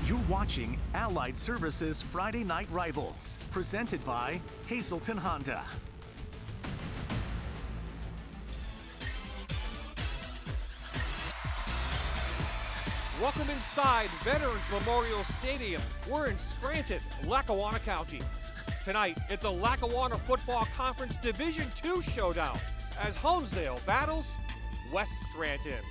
You're watching Allied Services Friday Night Rivals, presented by Hazelton Honda. Welcome inside Veterans Memorial Stadium. We're in Scranton, Lackawanna County. Tonight, it's a Lackawanna Football Conference Division II showdown as Honesdale battles West Scranton.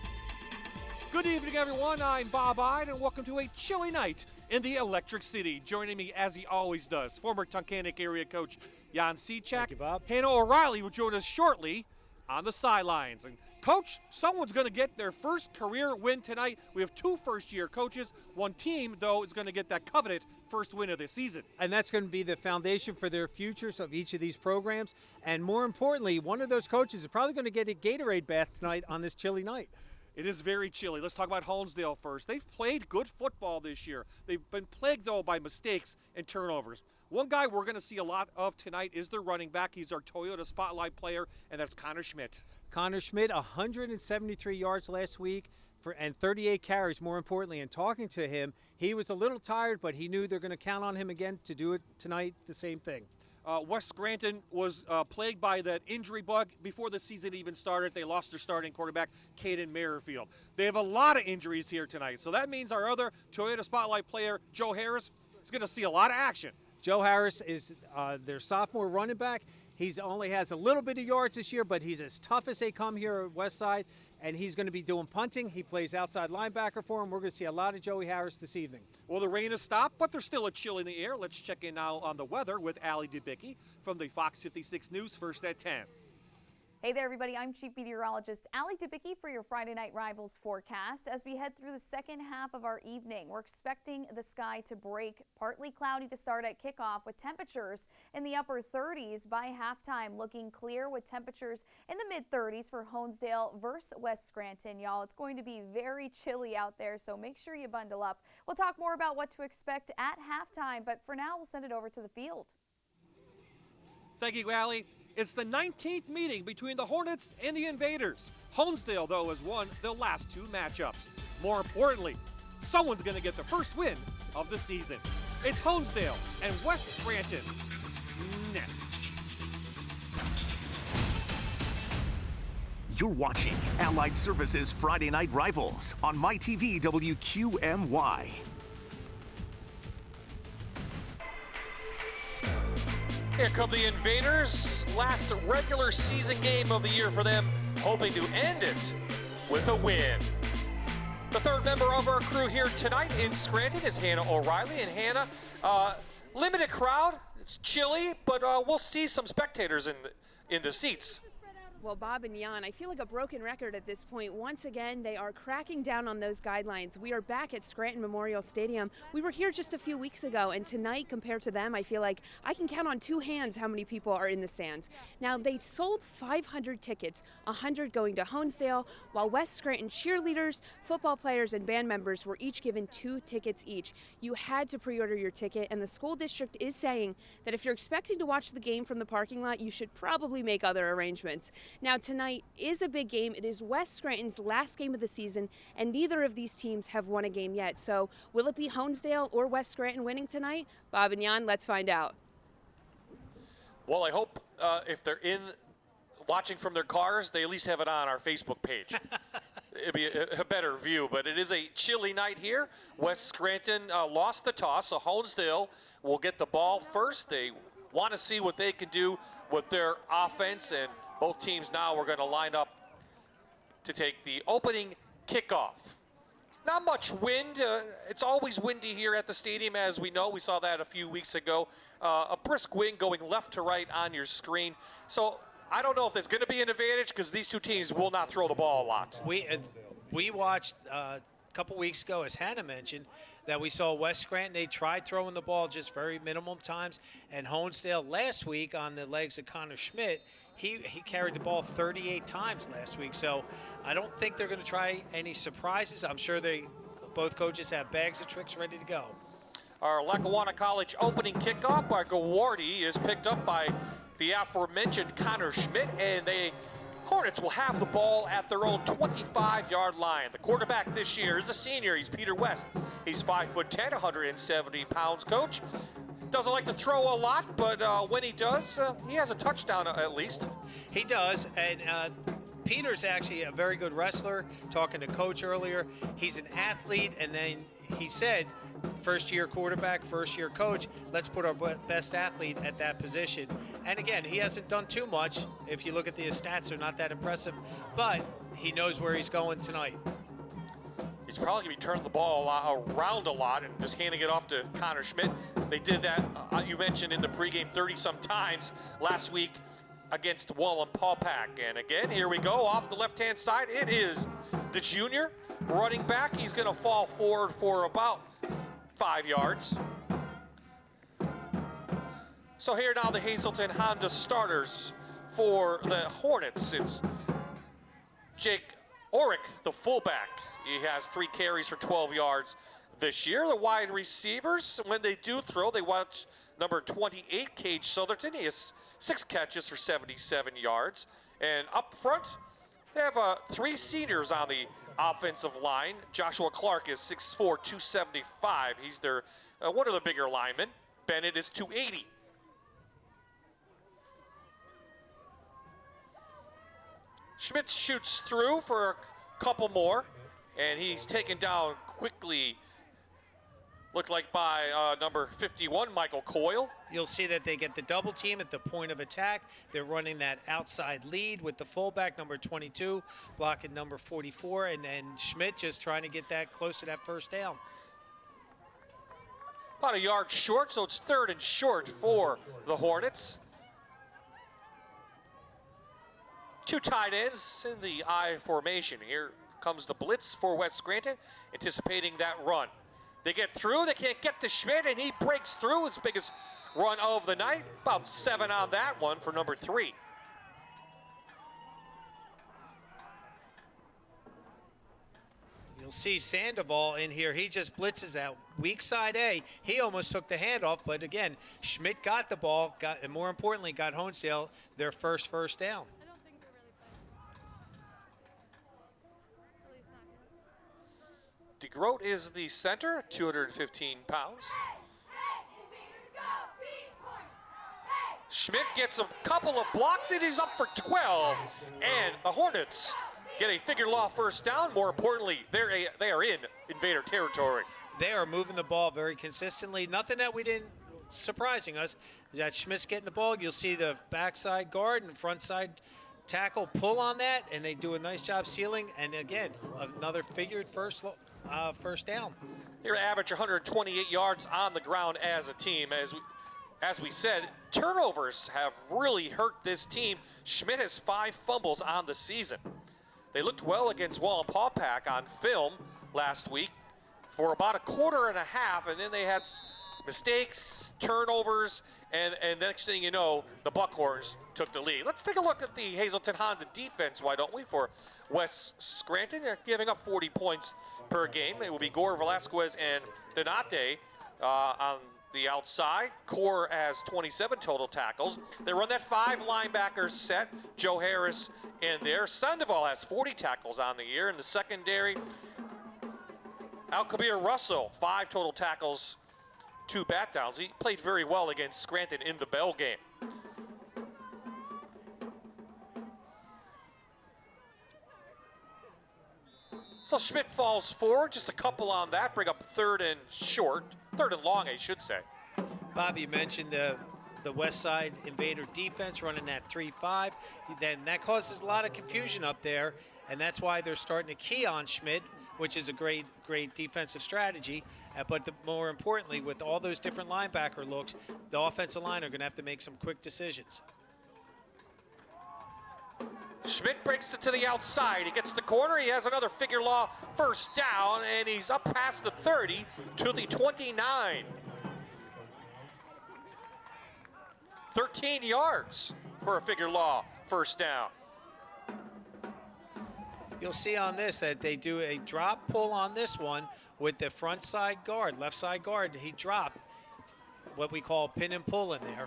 Good evening, everyone. I'm Bob Ide, and welcome to a chilly night in the Electric City. Joining me, as he always does, former Tunkhannock area coach Jan Secek. Thank you, Bob. Hannah O'Reilly will join us shortly on the sidelines. And Coach, someone's going to get their first career win tonight. We have two first-year coaches. One team, though, is going to get that coveted first win of the season. And that's going to be the foundation for their futures of each of these programs. And more importantly, one of those coaches is probably going to get a Gatorade bath tonight on this chilly night. It is very chilly. Let's talk about Honesdale first. They've played good football this year. They've been plagued, though, by mistakes and turnovers. One guy we're going to see a lot of tonight is their running back. He's our Toyota Spotlight player, and that's Connor Schmidt. Connor Schmidt, 173 yards last week and 38 carries, more importantly. And talking to him, he was a little tired, but he knew they're going to count on him again to do it tonight, the same thing. West Scranton was plagued by that injury bug before the season even started. They lost their starting quarterback, Caden Merrifield. They have a lot of injuries here tonight, so that means our other Toyota Spotlight player, Joe Harris, is going to see a lot of action. Joe Harris is their sophomore running back. He only has a little bit of yards this year, but he's as tough as they come here at Westside, and he's going to be doing punting. He plays outside linebacker for him. We're going to see a lot of Joey Harris this evening. Well, the rain has stopped, but there's still a chill in the air. Let's check in now on the weather with Allie Dubicki from the Fox 56 News, first at 10. Hey there, everybody. I'm Chief Meteorologist Allie Dubicki for your Friday Night Rivals forecast. As we head through the second half of our evening, we're expecting the sky to break partly cloudy to start at kickoff with temperatures in the upper 30s by halftime, looking clear with temperatures in the mid-30s for Honesdale versus West Scranton. Y'all, it's going to be very chilly out there, so make sure you bundle up. We'll talk more about what to expect at halftime, but for now, we'll send it over to the field. Thank you, Allie. It's the 19th meeting between the Hornets and the Invaders. Honesdale, though, has won the last two matchups. More importantly, someone's going to get the first win of the season. It's Honesdale and West Scranton next. You're watching Allied Services Friday Night Rivals on MyTV WQMY. Here come the Invaders. Last regular season game of the year for them, hoping to end it with a win. The third member of our crew here tonight in Scranton is Hannah O'Reilly. And Hannah, limited crowd. It's chilly, but we'll see some spectators in the seats. Well, Bob and Jan, I feel like a broken record at this point. Once again, they are cracking down on those guidelines. We are back at Scranton Memorial Stadium. We were here just a few weeks ago, and tonight, compared to them, I feel like I can count on two hands how many people are in the stands. Now, they sold 500 tickets, 100 going to Honesdale, while West Scranton cheerleaders, football players, and band members were each given 2 tickets each. You had to pre-order your ticket, and the school district is saying that if you're expecting to watch the game from the parking lot, you should probably make other arrangements. Now, tonight is a big game. It is West Scranton's last game of the season, and neither of these teams have won a game yet. So will it be Honesdale or West Scranton winning tonight? Bob and Jan, let's find out. Well, I hope if they're watching from their cars, they at least have it on our Facebook page. It'd be a better view, but it is a chilly night here. West Scranton lost the toss, so Honesdale will get the ball first. They want to see what they can do with their offense, and both teams now are going to line up to take the opening kickoff. Not much wind. It's always windy here at the stadium, as we know. We saw that a few weeks ago. A brisk wind going left to right on your screen. So I don't know if there's going to be an advantage because these two teams will not throw the ball a lot. We watched a couple weeks ago, as Hannah mentioned, that we saw West Scranton. They tried throwing the ball just very minimum times. And Honesdale last week on the legs of Connor Schmidt, he carried the ball 38 times last week. So I don't think they're going to try any surprises. I'm sure both coaches have bags of tricks ready to go. Our Lackawanna College opening kickoff by Gawardi is picked up by the aforementioned Connor Schmidt, and they Hornets will have the ball at their own 25-yard line. The quarterback this year is a senior. He's Peter West. He's 5'10", 170 pounds, coach. Doesn't like to throw a lot, but when he does, he has a touchdown at least. He does, and Peter's actually a very good wrestler. Talking to Coach earlier, he's an athlete, and then he said, first-year quarterback, first-year coach, let's put our best athlete at that position. And again, he hasn't done too much. If you look at the stats, they're not that impressive, but he knows where he's going tonight. He's probably going to be turning the ball around a lot and just handing it off to Connor Schmidt. They did that, you mentioned in the pregame 30-some times last week against Wallenpaupack. And again, here we go off the left-hand side. It is the junior running back. He's going to fall forward for about 5 yards. So here now the Hazleton Honda starters for the Hornets. It's Jake Orick, the fullback. He has 3 carries for 12 yards this year. The wide receivers, when they do throw, they watch number 28, Cage Southerton. He has 6 catches for 77 yards. And up front, they have 3 seniors on the offensive line. Joshua Clark is 6'4", 275. He's their one of the bigger linemen. Bennett is 280. Schmidt shoots through for a couple more, and he's taken down quickly, looked like by number 51, Michael Coyle. You'll see that they get the double team at the point of attack. They're running that outside lead with the fullback, number 22, blocking number 44, and Schmidt just trying to get that close to that first down. About a yard short, so it's 3rd and short for the Hornets. 2 tight ends in the I formation. Here comes the blitz for West Scranton, anticipating that run. They get through, they can't get to Schmidt, and he breaks through. His biggest run of the night. About 7 on that one for number 3. You'll see Sandoval in here. He just blitzes out weak side A. He almost took the handoff, but again, Schmidt got the ball, and more importantly, got Honesdale their first down. DeGroat is the center, 215 pounds. Schmidt gets a couple of blocks, and he's up for 12. And the Hornets get a figure law first down. More importantly, they are in Invader territory. They are moving the ball very consistently. Nothing that we didn't surprising us. That Schmidt's getting the ball. You'll see the backside guard and front side tackle pull on that, and they do a nice job sealing. And again, another figured first down. They average 128 yards on the ground as a team. As we said, turnovers have really hurt this team. Schmidt has 5 fumbles on the season. They looked well against Wallenpaupack on film last week for about a quarter and a half, and then they had mistakes, turnovers, and next thing you know, the Buckhorns took the lead. Let's take a look at the Hazleton Honda defense, why don't we, for West Scranton. They're giving up 40 points per game. It will be Gore, Velasquez, and Donate on the outside. Core has 27 total tackles. They run that 5 linebacker set. Joe Harris in there. Sandoval has 40 tackles on the year. In the secondary, Alkabir Russell, 5 total tackles, 2 bat downs. He played very well against Scranton in the Bell game. So Schmidt falls forward, just a couple on that, bring up 3rd and short, 3rd and long, I should say. Bobby mentioned the West Side Invader defense running that 3-5. Then that causes a lot of confusion up there, and that's why they're starting to key on Schmidt, which is a great defensive strategy. But more importantly, with all those different linebacker looks, the offensive line are going to have to make some quick decisions. Schmidt breaks it to the outside. He gets the corner. He has another figure law first down, and he's up past the 30 to the 29. 13 yards for a figure law first down. You'll see on this that they do a drop pull on this one with the front side guard, left side guard. He dropped what we call pin and pull in there.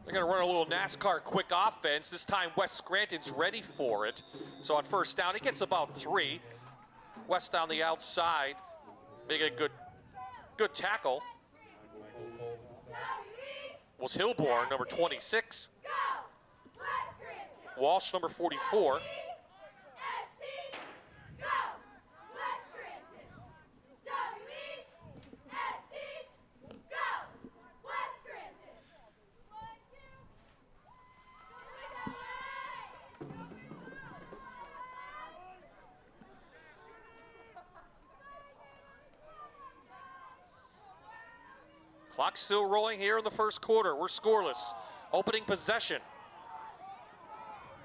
They're going to run a little NASCAR quick offense. This time West Scranton's ready for it. So on first down, he gets about 3. West on the outside, making a good tackle. Was Hilborn, number 26. Walsh, number 44. Clock still rolling here in the first quarter. We're scoreless. Opening possession.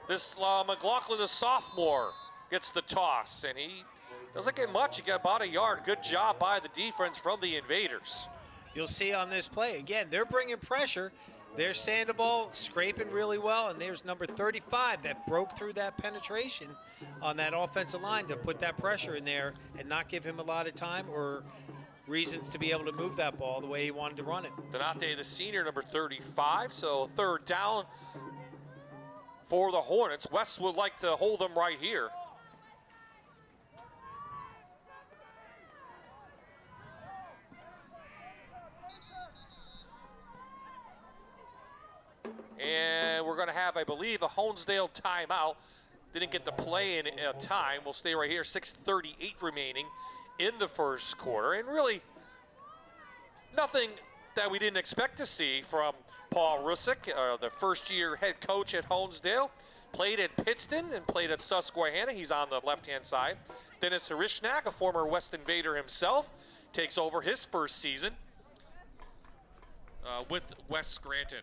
This McLaughlin, the sophomore, gets the toss, and he doesn't get much. He got about a yard. Good job by the defense from the Invaders. You'll see on this play, again, they're bringing pressure. They're Sandoval scraping really well, and there's number 35 that broke through that penetration on that offensive line to put that pressure in there and not give him a lot of time or reasons to be able to move that ball the way he wanted to run it. Donate, the senior, number 35, so third down for the Hornets. West would like to hold them right here. And we're going to have, I believe, a Honesdale timeout. Didn't get to play in time. We'll stay right here. 6:38 remaining in the first quarter. And really, nothing that we didn't expect to see from Paul Rusick, the first-year head coach at Honesdale. Played at Pittston and played at Susquehanna. He's on the left-hand side. Dennis Harishnak, a former West Invader himself, takes over his first season with West Scranton.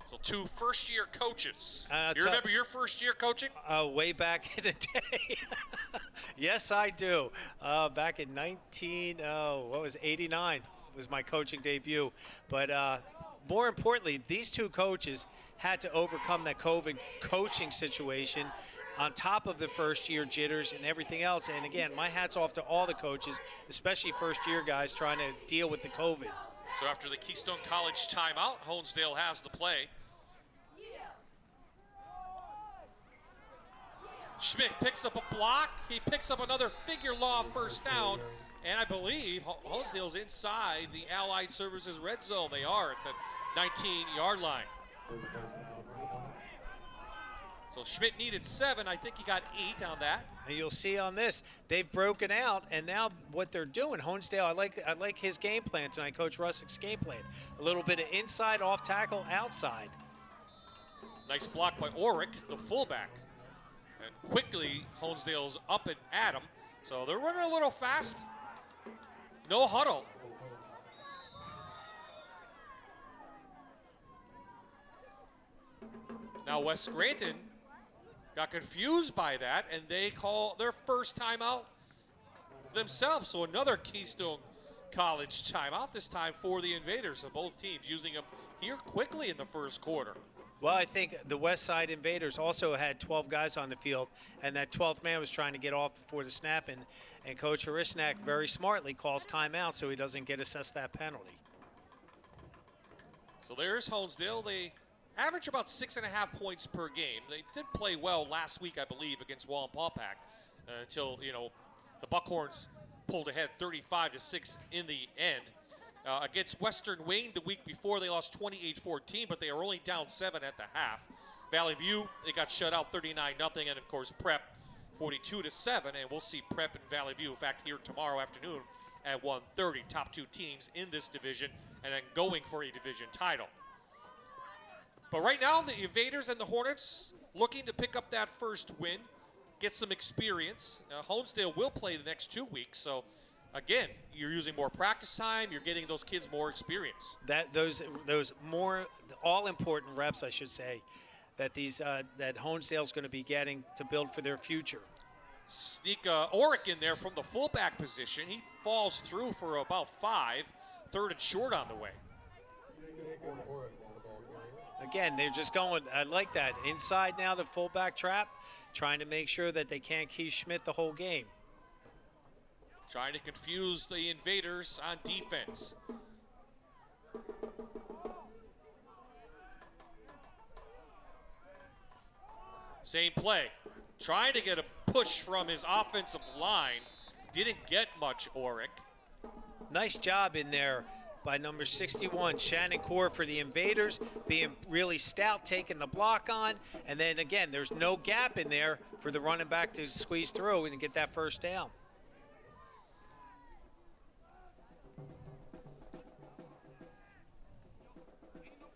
So 2 first-year coaches. You remember your first year coaching? Way back in the day. Yes, I do. Back in 89 was my coaching debut. But more importantly, these 2 coaches had to overcome that COVID coaching situation on top of the first-year jitters and everything else. And again, my hat's off to all the coaches, especially first-year guys trying to deal with the COVID. So after the Keystone College timeout, Honesdale has the play. Schmidt picks up a block. He picks up another figure law first down. And I believe Honesdale's inside the Allied Services red zone. They are at the 19-yard line. So Schmidt needed 7. I think he got 8 on that. And you'll see on this, they've broken out, and now what they're doing, Honesdale, I like his game plan tonight, Coach Russick's game plan. A little bit of inside, off tackle, outside. Nice block by Oric, the fullback. And quickly, Honesdale's up and at him. So they're running a little fast. No huddle. Now West Scranton got confused by that, and they call their first timeout themselves. So another Keystone College timeout, this time for the Invaders. So both teams using them here quickly in the first quarter. Well, I think the West Side Invaders also had 12 guys on the field, and that 12th man was trying to get off before the snap, and Coach Harishnak very smartly calls timeout so he doesn't get assessed that penalty. So there's Honesdale. They average about 6.5 points per game. They did play well last week, I believe, against Wallenpaupack until, the Buckhorns pulled ahead 35-6 in the end. Against Western Wayne the week before, they lost 28-14, but they were only down 7 at the half. Valley View, they got shut out 39-0, and of course Prep 42-7, and we'll see Prep and Valley View, in fact, here tomorrow afternoon at 1:30. Top 2 teams in this division, and then going for a division title. But right now, the Invaders and the Hornets looking to pick up that first win, get some experience. Honesdale will play the next 2 weeks, so again, you're using more practice time. You're getting those kids more experience. Those more all-important reps, I should say, that that Honesdale's going to be getting to build for their future. Sneak Oric in there from the fullback position. He falls through for about 5, 3rd and short on the way. Again, they're just going, I like that. Inside now, the fullback trap, trying to make sure that they can't key Schmidt the whole game. Trying to confuse the Invaders on defense. Same play. Trying to get a push from his offensive line. Didn't get much, Orick. Nice job in there by number 61, Shannon Core for the Invaders, being really stout, taking the block on. And then again, there's no gap in there for the running back to squeeze through and get that first down.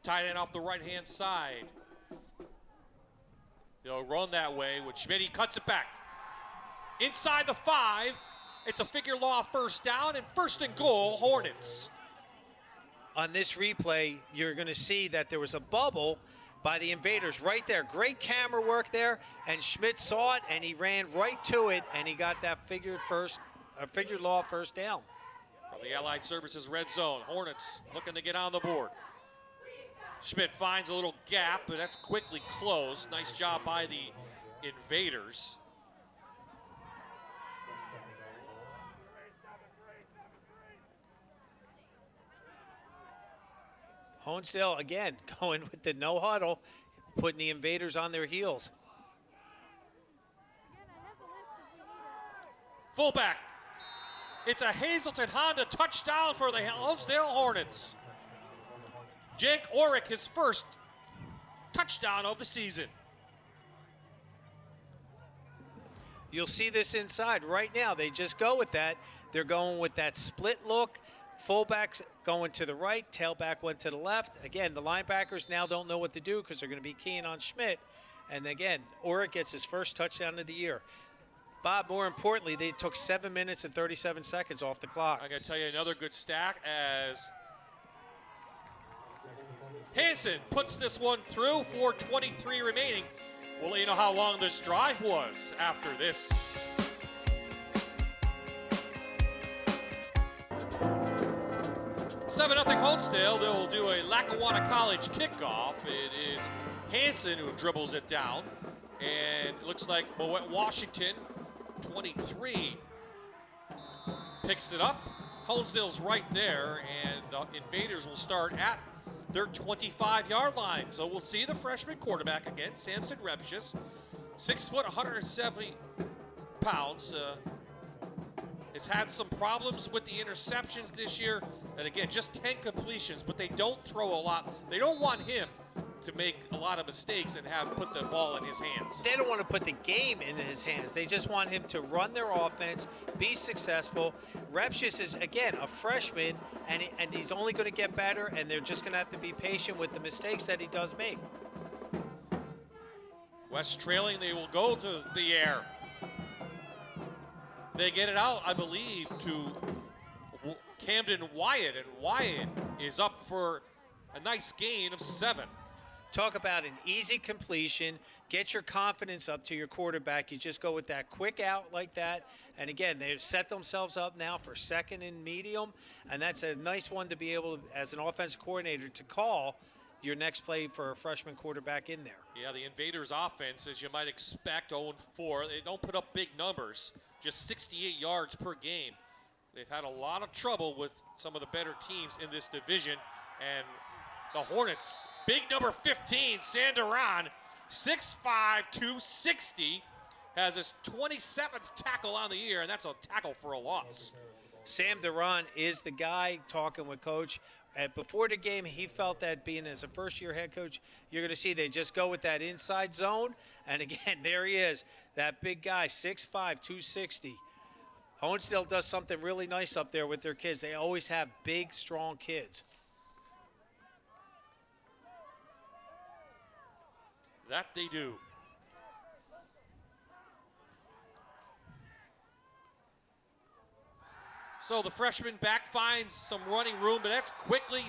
Tight end off the right-hand side. They'll run that way with Schmidt. He cuts it back. Inside the 5, it's a figure law first down, and first and goal, Hornets. On this replay, you're going to see that there was a bubble by the Invaders right there. Great camera work there, and Schmidt saw it, and he ran right to it, and he got that figure law first down. From the Allied Services red zone, Hornets looking to get on the board. Schmidt finds a little gap, but that's quickly closed. Nice job by the Invaders. Honesdale, again, going with the no huddle, putting the Invaders on their heels. Fullback. It's a Hazelton Honda touchdown for the Honesdale Hornets. Jake Orick, his first touchdown of the season. You'll see this inside right now. They just go with that. They're going with that split look. Fullbacks going to the right, tailback went to the left. Again, the linebackers now don't know what to do because they're going to be keying on Schmidt. And again, Orick gets his first touchdown of the year. Bob, more importantly, they took 7 minutes and 37 seconds off the clock. I'm going to tell you another good stat as Hansen puts this one through, 4:23 remaining. We'll let you know how long this drive was after this. Seven 0 Honesdale. They'll do a Lackawanna College kickoff. It is Hansen who dribbles it down. And it looks like Moet Washington, 23, picks it up. Honesdale's right there, and the Invaders will start at their 25-yard line. So we'll see the freshman quarterback again, Samson Repshis, 6 foot, 170 pounds. Has had some problems with the interceptions this year. And again, just 10 completions, but they don't throw a lot. They don't want him to make a lot of mistakes and put the ball in his hands. They don't want to put the game in his hands. They just want him to run their offense, be successful. Repshis is, again, a freshman, and he's only going to get better, and they're just going to have to be patient with the mistakes that he does make. West trailing, they will go to the air. They get it out, I believe, to Camden Wyatt, and Wyatt is up for a nice gain of 7. Talk about an easy completion. Get your confidence up to your quarterback. You just go with that quick out like that. And again, they've set themselves up now for second and medium. And that's a nice one to be able, as an offensive coordinator, to call your next play for a freshman quarterback in there. Yeah, the Invaders offense, as you might expect, 0-4. They don't put up big numbers, just 68 yards per game. They've had a lot of trouble with some of the better teams in this division. And the Hornets, big number 15, Sanderon, 6'5", 260, has his 27th tackle on the year, and that's a tackle for a loss. Sam Duran is the guy talking with Coach. Before the game, he felt that being as a first-year head coach, you're going to see they just go with that inside zone. And again, there he is, that big guy, 6'5", 260. Honesdale does something really nice up there with their kids. They always have big, strong kids. That they do. So the freshman back finds some running room, but that's quickly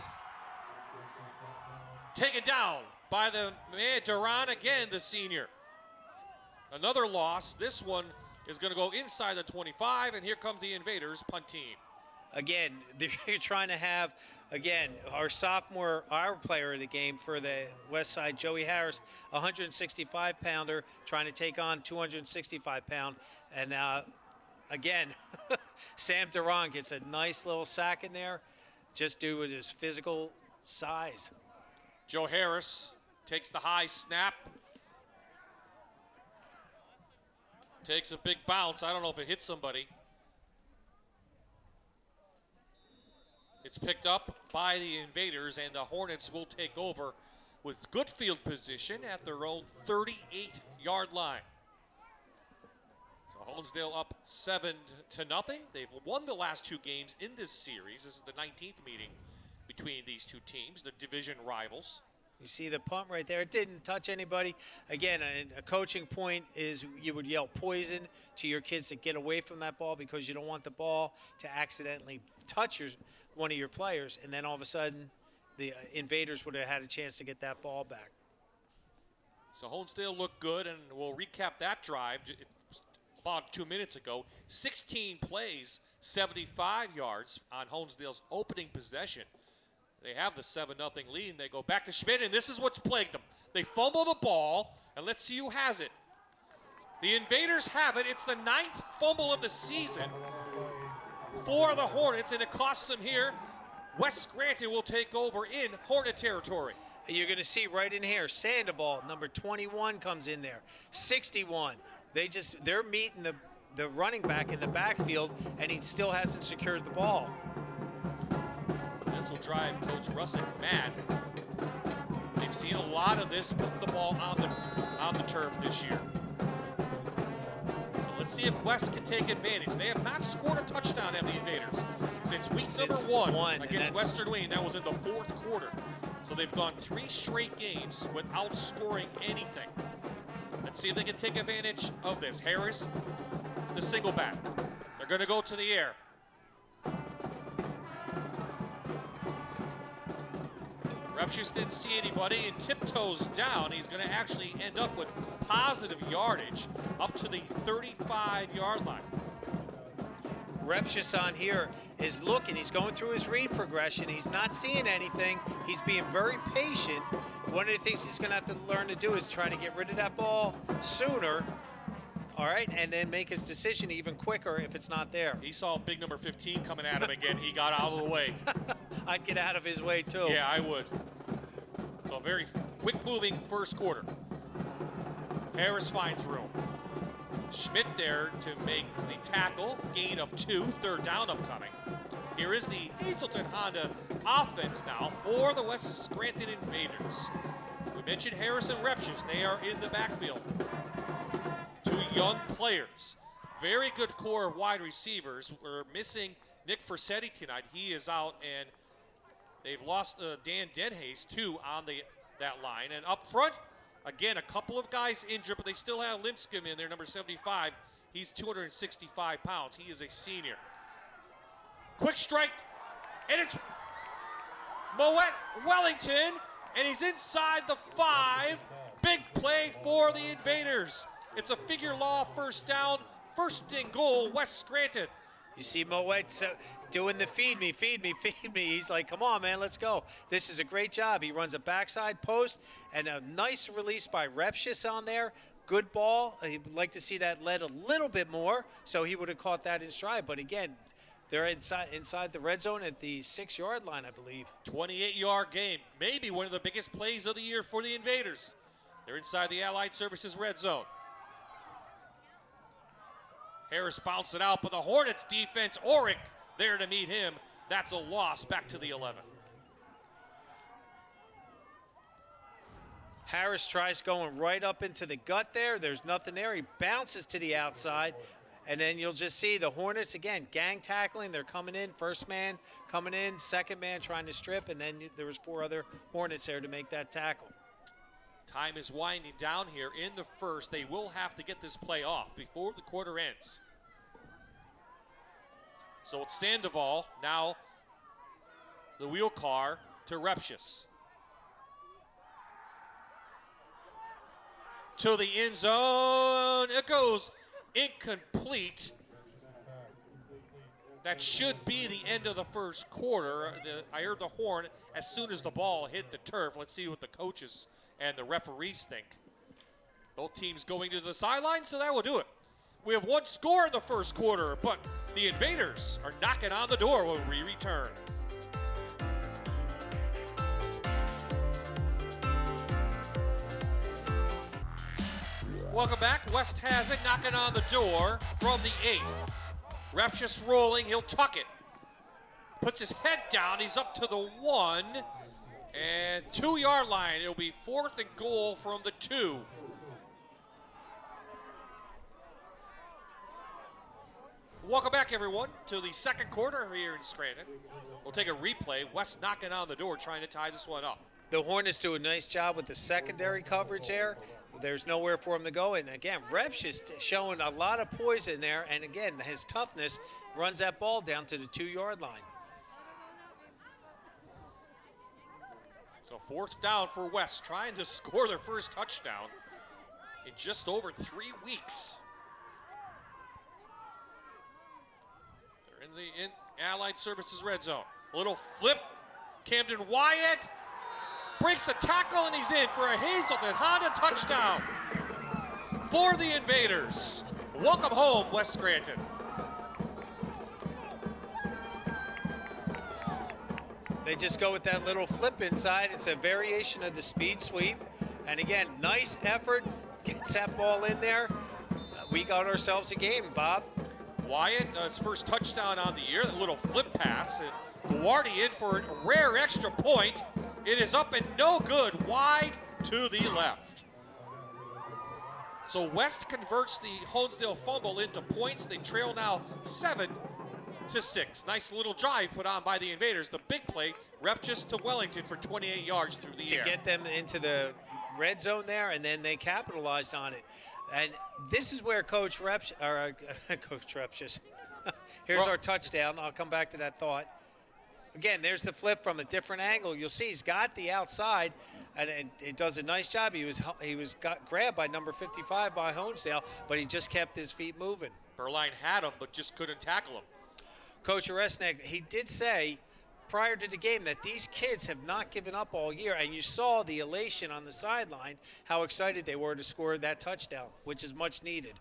taken down by the man, Duran again, the senior. Another loss. This one is going to go inside the 25, and here comes the Invaders punt team. Again, you're trying to have, again, our sophomore, our player of the game for the West Side, Joey Harris, 165-pounder, trying to take on 265-pound. And again, Sam Duran gets a nice little sack in there, just due to his physical size. Joe Harris takes the high snap. Takes a big bounce. I don't know if it hits somebody. It's picked up by the Invaders, and the Hornets will take over with good field position at their own 38-yard line. So Honesdale up 7-0. They've won the last 2 games in this series. This is the 19th meeting between these two teams, the division rivals. You see the punt right there. It didn't touch anybody. Again, a coaching point is you would yell poison to your kids to get away from that ball because you don't want the ball to accidentally touch one of your players, and then all of a sudden the Invaders would have had a chance to get that ball back. So Honesdale looked good, and we'll recap that drive about 2 minutes ago. 16 plays, 75 yards on Honesdale's opening possession. They have the 7-0 lead, and they go back to Schmidt, and this is what's plagued them. They fumble the ball, and let's see who has it. The Invaders have it. It's the 9th fumble of the season for the Hornets, and it costs them here. West Scranton will take over in Hornet territory. You're going to see right in here, Sandoval, number 21, comes in there. 61. They're meeting the running back in the backfield, and he still hasn't secured the ball. This will drive Coach Russick mad. They've seen a lot of this, putting the ball on the turf this year. So let's see if West can take advantage. They have not scored a touchdown, have the Invaders, since week number one against Western Wayne. That was in the 4th quarter. So they've gone 3 straight games without scoring anything. Let's see if they can take advantage of this. Harris, the single back. They're going to go to the air. Repshus didn't see anybody and tiptoes down. He's going to actually end up with positive yardage up to the 35-yard line. Repshus on here is looking. He's going through his read progression. He's not seeing anything. He's being very patient. One of the things he's going to have to learn to do is try to get rid of that ball sooner, all right, and then make his decision even quicker if it's not there. He saw big number 15 coming at him again. He got out of the way. I'd get out of his way, too. Yeah, I would. So a very quick-moving first quarter. Harris finds room. Schmidt there to make the tackle. Gain of 2, 3rd down upcoming. Here is the Hazelton Honda offense now for the West Scranton Invaders. We mentioned Harris and Repshus. They are in the backfield. 2 young players. Very good core of wide receivers. We're missing Nick Forsetti tonight. He is out, and they've lost Dan Denhays, too, on that line. And up front, again, a couple of guys injured, but they still have Limpscomb in there, number 75. He's 265 pounds. He is a senior. Quick strike, and it's Moet Wellington, and he's inside the 5. Big play for the Invaders. It's a figure law first down, 1st and goal, West Scranton. You see Moet doing the feed me, feed me, feed me. He's like, come on, man, let's go. This is a great job. He runs a backside post, and a nice release by Repshus on there. Good ball. He'd like to see that led a little bit more, so he would have caught that in stride. But again, they're inside the red zone at the 6-yard line, I believe. 28-yard game. Maybe one of the biggest plays of the year for the Invaders. They're inside the Allied Services red zone. Harris bounced it out, but the Hornets defense, Orick there to meet him. That's a loss back to the 11. Harris tries going right up into the gut there. There's nothing there. He bounces to the outside. And then you'll just see the Hornets, again, gang tackling. They're coming in, 1st man coming in, 2nd man trying to strip, and then there was 4 other Hornets there to make that tackle. Time is winding down here in the 1st. They will have to get this play off before the quarter ends. So it's Sandoval, now the wheel car to Repshus. To the end zone, it goes incomplete. That should be the end of the 1st quarter. I heard the horn as soon as the ball hit the turf. Let's see what the coaches and the referees think. Both teams going to the sideline, so that will do it. We have 1 score in the 1st quarter, but the Invaders are knocking on the door when we return. Welcome back. West has it, knocking on the door from the 8. Rep's just rolling. He'll tuck it. Puts his head down. He's up to the 1. And 2-yard line. It'll be 4th and goal from the 2. Welcome back, everyone, to the second quarter here in Scranton. We'll take a replay. West knocking on the door, trying to tie this one up. The Hornets do a nice job with the secondary coverage there. There's nowhere for him to go. And again, Rep's just showing a lot of poise in there. And again, his toughness runs that ball down to the 2-yard line. So 4th down for West, trying to score their first touchdown in just over 3 weeks. They're in the Allied Services red zone. A little flip. Camden Wyatt breaks a tackle, and he's in for a Hazelton Honda touchdown for the Invaders. Welcome home, West Scranton. They just go with that little flip inside. It's a variation of the speed sweep. And again, nice effort. Gets that ball in there. We got ourselves a game, Bob. Wyatt, his first touchdown on the year, a little flip pass. And Guardi in for a rare extra point. It is up and no good, wide to the left. So West converts the Honesdale fumble into points. They trail now 7-6. Nice little drive put on by the Invaders. The big play, Rep just to Wellington for 28 yards through the air. To get them into the red zone there, and then they capitalized on it. And this is where Coach Rep's, or Coach Rep's just, here's our touchdown. I'll come back to that thought. Again, there's the flip from a different angle. You'll see he's got the outside, and it does a nice job. He was got grabbed by number 55 by Honesdale, but he just kept his feet moving. Berline had him, but just couldn't tackle him. Coach Oresnik, he did say prior to the game that these kids have not given up all year, and you saw the elation on the sideline, how excited they were to score that touchdown, which is much needed.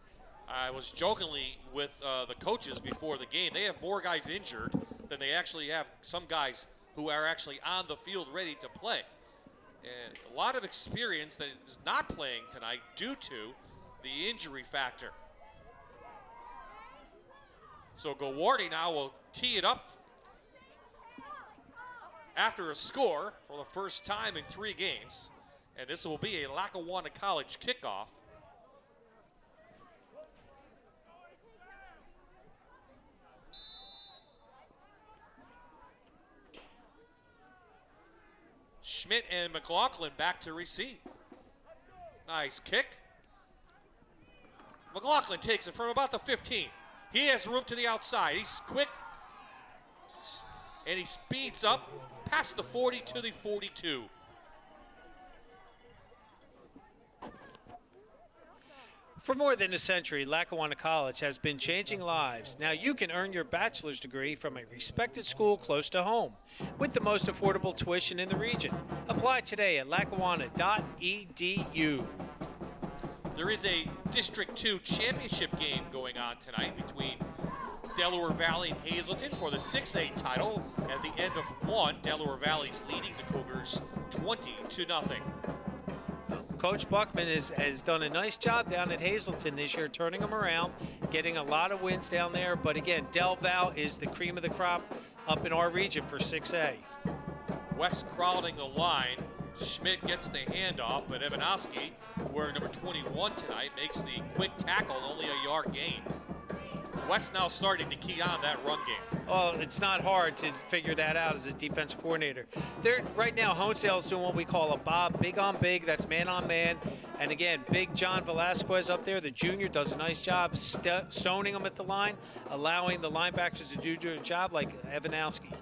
I was jokingly with the coaches before the game. They have more guys injured than they actually have some guys who are actually on the field ready to play. And a lot of experience that is not playing tonight due to the injury factor. So Gawardi now will tee it up after a score for the first time in 3 games. And this will be a Lackawanna College kickoff. Schmidt and McLaughlin back to receive. Nice kick. McLaughlin takes it from about the 15. He has room to the outside. He's quick, and he speeds up past the 40 to the 42. For more than a century, Lackawanna College has been changing lives. Now you can earn your bachelor's degree from a respected school close to home with the most affordable tuition in the region. Apply today at lackawanna.edu. There is a District 2 championship game going on tonight between Delaware Valley and Hazelton for the 6A title. At the end of 1, Delaware Valley's leading the Cougars 20-0. Coach Buckman has done a nice job down at Hazelton this year, turning them around, getting a lot of wins down there. But again, Del Val is the cream of the crop up in our region for 6A. West crowding the line. Schmidt gets the handoff, but Evanowski, wearing number 21 tonight, makes the quick tackle, only a yard gain. West now starting to key on that run game. Well, it's not hard to figure that out as a defensive coordinator. Right now, Honesdale is doing what we call a Bob, big on big. That's man on man. And again, big John Velasquez up there, the junior, does a nice job stoning them at the line, allowing the linebackers to do their job like Evanowski.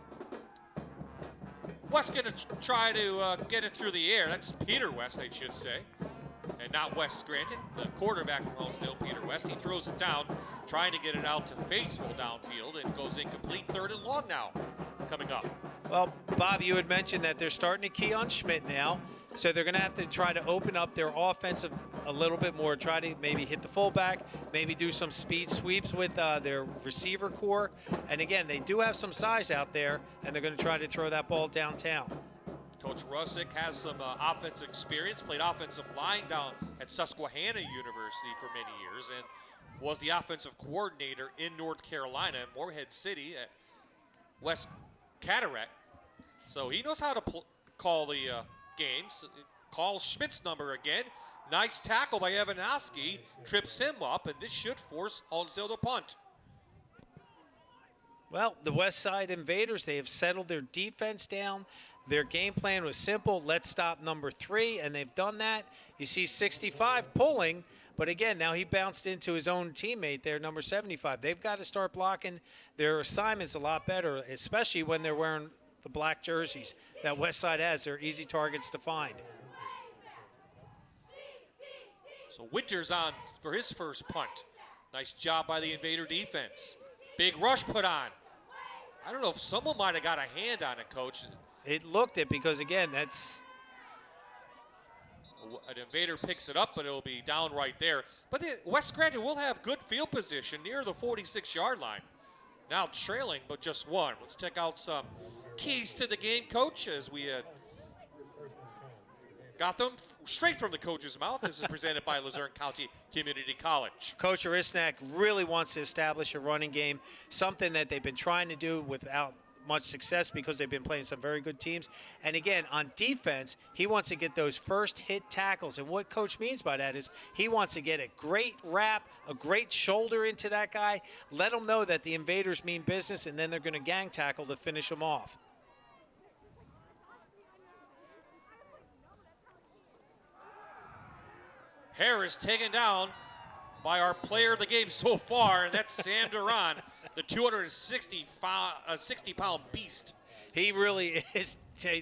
West going to try to get it through the air. That's Peter West, I should say, and not West Scranton. The quarterback from Honesdale, Peter West, he throws it down, trying to get it out to Faithful downfield, and goes incomplete. 3rd and long now coming up. Well, Bob, you had mentioned that they're starting to key on Schmidt now, so they're going to have to try to open up their offensive a little bit more, try to maybe hit the fullback, maybe do some speed sweeps with their receiver core. And again, they do have some size out there, and they're going to try to throw that ball downtown. Coach Rusick has some offensive experience, played offensive line down at Susquehanna University for many years, and was the offensive coordinator in North Carolina, Morehead City at West Cataract. So he knows how to call the games. Calls Schmidt's number again. Nice tackle by Evanoski, trips him up, and this should force Honesdale to punt. Well, the West Side Invaders, they have settled their defense down. Their game plan was simple. Let's stop number 3, and they've done that. You see 65 pulling, but again, now he bounced into his own teammate there, number 75. They've got to start blocking their assignments a lot better, especially when they're wearing the black jerseys that West Side has. They're easy targets to find. So Winters on for his first punt. Nice job by the Invader defense. Big rush put on. I don't know if someone might have got a hand on it, Coach. It looked it because, again, that's... An Invader picks it up, but it'll be down right there. But West Scranton will have good field position near the 46-yard line. Now trailing, but just one. Let's check out some keys to the game, Coach, as we got them straight from the coach's mouth. This is presented by Luzerne County Community College. Coach Horisnack really wants to establish a running game, something that they've been trying to do without much success because they've been playing some very good teams. And again, on defense, he wants to get those first hit tackles. And what Coach means by that is he wants to get a great wrap, a great shoulder into that guy, let him know that the Invaders mean business, and then they're going to gang tackle to finish him off. Harris taken down by our player of the game so far, and that's Sam Duran, the 260-pound beast. He really is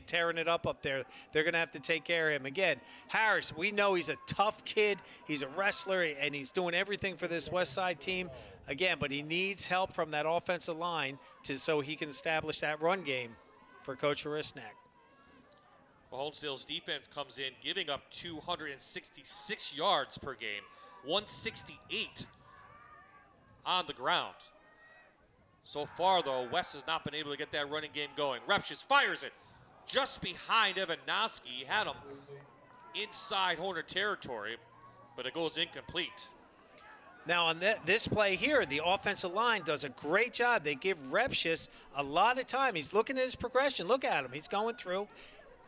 tearing it up there. They're going to have to take care of him. Again, Harris, we know he's a tough kid. He's a wrestler, and he's doing everything for this West Side team. Again, but he needs help from that offensive line so he can establish that run game for Coach Horisnack. Well, Honesdale's defense comes in giving up 266 yards per game, 168 on the ground. So far, though, West has not been able to get that running game going. Repshis fires it just behind Evanoski. He had him inside Hornet territory, but it goes incomplete. Now, on this play here, the offensive line does a great job. They give Repshis a lot of time. He's looking at his progression. Look at him. He's going through.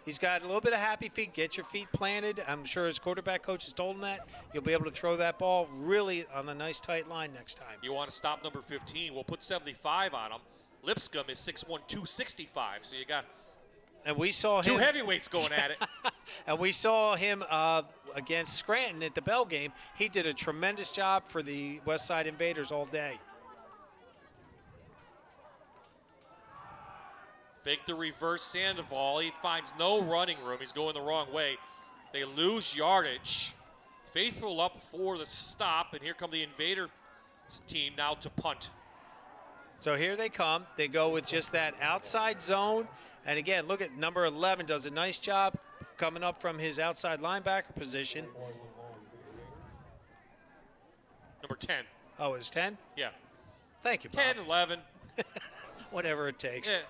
He's got a little bit of happy feet. Get your feet planted. I'm sure his quarterback coach has told him that. You'll be able to throw that ball really on a nice tight line next time. You want to stop number 15. We'll put 75 on him. Lipscomb is 6'1", 265. So you got and we saw him, two heavyweights going at it. And we saw him against Scranton at the Bell game. He did a tremendous job for the West Side Invaders all day. Fake the reverse Sandoval. He finds no running room. He's going the wrong way. They lose yardage. Faithful up for the stop, and here come the Invader team now to punt. So here they come. They go with just that outside zone. And again, look at number 11 does a nice job coming up from his outside linebacker position. Number 10. Oh, it's 10? Yeah. Thank you, Bob. 10, 11. Whatever it takes. Yeah.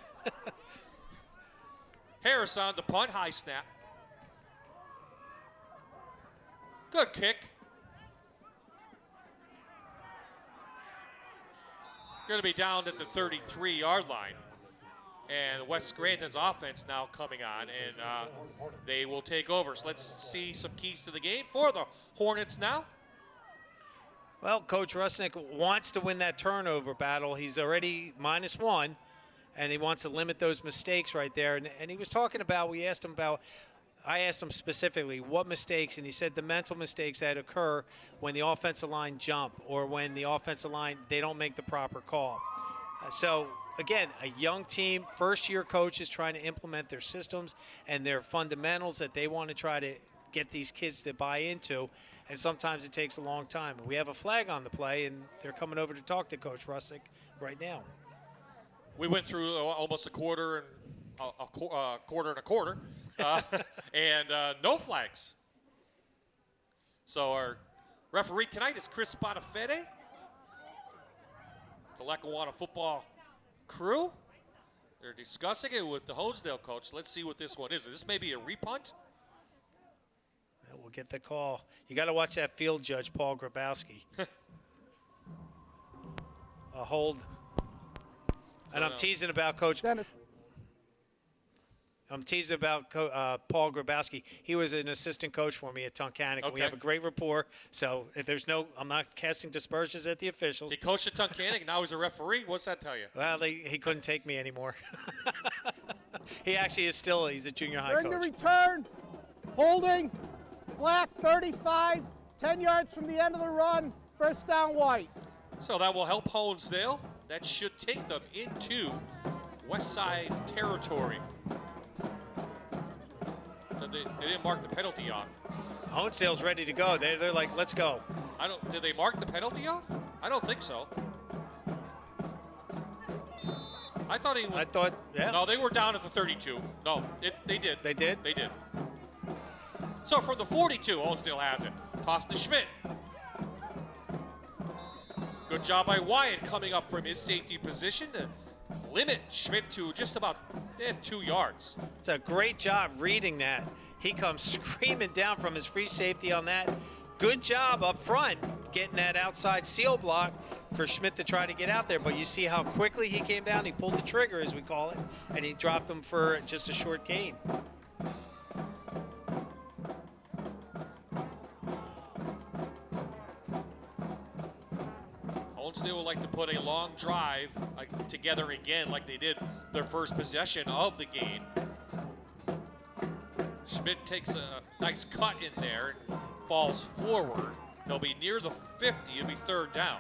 Harris on the punt, high snap. Good kick. Going to be down at the 33-yard line. And West Scranton's offense now coming on, and they will take over. So let's see some keys to the game for the Hornets now. Well, Coach Rusnick wants to win that turnover battle. He's already -1. And he wants to limit those mistakes right there. And he was talking about, I asked him specifically what mistakes, and he said the mental mistakes that occur when the offensive line jump or when the offensive line, they don't make the proper call. So, again, a young team, first-year coaches trying to implement their systems and their fundamentals that they want to try to get these kids to buy into. And sometimes it takes a long time. We have a flag on the play, and they're coming over to talk to Coach Rusick right now. We went through almost a quarter and a quarter, and no flags. So our referee tonight is Chris Bonafede. It's a Lackawanna football crew. They're discussing it with the Honesdale coach. Let's see what this one is. This may be a repunt. We'll get the call. You got to watch that field judge, Paul Grabowski. A hold. And I'm teasing about Coach. Dennis. I'm teasing about Paul Grabowski. He was an assistant coach for me at Tunkhannock. Okay. We have a great rapport. So if there's I'm not casting dispersions at the officials. He coached at Tunkhannock. Now he's a referee. What's that tell you? Well, he couldn't take me anymore. He actually is still. He's a junior high During coach. the return, holding, black 35, 10 yards from the end of the run, first down white. So that will help Honesdale. That should take them into West Side territory. So they didn't mark the penalty off. Honesdale's ready to go. They're like, let's go. Did they mark the penalty off? I don't think so. I thought, yeah. No, they were down at the 32. No, they did. They did? They did. So from the 42, Honesdale has it. Toss to Schmidt. Good job by Wyatt coming up from his safety position to limit Schmidt to just about 2 yards. It's a great job reading that. He comes screaming down from his free safety on that. Good job up front getting that outside seal block for Schmidt to try to get out there. But you see how quickly he came down. He pulled the trigger, as we call it, and he dropped him for just a short gain. Honesdale would like to put a long drive together again like they did their first possession of the game. Schmidt takes a nice cut in there and falls forward. He'll be near the 50. It'll be third down.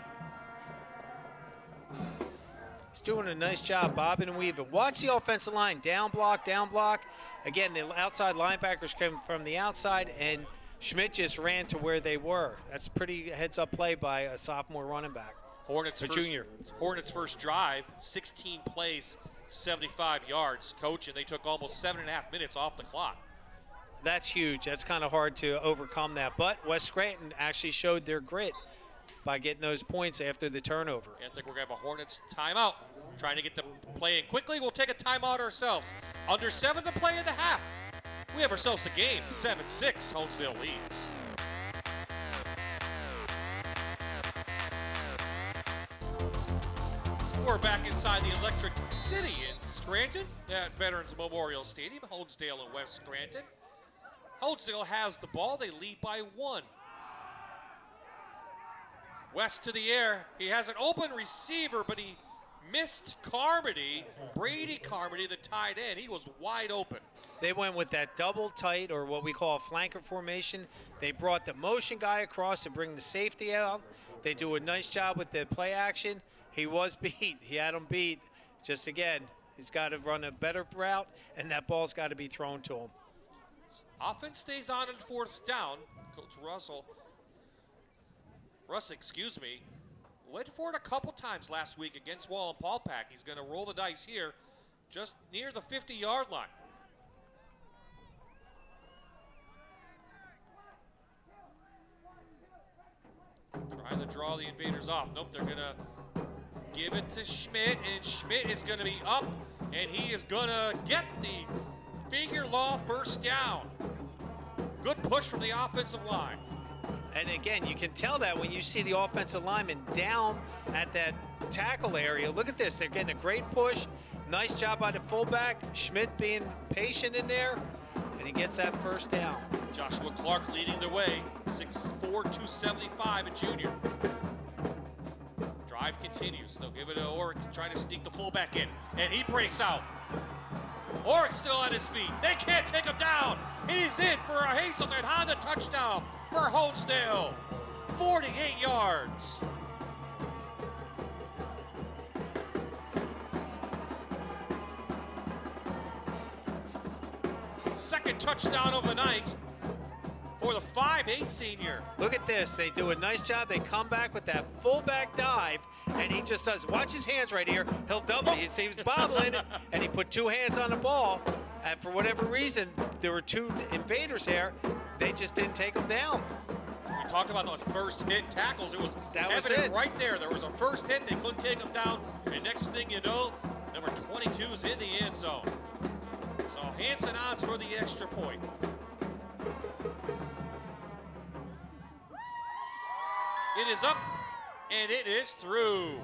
He's doing a nice job bobbing and weaving. Watch the offensive line. Down block, down block. Again, the outside linebackers came from the outside, and Schmidt just ran to where they were. That's pretty heads-up play by a sophomore running back. Hornets' first drive, 16 plays, 75 yards. Coach, and they took almost 7.5 minutes off the clock. That's huge. That's kind of hard to overcome that. But West Scranton actually showed their grit by getting those points after the turnover. I think we're going to have a Hornets timeout. Trying to get the play in quickly. We'll take a timeout ourselves. Under 7 to play in the half. We have ourselves a game. 7-6. Honesdale leads. We're back inside the Electric City in Scranton at Veterans Memorial Stadium. Honesdale and West Scranton. Honesdale has the ball. They lead by 1. West to the air. He has an open receiver, but he missed Carmody, Brady Carmody, the tight end. He was wide open. They went with that double tight, or what we call a flanker formation. They brought the motion guy across to bring the safety out. They do a nice job with the play action. He was beat. He had him beat. Just again, he's got to run a better route, and that ball's got to be thrown to him. Offense stays on in 4th down. Coach Russ, went for it a couple times last week against Wallenpaupack. He's going to roll the dice here just near the 50-yard line. Trying to draw the invaders off. Nope, they're going to give it to Schmidt, and Schmidt is going to be up, and he is going to get the figure law first down. Good push from the offensive line. And again, you can tell that when you see the offensive lineman down at that tackle area. Look at this. They're getting a great push. Nice job by the fullback. Schmidt being patient in there, and he gets that first down. Joshua Clark leading the way. 6'4", 275, a junior. Drive continues. They'll give it to Oric, trying to sneak the fullback in, and he breaks out. Oric still on his feet. They can't take him down. He's in for a Hazelton Honda touchdown for Honesdale. 48 yards. Second touchdown of the night for the 5'8" senior. Look at this. They do a nice job. They come back with that fullback dive, and he just does. Watch his hands right here. He'll double. He was bobbling, and he put 2 hands on the ball. And for whatever reason, there were 2 invaders there. They just didn't take him down. We talked about those first hit tackles. It was evident right there. There was a first hit. They couldn't take him down. And next thing you know, number 22's in the end zone. So Hanson on for the extra point. It is up, and it is through.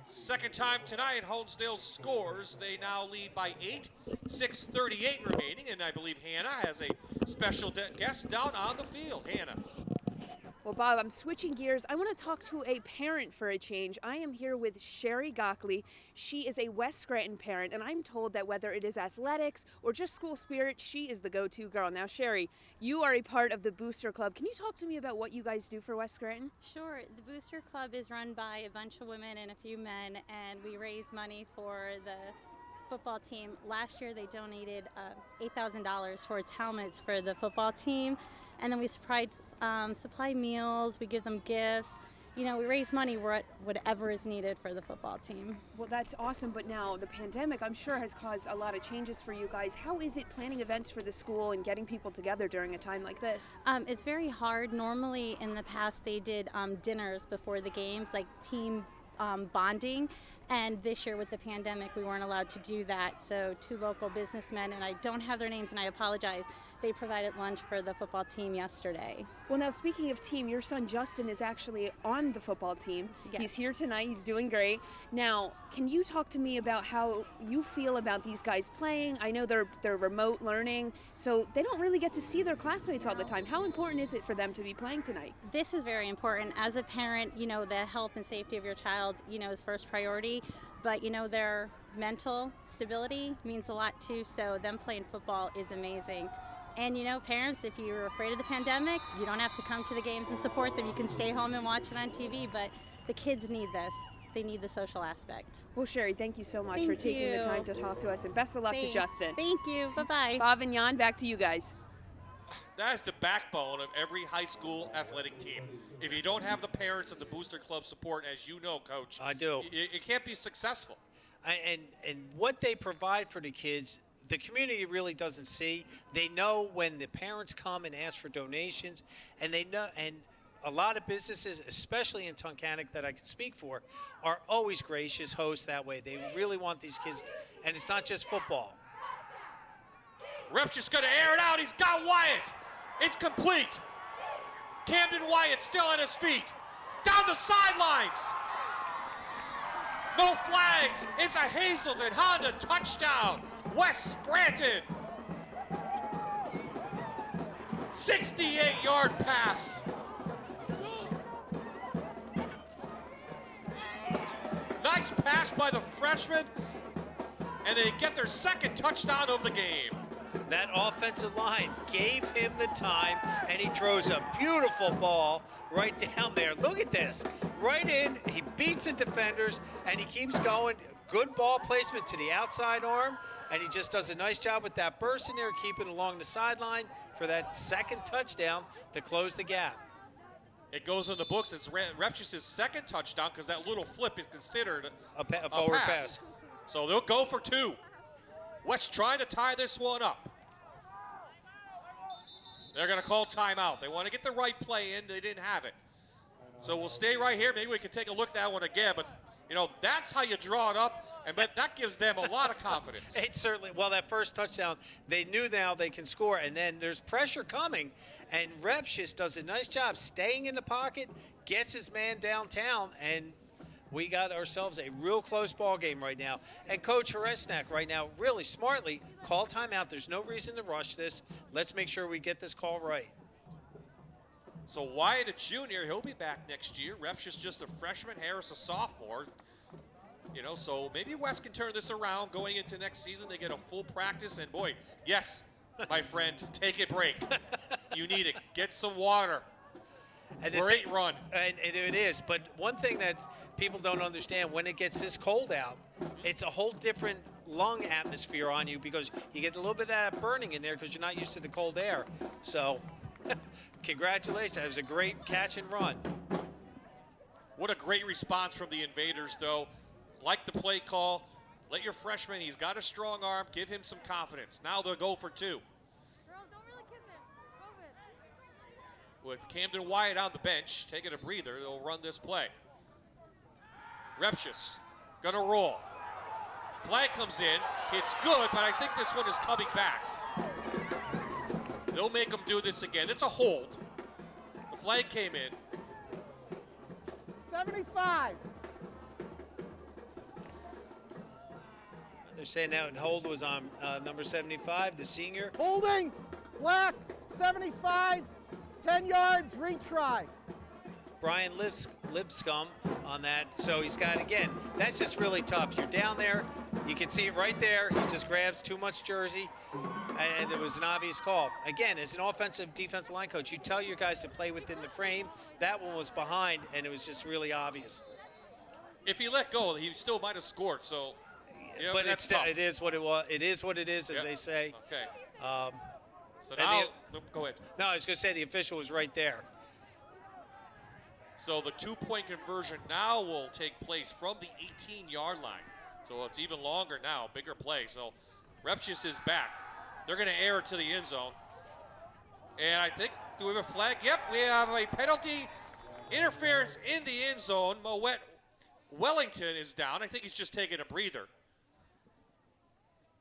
Second time tonight, Honesdale scores. They now lead by 8, 6:38 remaining, and I believe Hannah has a special guest down on the field. Hannah. Well, Bob, I'm switching gears. I want to talk to a parent for a change. I am here with Sherry Gockley. She is a West Scranton parent, and I'm told that whether it is athletics or just school spirit, she is the go-to girl. Now, Sherry, you are a part of the Booster Club. Can you talk to me about what you guys do for West Scranton? Sure. The Booster Club is run by a bunch of women and a few men, and we raise money for the football team. Last year, they donated $8,000 towards helmets for the football team. And then we supply meals, we give them gifts. You know, we raise money whatever is needed for the football team. Well, that's awesome, but now the pandemic, I'm sure, has caused a lot of changes for you guys. How is it planning events for the school and getting people together during a time like this? It's very hard. Normally, in the past, they did dinners before the games, like team bonding. And this year with the pandemic, we weren't allowed to do that. So 2 local businessmen, and I don't have their names and I apologize, they provided lunch for the football team yesterday. Well, now speaking of team, your son Justin is actually on the football team. Yes. He's here tonight. He's doing great. Now, can you talk to me about how you feel about these guys playing? I know they're remote learning, so they don't really get to see their classmates all the time. How important is it for them to be playing tonight? This is very important. As a parent, you know, the health and safety of your child, you know, is first priority. But, you know, their mental stability means a lot too, so them playing football is amazing. And, you know, parents, if you're afraid of the pandemic, you don't have to come to the games and support them. You can stay home and watch it on TV, but the kids need this. They need the social aspect. Well, Sherry, thank you so much for taking the time to talk to us, and best of luck to Justin. Thank you. Bye-bye. Bob and Jan, back to you guys. That is the backbone of every high school athletic team. If you don't have the parents and the Booster Club support, as you know, Coach, I do. It can't be successful. And what they provide for the kids, the community really doesn't see. They know when the parents come and ask for donations, and they know, and a lot of businesses, especially in Tunkhannock that I can speak for, are always gracious hosts that way. They really want these kids, and it's not just football. Rep's just going to air it out. He's got Wyatt. It's complete. Camden Wyatt still on his feet. Down the sidelines. No flags. It's a Hazelton Honda touchdown. West Scranton. 68-yard pass. Nice pass by the freshman. And they get their second touchdown of the game. That offensive line gave him the time, and he throws a beautiful ball right down there. Look at this. Right in. He beats the defenders, and he keeps going. Good ball placement to the outside arm, and he just does a nice job with that burst in there, keeping along the sideline for that second touchdown to close the gap. It goes in the books. It's Repchus' second touchdown because that little flip is considered a forward pass. So they'll go for 2. West trying to tie this one up. They're going to call timeout. They want to get the right play in. They didn't have it. So we'll stay right here. Maybe we can take a look at that one again. But, you know, that's how you draw it up. And but that gives them a lot of confidence. It certainly, well, that first touchdown, they knew now they can score. And then there's pressure coming. And Repchus does a nice job staying in the pocket, gets his man downtown, and we got ourselves a real close ball game right now. And Coach Honesdale right now really smartly called timeout. There's no reason to rush this. Let's make sure we get this call right. So Wyatt, a junior, he'll be back next year. Repchus just a freshman, Harris a sophomore. You know, so maybe West can turn this around going into next season. They get a full practice, and boy, yes, my friend, take a break. You need it. Get some water. And great run. And it is. But one thing that people don't understand, when it gets this cold out, it's a whole different lung atmosphere on you because you get a little bit of that burning in there because you're not used to the cold air. So congratulations. That was a great catch and run. What a great response from the Invaders, though. Like the play call. Let your freshman, he's got a strong arm. Give him some confidence. Now they'll go for 2. With Camden Wyatt on the bench, taking a breather, they'll run this play. Repchus Gonna roll. Flag comes in. It's good, but I think this one is coming back. They'll make them do this again. It's a hold. The flag came in. 75. They're saying that hold was on number 75, the senior. Holding. Black. 75. 10 yards. Retry. Brian Lipscomb on that. So he's got, again, that's just really tough. You're down there. You can see it right there. He just grabs too much jersey, and it was an obvious call. Again, as an offensive defensive line coach, you tell your guys to play within the frame. That one was behind, and it was just really obvious. If he let go, he still might have scored. So, yeah, but that's tough. it is what it was. It is what it is, as they say. Okay. So and now, go ahead. No, I was going to say the official was right there. So the 2-point conversion now will take place from the 18-yard line. So it's even longer now, bigger play. So Repchis is back. They're going to air it to the end zone. And I think, do we have a flag? Yep, we have a penalty interference in the end zone. Moet Wellington is down. I think he's just taking a breather.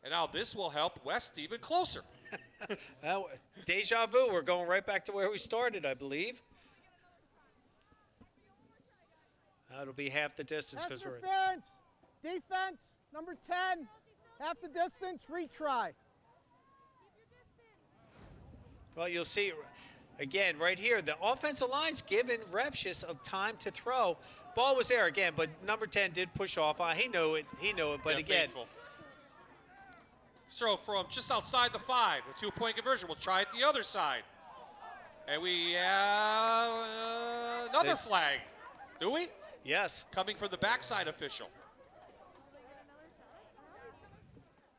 And now this will help West even closer. Deja vu. We're going right back to where we started, I believe. It'll be half the distance because we're in. Interference. Defense. Number 10. Half the distance. Retry. Well, you'll see, again, right here, the offensive line's given Repchis a time to throw. Ball was there again, but number 10 did push off. He knew it. But Yeah, again. faithful. So from just outside the 5, a 2-point conversion. We'll try it the other side. And we have another flag. Do we? Yes. Coming from the backside official.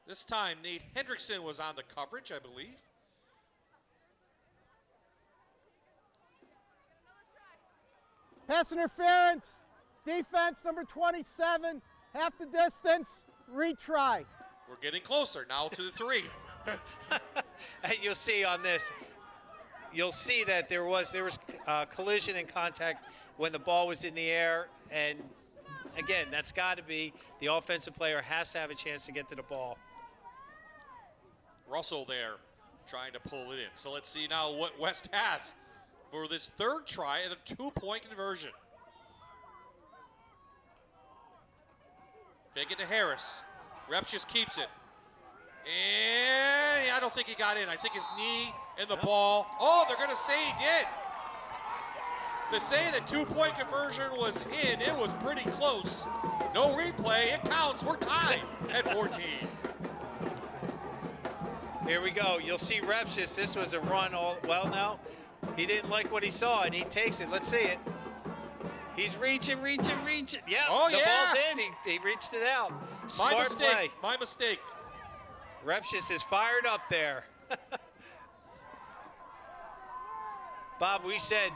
This time, Nate Hendrickson was on the coverage, I believe. Pass interference. Defense. Number 27. Half the distance. Retry. We're getting closer now to the 3. And you'll see on this, you'll see that there was collision and contact when the ball was in the air. And again, that's got to be the offensive player has to have a chance to get to the ball. Russell there trying to pull it in. So let's see now what West has for this third try at a 2-point conversion. Fake it to Harris. Reps just keeps it. And I don't think he got in. I think his knee and the ball. Oh, they're going to say he did. To say that 2-point conversion was in, it was pretty close. No replay. It counts. We're tied at 14. Here we go. You'll see Repchis. This was a run. No, he didn't like what he saw, and he takes it. Let's see it. He's reaching. Yeah, oh, the ball's in. He reached it out. Smart play. My mistake. Repchis is fired up there. Bob, we said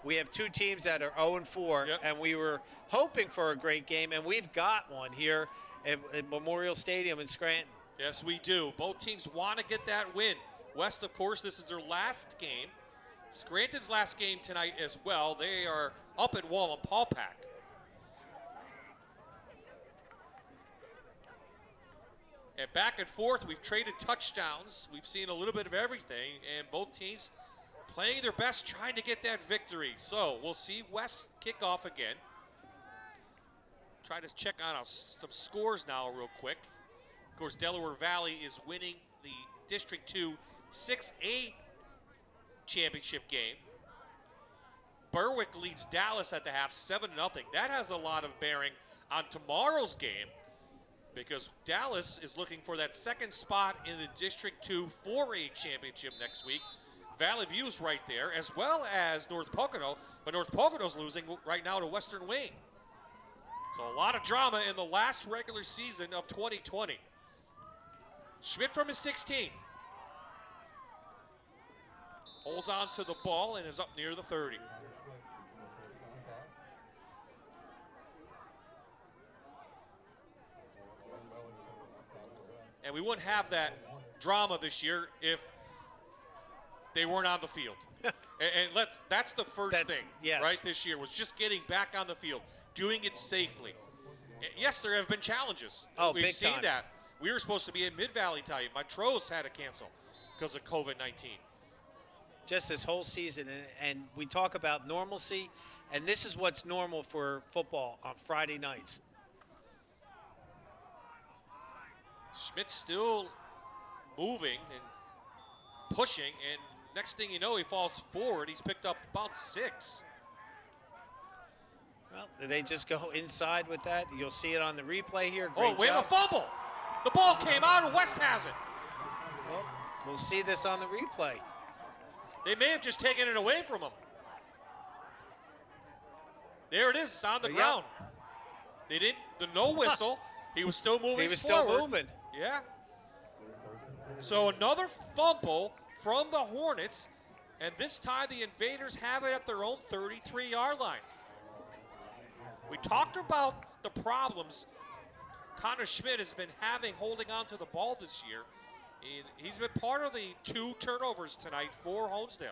we have 2 teams that are 0-4, and we were hoping for a great game, and we've got one here at Memorial Stadium in Scranton. Yes, we do. Both teams want to get that win. West, of course, this is their last game. Scranton's last game tonight as well. They are up at Wallenpaupack. And back and forth, we've traded touchdowns. We've seen a little bit of everything, and both teams playing their best, trying to get that victory. So we'll see West kick off again. Try to check on some scores now real quick. Of course, Delaware Valley is winning the District 2 6A championship game. Berwick leads Dallas at the half 7-0. That has a lot of bearing on tomorrow's game because Dallas is looking for that second spot in the District 2 4A championship next week. Valley View's right there, as well as North Pocono, but North Pocono's losing right now to Western Wayne. So a lot of drama in the last regular season of 2020. Schmidt from his 16. Holds on to the ball and is up near the 30. And we wouldn't have that drama this year if they weren't on the field. and that's the first thing, yes. right, this year, was just getting back on the field, doing it safely. Yes, there have been challenges. Oh, We've big seen time. that. We were supposed to be in Mid-Valley tonight. Montrose had to cancel because of COVID-19. Just this whole season, and we talk about normalcy, and this is what's normal for football on Friday nights. Schmidt's still moving and pushing, and next thing you know, he falls forward. He's picked up about 6. Well, they just go inside with that. You'll see it on the replay here. Great We have job. a fumble. The ball came out, and West has it. Well, we'll see this on the replay. They may have just taken it away from him. There it is. It's on the Yep. ground. They didn't. The no whistle. He was still moving He was forward. still moving. Yeah. So another fumble from the Hornets, and this time the Invaders have it at their own 33-yard line. We talked about the problems Connor Schmidt has been having holding on to the ball this year. He's been part of the 2 turnovers tonight for Honesdale.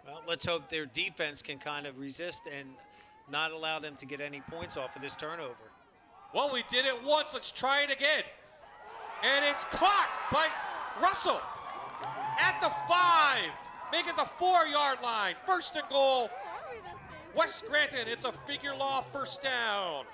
Well, let's hope their defense can kind of resist and not allow them to get any points off of this turnover. Well, we did it once. Let's try it again. And it's caught by Russell at the 5, making the 4-yard line. First and goal, West Scranton. It's a figure law first down.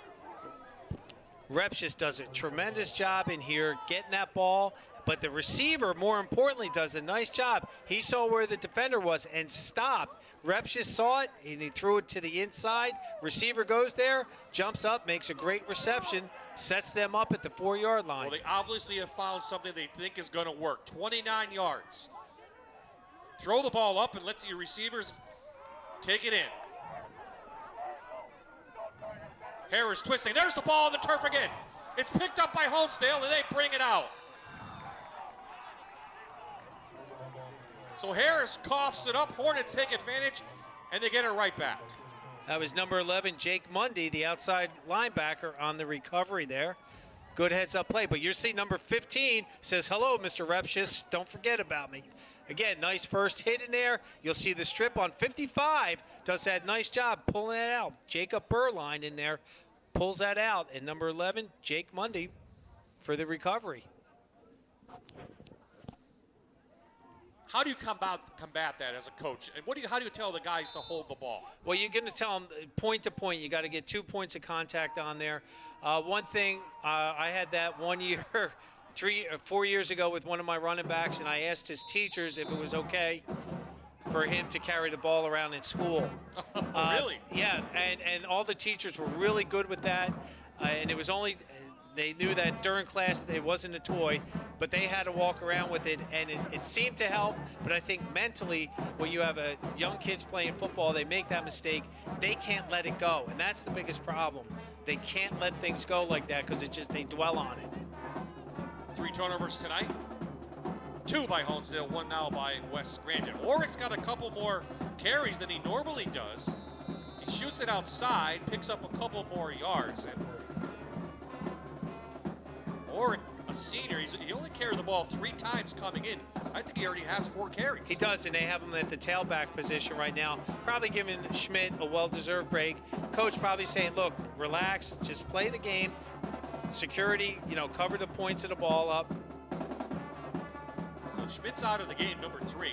Reps just does a tremendous job in here getting that ball, but the receiver, more importantly, does a nice job. He saw where the defender was and stopped. Reps just saw it, and he threw it to the inside. Receiver goes there, jumps up, makes a great reception, sets them up at the 4-yard line. Well, they obviously have found something they think is going to work. 29 yards. Throw the ball up and let your receivers take it in. Harris twisting. There's the ball on the turf again. It's picked up by Honesdale, and they bring it out. So Harris coughs it up. Hornets take advantage, and they get it right back. That was number 11, Jake Mundy, the outside linebacker on the recovery there. Good heads-up play. But you see number 15 says, hello, Mr. Repshis. Don't forget about me. Again, nice first hit in there. You'll see the strip on 55 does that nice job pulling it out. Jacob Burline in there pulls that out. And number 11, Jake Mundy for the recovery. How do you combat that as a coach? And how do you tell the guys to hold the ball? Well, you're going to tell them point to point. You got to get 2 points of contact on there. One thing, I had that 1 year, 3 or 4 years ago with one of my running backs, and I asked his teachers if it was okay for him to carry the ball around in school. Really? Yeah, and all the teachers were really good with that. And it was only, they knew that during class it wasn't a toy, but they had to walk around with it, and it seemed to help. But I think mentally, when you have a young kids playing football, they make that mistake, they can't let it go, and that's the biggest problem. They can't let things go like that because they dwell on it. 3 turnovers tonight. 2 by Honesdale, 1 now by West Scranton. Orrick's got a couple more carries than he normally does. He shoots it outside, picks up a couple more yards. And Orrick, a senior, he only carried the ball 3 times coming in. I think he already has 4 carries. He does, and they have him at the tailback position right now. Probably giving Schmidt a well-deserved break. Coach probably saying, look, relax, just play the game. Security, cover the points of the ball up. So Schmidt's out of the game, number 3.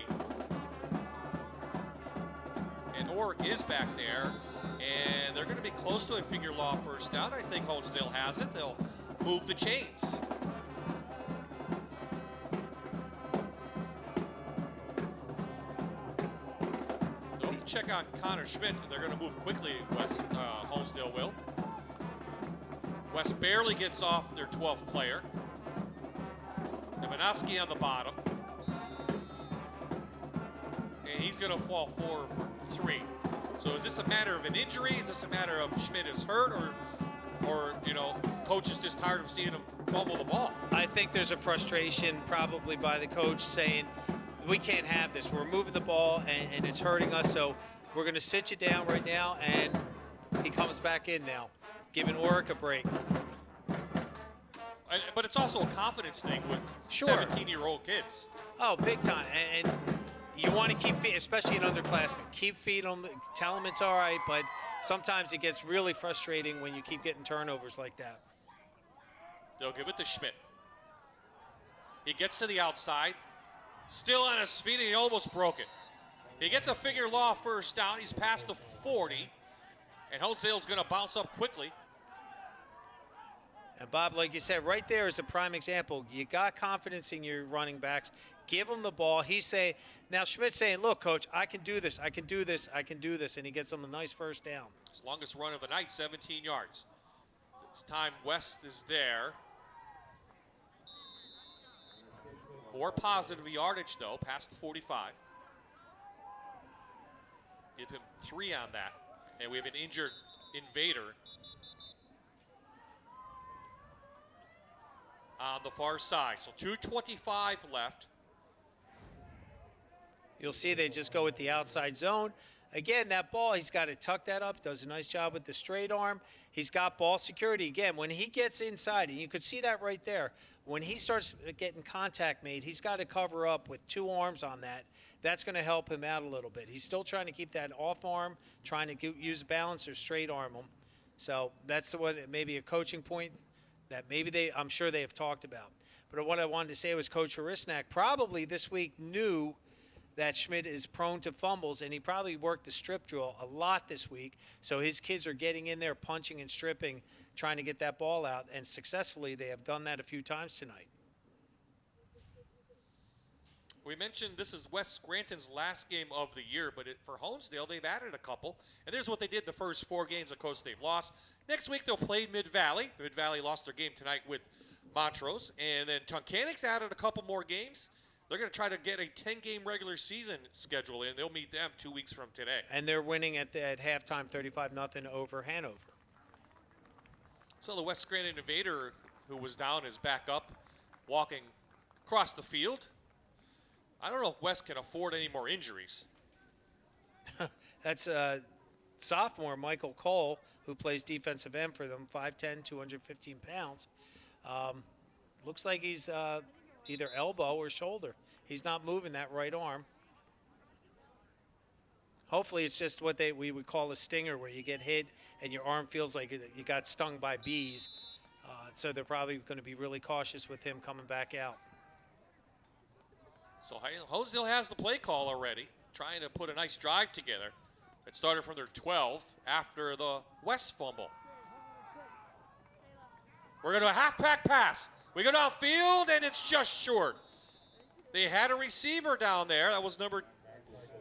And Orrick is back there, and they're going to be close to a figure law first down. I think Honesdale has it. They'll move the chains. Don't check on Connor Schmidt. They're going to move quickly, Honesdale will. West barely gets off their 12th player. Ivanovsky on the bottom. And he's going to fall forward for 3. So is this a matter of an injury? Is this a matter of Schmidt is hurt, or coach is just tired of seeing him fumble the ball? I think there's a frustration probably by the coach saying, we can't have this. We're moving the ball, and it's hurting us, so we're going to sit you down right now, and he comes back in now, giving Orrick a break. But it's also a confidence thing with 17-year-old kids. Oh, big time. And you want to keep feeding, especially an underclassman. Keep feeding them, tell them it's all right, but sometimes it gets really frustrating when you keep getting turnovers like that. They'll give it to Schmidt. He gets to the outside, still on his feet, and he almost broke it. He gets a figure law first down. He's past the 40, and Honesdale's going to bounce up quickly. And Bob, like you said, right there is a prime example. You got confidence in your running backs. Give them the ball. He's saying, now Schmidt's saying, look, coach, I can do this, I can do this, I can do this, and he gets them a nice first down. His longest run of the night, 17 yards. This time West is there. More positive yardage, though, past the 45. Give him 3 on that. And we have an injured Invader on the far side. So 2:25 left. You'll see they just go with the outside zone. Again, that ball, he's got to tuck that up. Does a nice job with the straight arm. He's got ball security. Again, when he gets inside, and you could see that right there, when he starts getting contact made, he's got to cover up with 2 arms on that. That's going to help him out a little bit. He's still trying to keep that off arm, trying to use balance or straight arm him. So that's the one, maybe a coaching point that maybe I'm sure they have talked about. But what I wanted to say was Coach Horisnack probably this week knew that Schmidt is prone to fumbles, and he probably worked the strip drill a lot this week. So his kids are getting in there, punching and stripping, trying to get that ball out, and successfully they have done that a few times tonight. We mentioned this is West Scranton's last game of the year, but for Honesdale, they've added a couple. And there's what they did the first 4 games. Of course, they've lost. Next week, they'll play Mid-Valley. Mid-Valley lost their game tonight with Montrose. And then Tunkhannock's added a couple more games. They're going to try to get a 10-game regular season schedule in. They'll meet them 2 weeks from today. And they're winning at halftime 35-0 over Hanover. So the West Scranton Invader, who was down, is back up, walking across the field. I don't know if West can afford any more injuries. That's sophomore Michael Cole, who plays defensive end for them, 5'10", 215 pounds. Looks like he's either elbow or shoulder. He's not moving that right arm. Hopefully it's just what we would call a stinger, where you get hit and your arm feels like you got stung by bees. So they're probably going to be really cautious with him coming back out. So Honesdale has the play call already, trying to put a nice drive together. It started from their 12 after the West fumble. We're going to a half-pack pass. We go downfield, and it's just short. They had a receiver down there. That was number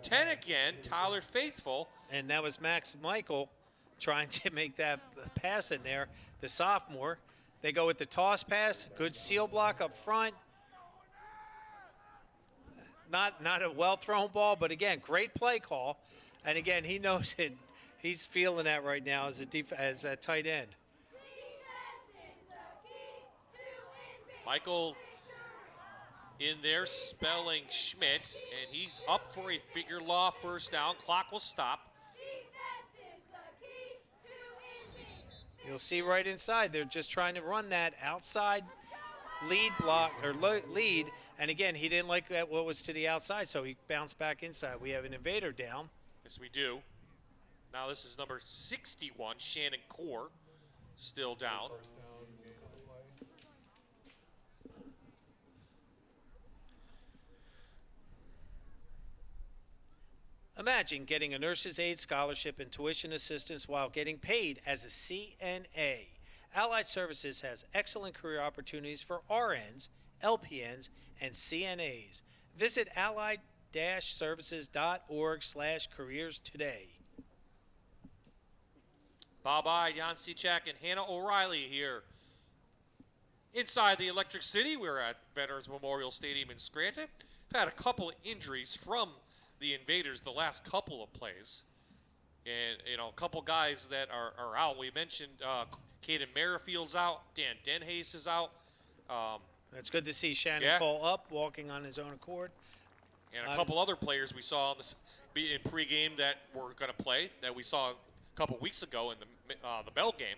10 again, Tyler Faithful. And that was Max Michael trying to make that pass in there, the sophomore. They go with the toss pass, good seal block up front. Not a well-thrown ball, but again, great play call. And again, he knows it. He's feeling that right now as a tight end. Michael in there spelling Schmidt, and he's up for a figure law first down. Clock will stop. You'll see right inside, they're just trying to run that outside lead block or lead. And again, he didn't like what was to the outside, so he bounced back inside. We have an Invader down. Yes, we do. Now this is number 61, Shannon Core, still down. Imagine getting a nurse's aid scholarship and tuition assistance while getting paid as a CNA. Allied Services has excellent career opportunities for RNs, LPNs, and CNAs. Visit allied-services.org/careers today. Bob I, Jan Cichak, and Hannah O'Reilly here inside the Electric City. We're at Veterans Memorial Stadium in Scranton. We've had a couple of injuries from the Invaders the last couple of plays. And, a couple guys that are out. We mentioned Caden Merrifield's out. Dan Denhase is out. It's good to see Shannon Cole up, walking on his own accord. And a couple other players we saw in pregame that were going to play that we saw a couple weeks ago in the Bell game.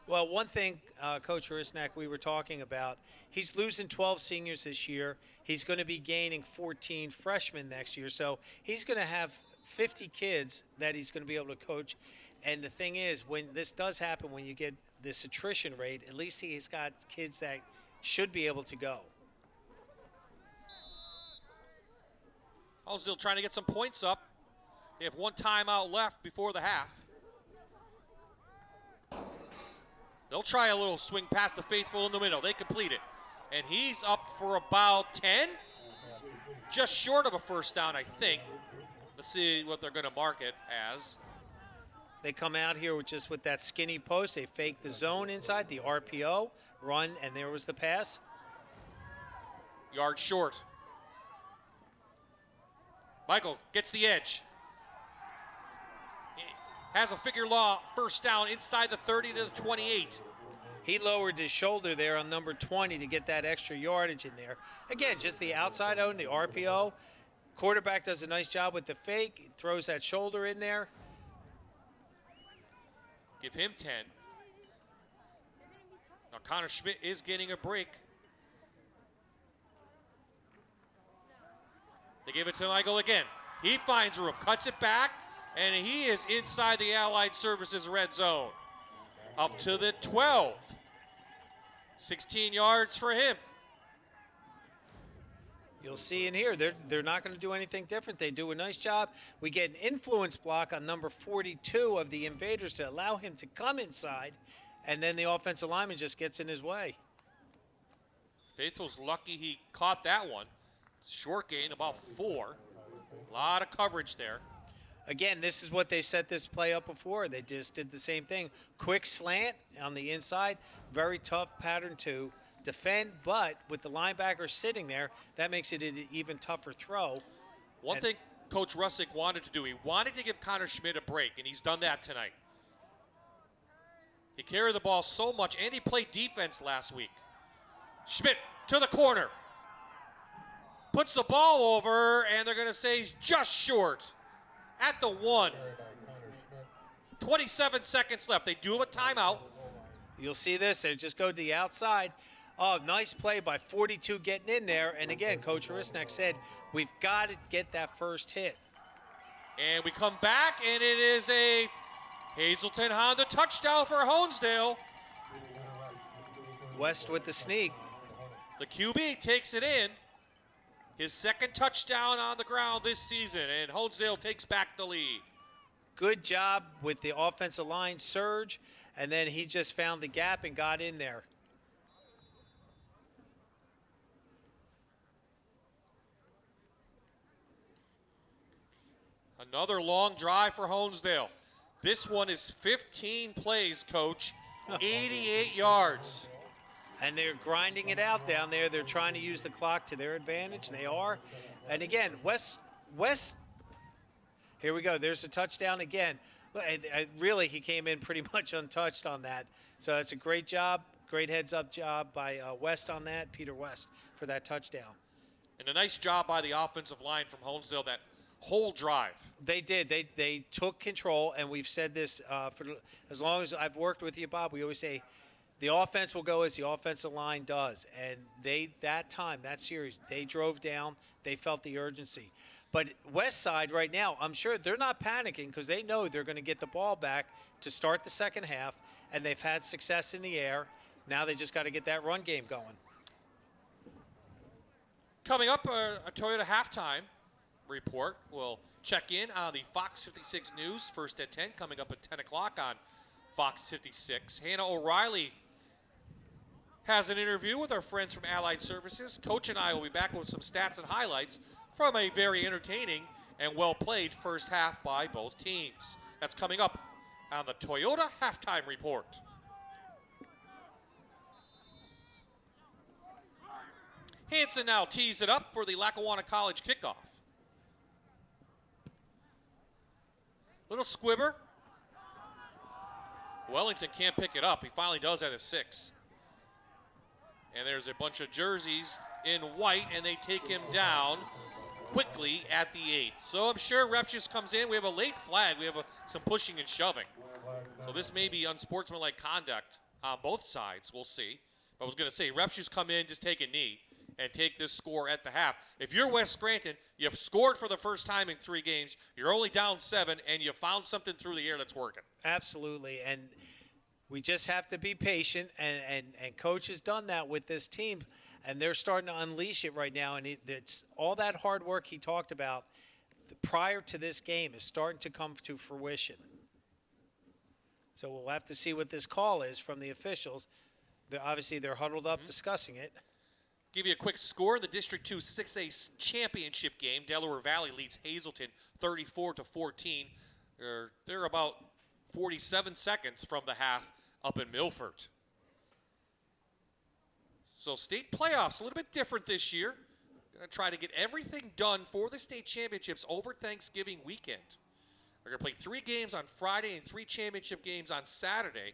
Well, one thing, Coach Horisnack, we were talking about, he's losing 12 seniors this year. He's going to be gaining 14 freshmen next year. So he's going to have 50 kids that he's going to be able to coach. And the thing is, when this does happen, when you get this attrition rate, at least he's got kids that should be able to go. Honesdale trying to get some points up. They have one timeout left before the half. They'll try a little swing past the faithful in the middle. They complete it. And he's up for about 10. Just short of a first down, I think. Let's see what they're going to mark it as. They come out here with that skinny post. They fake the zone inside, the RPO, run, and there was the pass. Yard short. Michael gets the edge. Has a figure law first down inside the 30 to the 28. He lowered his shoulder there on number 20 to get that extra yardage in there. Again, just the outside out, the RPO. Quarterback does a nice job with the fake, throws that shoulder in there. Give him 10. Now Connor Schmidt is getting a break. They give it to Michael again. He finds room, cuts it back, and he is inside the Allied Services red zone. Up to the 12. 16 yards for him. You'll see in here, they're not going to do anything different. They do a nice job. We get an influence block on number 42 of the Invaders to allow him to come inside, and then the offensive lineman just gets in his way. Faithful's lucky he caught that one. Short gain, about 4. A lot of coverage there. Again, this is what they set this play up before. They just did the same thing. Quick slant on the inside. Very tough pattern to defend, but with the linebacker sitting there, that makes it an even tougher throw. One thing Coach Russick wanted to do, he wanted to give Connor Schmidt a break, and he's done that tonight. He carried the ball so much, and he played defense last week. Schmidt to the corner. Puts the ball over, and they're going to say he's just short at the 1. 27 seconds left. They do have a timeout. You'll see this. They just go to the outside. Oh, nice play by 42 getting in there. And again, Coach Risnak said, we've got to get that first hit. And we come back, and it is a Hazelton Honda touchdown for Honesdale. West with the sneak. The QB takes it in. His second touchdown on the ground this season, and Honesdale takes back the lead. Good job with the offensive line surge, and then he just found the gap and got in there. Another long drive for Honesdale. This one is 15 plays, Coach, 88 yards. And they're grinding it out down there. They're trying to use the clock to their advantage. They are. And again, West, here we go. There's a touchdown again. Really, he came in pretty much untouched on that. So it's a great job, great heads-up job by West on that, Peter West, for that touchdown. And a nice job by the offensive line from Honesdale that whole drive. They did. They took control, and we've said this for as long as I've worked with you, Bob. We always say, the offense will go as the offensive line does. And that series, they drove down. They felt the urgency. But West Side right now, I'm sure they're not panicking because they know they're going to get the ball back to start the second half, and they've had success in the air. Now they just got to get that run game going. Coming up, a Toyota halftime report. We'll check in on the Fox 56 News, first at 10, coming up at 10 o'clock on Fox 56. Hannah O'Reilly has an interview with our friends from Allied Services. Coach and I will be back with some stats and highlights from a very entertaining and well-played first half by both teams. That's coming up on the Toyota Halftime Report. Hanson now tees it up for the Lackawanna College kickoff. Little squibber. Wellington can't pick it up. He finally does at a 6. And there's a bunch of jerseys in white, and they take him down quickly at the 8. So I'm sure Repchus comes in. We have a late flag. We have some pushing and shoving. So this may be unsportsmanlike conduct on both sides. We'll see. But I was going to say, Repchus come in, just take a knee, and take this score at the half. If you're West Scranton, you've scored for the first time in 3 games, you're only down 7, and you found something through the air that's working. Absolutely, and we just have to be patient, and Coach has done that with this team, and they're starting to unleash it right now, and it's all that hard work he talked about prior to this game is starting to come to fruition. So we'll have to see what this call is from the officials. Obviously, they're huddled up discussing it. Give you a quick score in the District 2 6A championship game. Delaware Valley leads Hazelton 34-14. They're about 47 seconds from the half up in Milford. So state playoffs, a little bit different this year. Going to try to get everything done for the state championships over Thanksgiving weekend. They're going to play 3 games on Friday and 3 championship games on Saturday.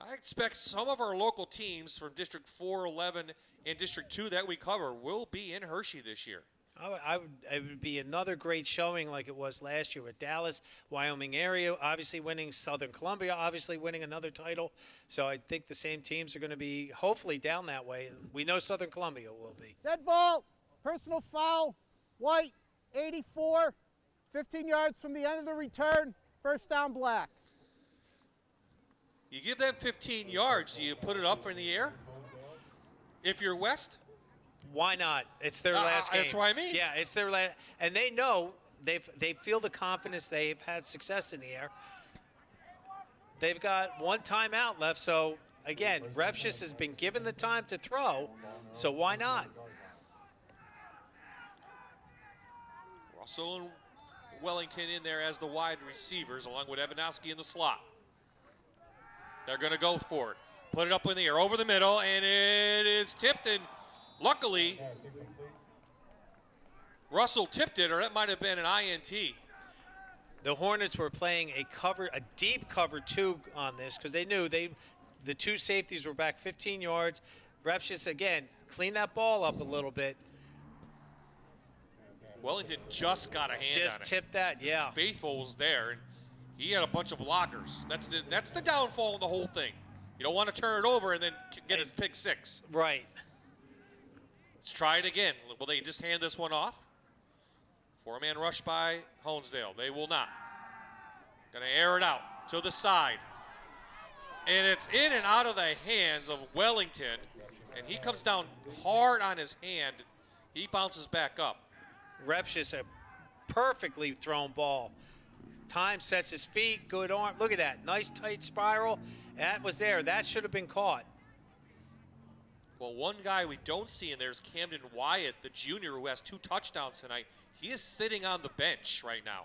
I expect some of our local teams from District 4, 11, and District 2 that we cover will be in Hershey this year. It would be another great showing like it was last year with Dallas, Wyoming area, obviously winning, Southern Columbia obviously winning another title. So I think the same teams are going to be hopefully down that way. We know Southern Columbia will be. Dead ball, personal foul, white, 84, 15 yards from the end of the return, first down black. You give them 15 yards, do you put it up in the air? If you're West? Why not? It's their last game. That's what I mean. Yeah, it's their last, and they know they feel the confidence. They've had success in the air. They've got 1 timeout left, so again, Repshis has been given the time to throw, so why not? Russell and Wellington in there as the wide receivers, along with Evanowski in the slot. They're going to go for it. Put it up in the air, over the middle, and it is tipped, and luckily, Russell tipped it, or that might have been an INT. The Hornets were playing a deep cover 2 on this because they knew the 2 safeties were back 15 yards. Repshis, again, clean that ball up a little bit. Wellington just got a hand on it. Just tipped that, yeah. Faithful was there, and he had a bunch of blockers. That's the downfall of the whole thing. You don't want to turn it over and then get a pick 6. Right. Let's try it again. Will they just hand this one off? 4-man rush by Honesdale. They will not. Going to air it out to the side. And it's in and out of the hands of Wellington. And he comes down hard on his hand. He bounces back up. Repshis, a perfectly thrown ball. Time sets his feet, good arm. Look at that, nice tight spiral. That was there, that should have been caught. Well, one guy we don't see in there is Camden Wyatt, the junior who has 2 touchdowns tonight. He is sitting on the bench right now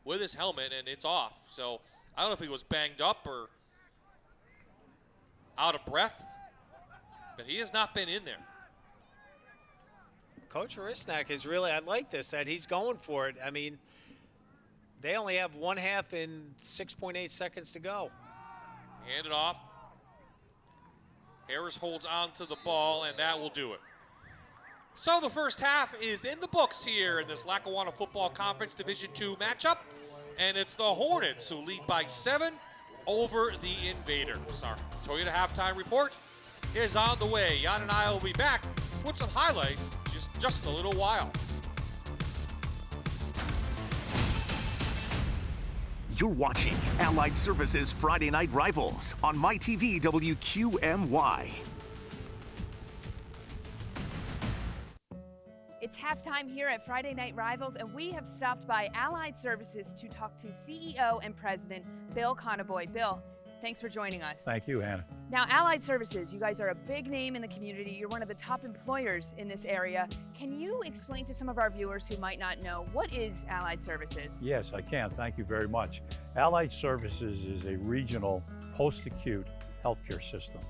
with his helmet, and it's off. So I don't know if he was banged up or out of breath, but he has not been in there. Coach Arisnak is really, I like this, that he's going for it. I mean, they only have 1 half in 6.8 seconds to go. Hand it off. Harris holds on to the ball, and that will do it. So the first half is in the books here in this Lackawanna Football Conference Division II matchup, and it's the Hornets who lead by 7 over the Invaders. Our Toyota halftime report is on the way. Jan and I will be back with some highlights just a little while. You're watching Allied Services Friday Night Rivals on MyTV WQMY. It's halftime here at Friday Night Rivals, and we have stopped by Allied Services to talk to CEO and President Bill Conaboy. Bill, thanks for joining us. Thank you, Hannah. Now, Allied Services, you guys are a big name in the community. You're one of the top employers in this area. Can you explain to some of our viewers who might not know, what is Allied Services? Yes, I can. Thank you very much. Allied Services is a regional post-acute healthcare system.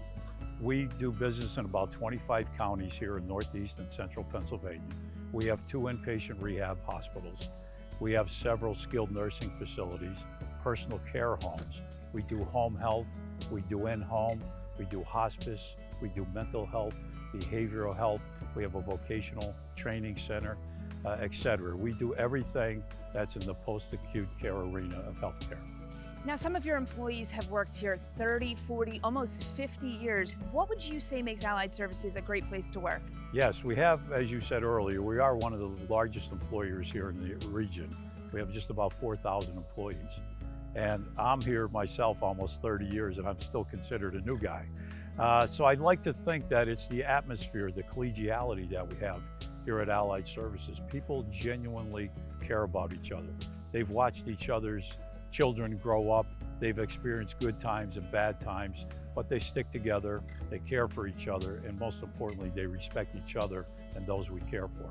We do business in about 25 counties here in Northeast and Central Pennsylvania. We have 2 inpatient rehab hospitals. We have several skilled nursing facilities, personal care homes. We do home health, we do in-home, we do hospice, we do mental health, behavioral health, we have a vocational training center, etc. We do everything that's in the post-acute care arena of healthcare. Now, some of your employees have worked here 30, 40, almost 50 years. What would you say makes Allied Services a great place to work? Yes, we have, as you said earlier, we are one of the largest employers here in the region. We have just about 4,000 employees. And I'm here myself almost 30 years, and I'm still considered a new guy. So I'd like to think that it's the atmosphere, the collegiality that we have here at Allied Services. People genuinely care about each other. They've watched each other's children grow up. They've experienced good times and bad times, but they stick together, they care for each other, and most importantly, they respect each other and those we care for.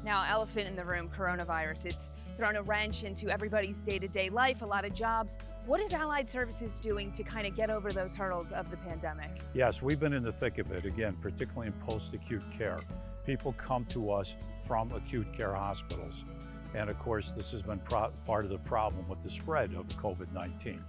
Now, elephant in the room, coronavirus. It's thrown a wrench into everybody's day-to-day life, a lot of jobs. What is Allied Services doing to kind of get over those hurdles of the pandemic? Yes, we've been in the thick of it, again, particularly in post-acute care. People come to us from acute care hospitals. And of course, this has been part of the problem with the spread of COVID-19.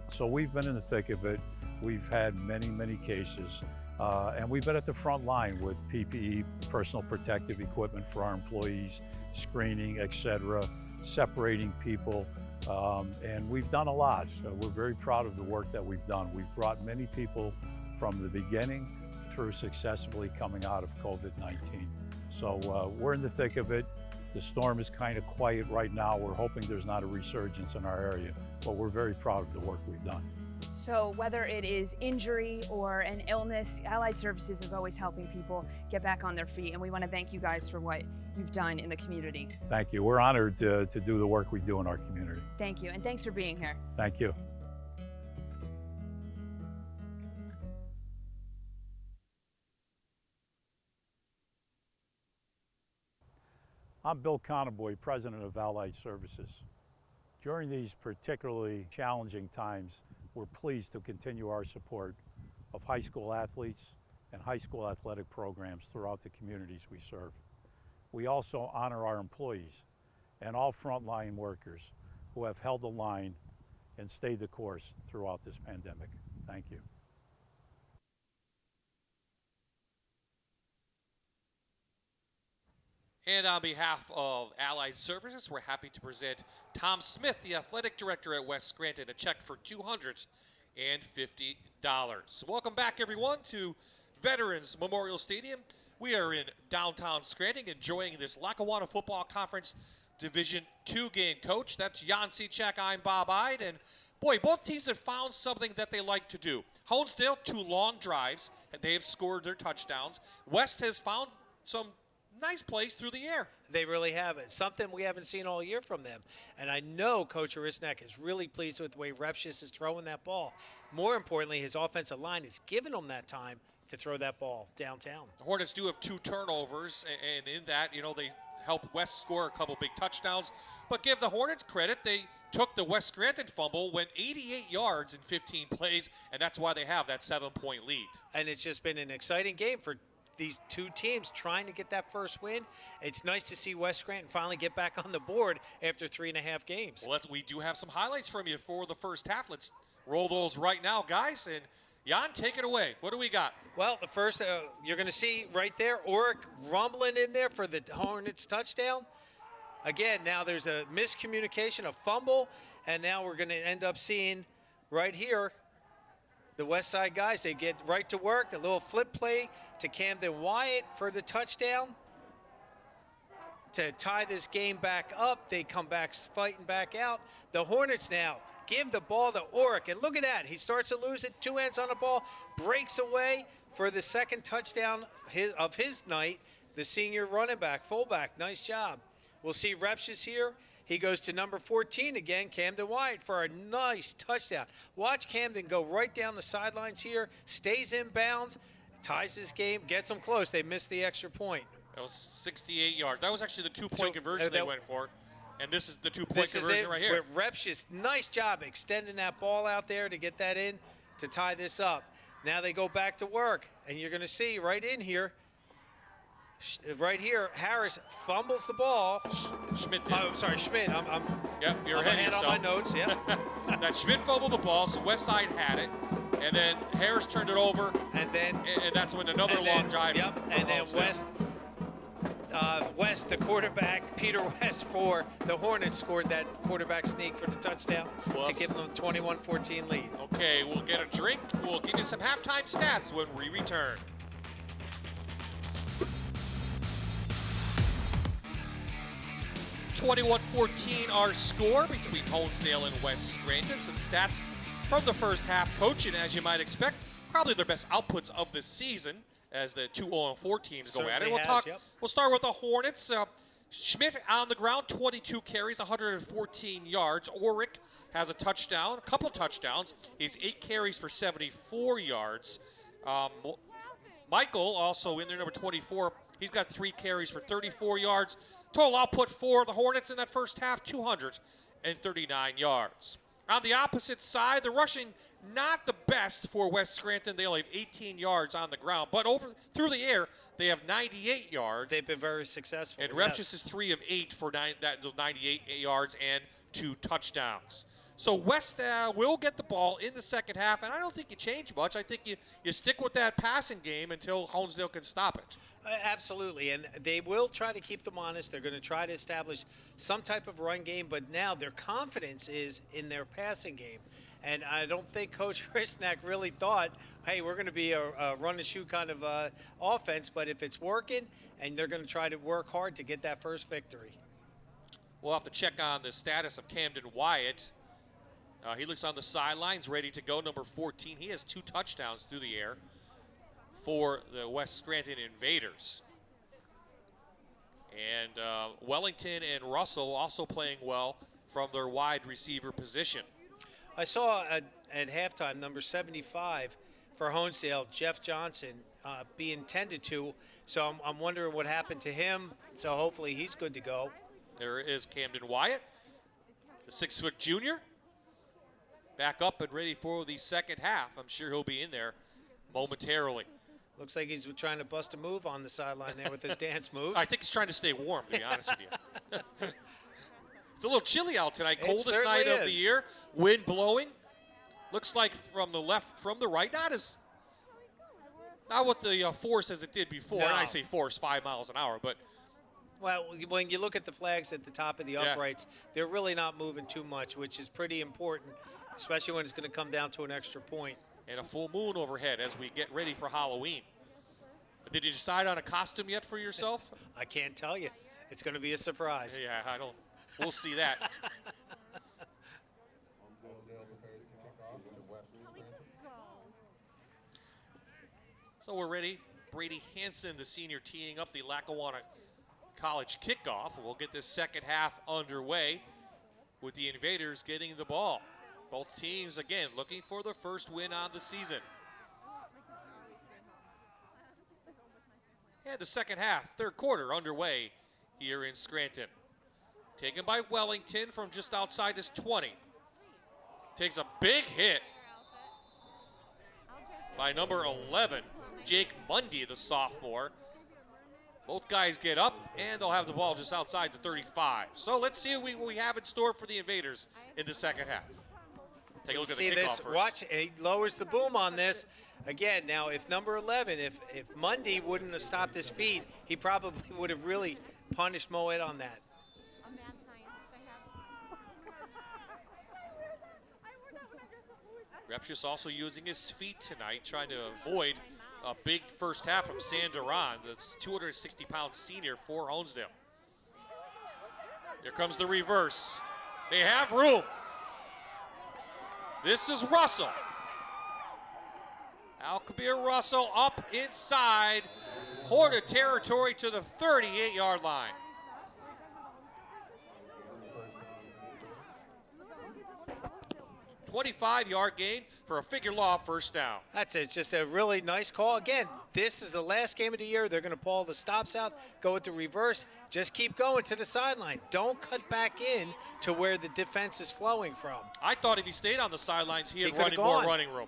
So we've been in the thick of it. We've had many, many cases. And we've been at the front line with PPE, personal protective equipment for our employees, screening, etc., separating people. And we've done a lot. We're very proud of the work that we've done. We've brought many people from the beginning through successfully coming out of COVID-19. So we're in the thick of it. The storm is kind of quiet right now. We're hoping there's not a resurgence in our area, but we're very proud of the work we've done. So whether it is injury or an illness, Allied Services is always helping people get back on their feet, and we want to thank you guys for what you've done in the community. Thank you. We're honored to do the work we do in our community. Thank you, and thanks for being here. Thank you. I'm Bill Conaboy, President of Allied Services. During these particularly challenging times, we're pleased to continue our support of high school athletes and high school athletic programs throughout the communities we serve. We also honor our employees and all frontline workers who have held the line and stayed the course throughout this pandemic. Thank you. And on behalf of Allied Services, we're happy to present Tom Smith, the athletic director at West Scranton, a check for $250. Welcome back, everyone, to Veterans Memorial Stadium. We are in downtown Scranton enjoying this Lackawanna Football Conference Division II game. Coach, that's Jan Cechek, I'm Bob Ide. And boy, both teams have found something that they like to do. Honesdale, 2 long drives, and they have scored their touchdowns. West has found some nice plays through the air. They really have it. Something we haven't seen all year from them. And I know Coach Arisnak is really pleased with the way Repshis is throwing that ball. More importantly, his offensive line is giving him that time to throw that ball downtown. The Hornets do have 2 turnovers, and in that, you know, they helped West score a couple big touchdowns. But give the Hornets credit, they took the West Scranton fumble, went 88 yards in 15 plays, and that's why they have that 7-point lead. And it's just been an exciting game for these 2 teams trying to get that first win. It's nice to see West Scranton finally get back on the board after 3.5 games. Well, we do have some highlights from you for the first half. Let's roll those right now, guys. And Jan, take it away. What do we got? Well, the first, you're going to see right there, Oric rumbling in there for the Hornets touchdown. Again, now there's a miscommunication, a fumble, and now we're going to end up seeing right here the West Side guys, they get right to work. A little flip play to Camden Wyatt for the touchdown. To tie this game back up, they come back fighting back out. The Hornets now give the ball to Oric, and look at that. He starts to lose it, 2 hands on the ball, breaks away for the second touchdown of his night. The senior running back, fullback, nice job. We'll see Repshis here. He goes to number 14 again, Camden Wyatt, for a nice touchdown. Watch Camden go right down the sidelines here, stays in bounds, ties this game, gets them close. They missed the extra point. That was 68 yards. That was actually the 2-point conversion they went for. And this is the 2-point conversion right here. Repshis, nice job extending that ball out there to get that in to tie this up. Now they go back to work, and you're going to see right in here, right here, Harris fumbles the ball. Schmidt did. Oh, sorry, Schmidt. Yep, you're ahead of yourself. On my notes, yeah. That Schmidt fumbled the ball, so Westside had it, and then Harris turned it over, and then that's when another long drive. Yep, and then West. West, the quarterback, Peter West for the Hornets, scored that quarterback sneak for the touchdown to give them a 21-14 lead. Okay, we'll get a drink. We'll give you some halftime stats when we return. (21-14) our score between Honesdale and West Scranton. Some stats from the first half. Coaching, as you might expect, probably their best outputs of the season as the 2 0-4 teams go at it. We'll start with the Hornets. Schmidt on the ground, 22 carries, 114 yards. Ulrich has a touchdown, a couple touchdowns. He's 8 carries for 74 yards. Michael, also in there, number 24, he's got 3 carries for 34 yards. Total output for the Hornets in that first half, 239 yards. On the opposite side, the rushing not the best for West Scranton. They only have 18 yards on the ground, but through the air, they have 98 yards. They've been very successful. And Repchus is 3 of 8 for those 98 yards and 2 touchdowns. So West will get the ball in the second half, and I don't think you change much. I think you stick with that passing game until Honesdale can stop it. Absolutely, and they will try to keep them honest. They're going to try to establish some type of run game, but now their confidence is in their passing game. And I don't think Coach Risnack really thought, hey, we're going to be a run-and-shoot kind of offense, but if it's working, and they're going to try to work hard to get that first victory. We'll have to check on the status of Camden Wyatt. He looks on the sidelines, ready to go, number 14. He has 2 touchdowns through the air for the West Scranton Invaders. And Wellington and Russell also playing well from their wide receiver position. I saw at halftime, number 75 for Honesdale, Jeff Johnson, being tended to. So I'm wondering what happened to him. So hopefully he's good to go. There is Camden Wyatt, the 6-foot junior. Back up and ready for the second half. I'm sure he'll be in there momentarily. Looks like he's trying to bust a move on the sideline there with his dance moves. I think he's trying to stay warm, to be honest with you. It's a little chilly out tonight. Coldest night of the year. Wind blowing. Looks like from the left, from the right. Not with the force as it did before. No. And I say force, 5 miles an hour, but. Well, when you look at the flags at the top of the uprights, they're really not moving too much, which is pretty important, especially when it's going to come down to an extra point. And a full moon overhead as we get ready for Halloween. Did you decide on a costume yet for yourself? I can't tell you. It's going to be a surprise. Yeah, I don't. We'll see that. So we're ready. Brady Hansen, the senior, teeing up the Lackawanna College kickoff. We'll get this second half underway with the Invaders getting the ball. Both teams, again, looking for their first win on the season. And the second half, third quarter underway here in Scranton. Taken by Wellington from just outside his 20. Takes a big hit by number 11, Jake Mundy, the sophomore. Both guys get up, and they'll have the ball just outside the 35. So let's see what we have in store for the Invaders in the second half. Take a look at the kickoff first. Watch, he lowers the boom on this. Again, now if number 11, if Mundy wouldn't have stopped his feet, he probably would have really punished Moet on that. Repchus also using his feet tonight, trying to avoid a big first half from Sandaron, the 260-pound senior for Honesdale. Here comes the reverse. They have room. This is Russell. Alkabir Russell up inside Hornet territory to the 38-yard line. A 25-yard gain for a figure law first down. That's it. It's just a really nice call. Again, this is the last game of the year. They're going to pull the stops out, go with the reverse. Just keep going to the sideline. Don't cut back in to where the defense is flowing from. I thought if he stayed on the sidelines, he had more running room.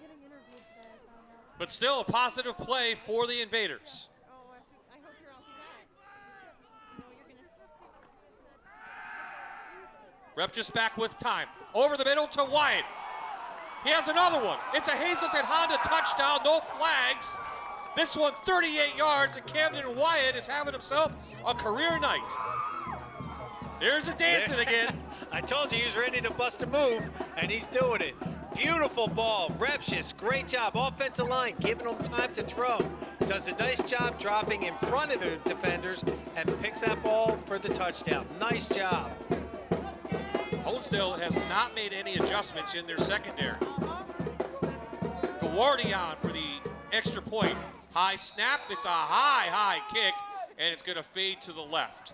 But still a positive play for the Invaders. Repchus back with time. Over the middle to Wyatt. He has another one. It's a Hazelton Honda touchdown. No flags. This one 38 yards, and Camden Wyatt is having himself a career night. There's a dancing again. I told you he was ready to bust a move, and he's doing it. Beautiful ball, Repshis, great job. Offensive line, giving him time to throw. Does a nice job dropping in front of the defenders and picks that ball for the touchdown. Nice job. Honesdale has not made any adjustments in their secondary. Gawardian for the extra point. High snap, it's a high kick, and it's gonna fade to the left.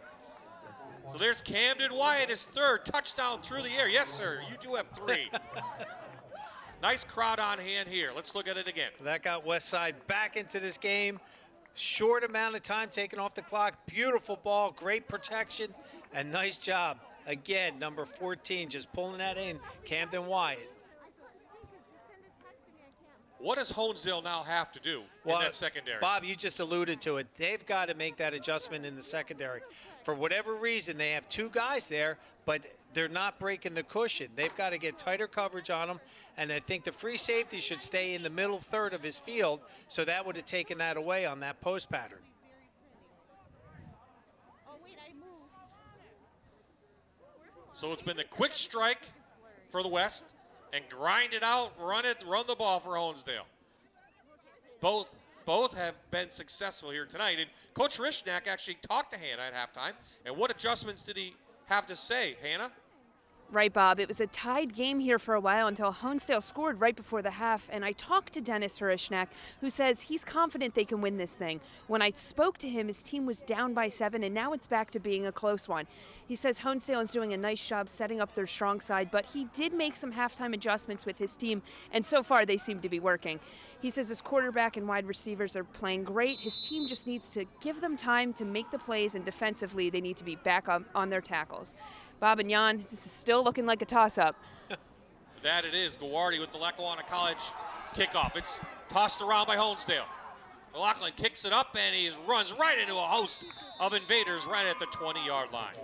So there's Camden Wyatt, his third touchdown through the air. Yes, sir, you do have 3. Nice crowd on hand here. Let's look at it again. That got Westside back into this game. Short amount of time taken off the clock. Beautiful ball, great protection, and nice job. Again, number 14, just pulling that in, Camden Wyatt. What does Honesdale now have to do in that secondary? Bob, you just alluded to it. They've got to make that adjustment in the secondary. For whatever reason, they have 2 guys there, but they're not breaking the cushion. They've got to get tighter coverage on them, and I think the free safety should stay in the middle third of his field, so that would have taken that away on that post pattern. So it's been the quick strike for the West, and grind it out, run the ball for Honesdale. Both have been successful here tonight. And Coach Rishnak actually talked to Hannah at halftime. And what adjustments did he have to say, Hannah? Right, Bob. It was a tied game here for a while until Honesdale scored right before the half, and I talked to Dennis Hurishnak, who says he's confident they can win this thing. When I spoke to him, his team was down by 7, and now it's back to being a close one. He says Honesdale is doing a nice job setting up their strong side, but he did make some halftime adjustments with his team, and so far they seem to be working. He says his quarterback and wide receivers are playing great. His team just needs to give them time to make the plays, and defensively they need to be back on their tackles. Bob and Jan, this is still looking like a toss-up. That it is. Gawardi with the Lackawanna College kickoff. It's tossed around by Honesdale. McLaughlin kicks it up, and he runs right into a host of invaders right at the 20-yard line.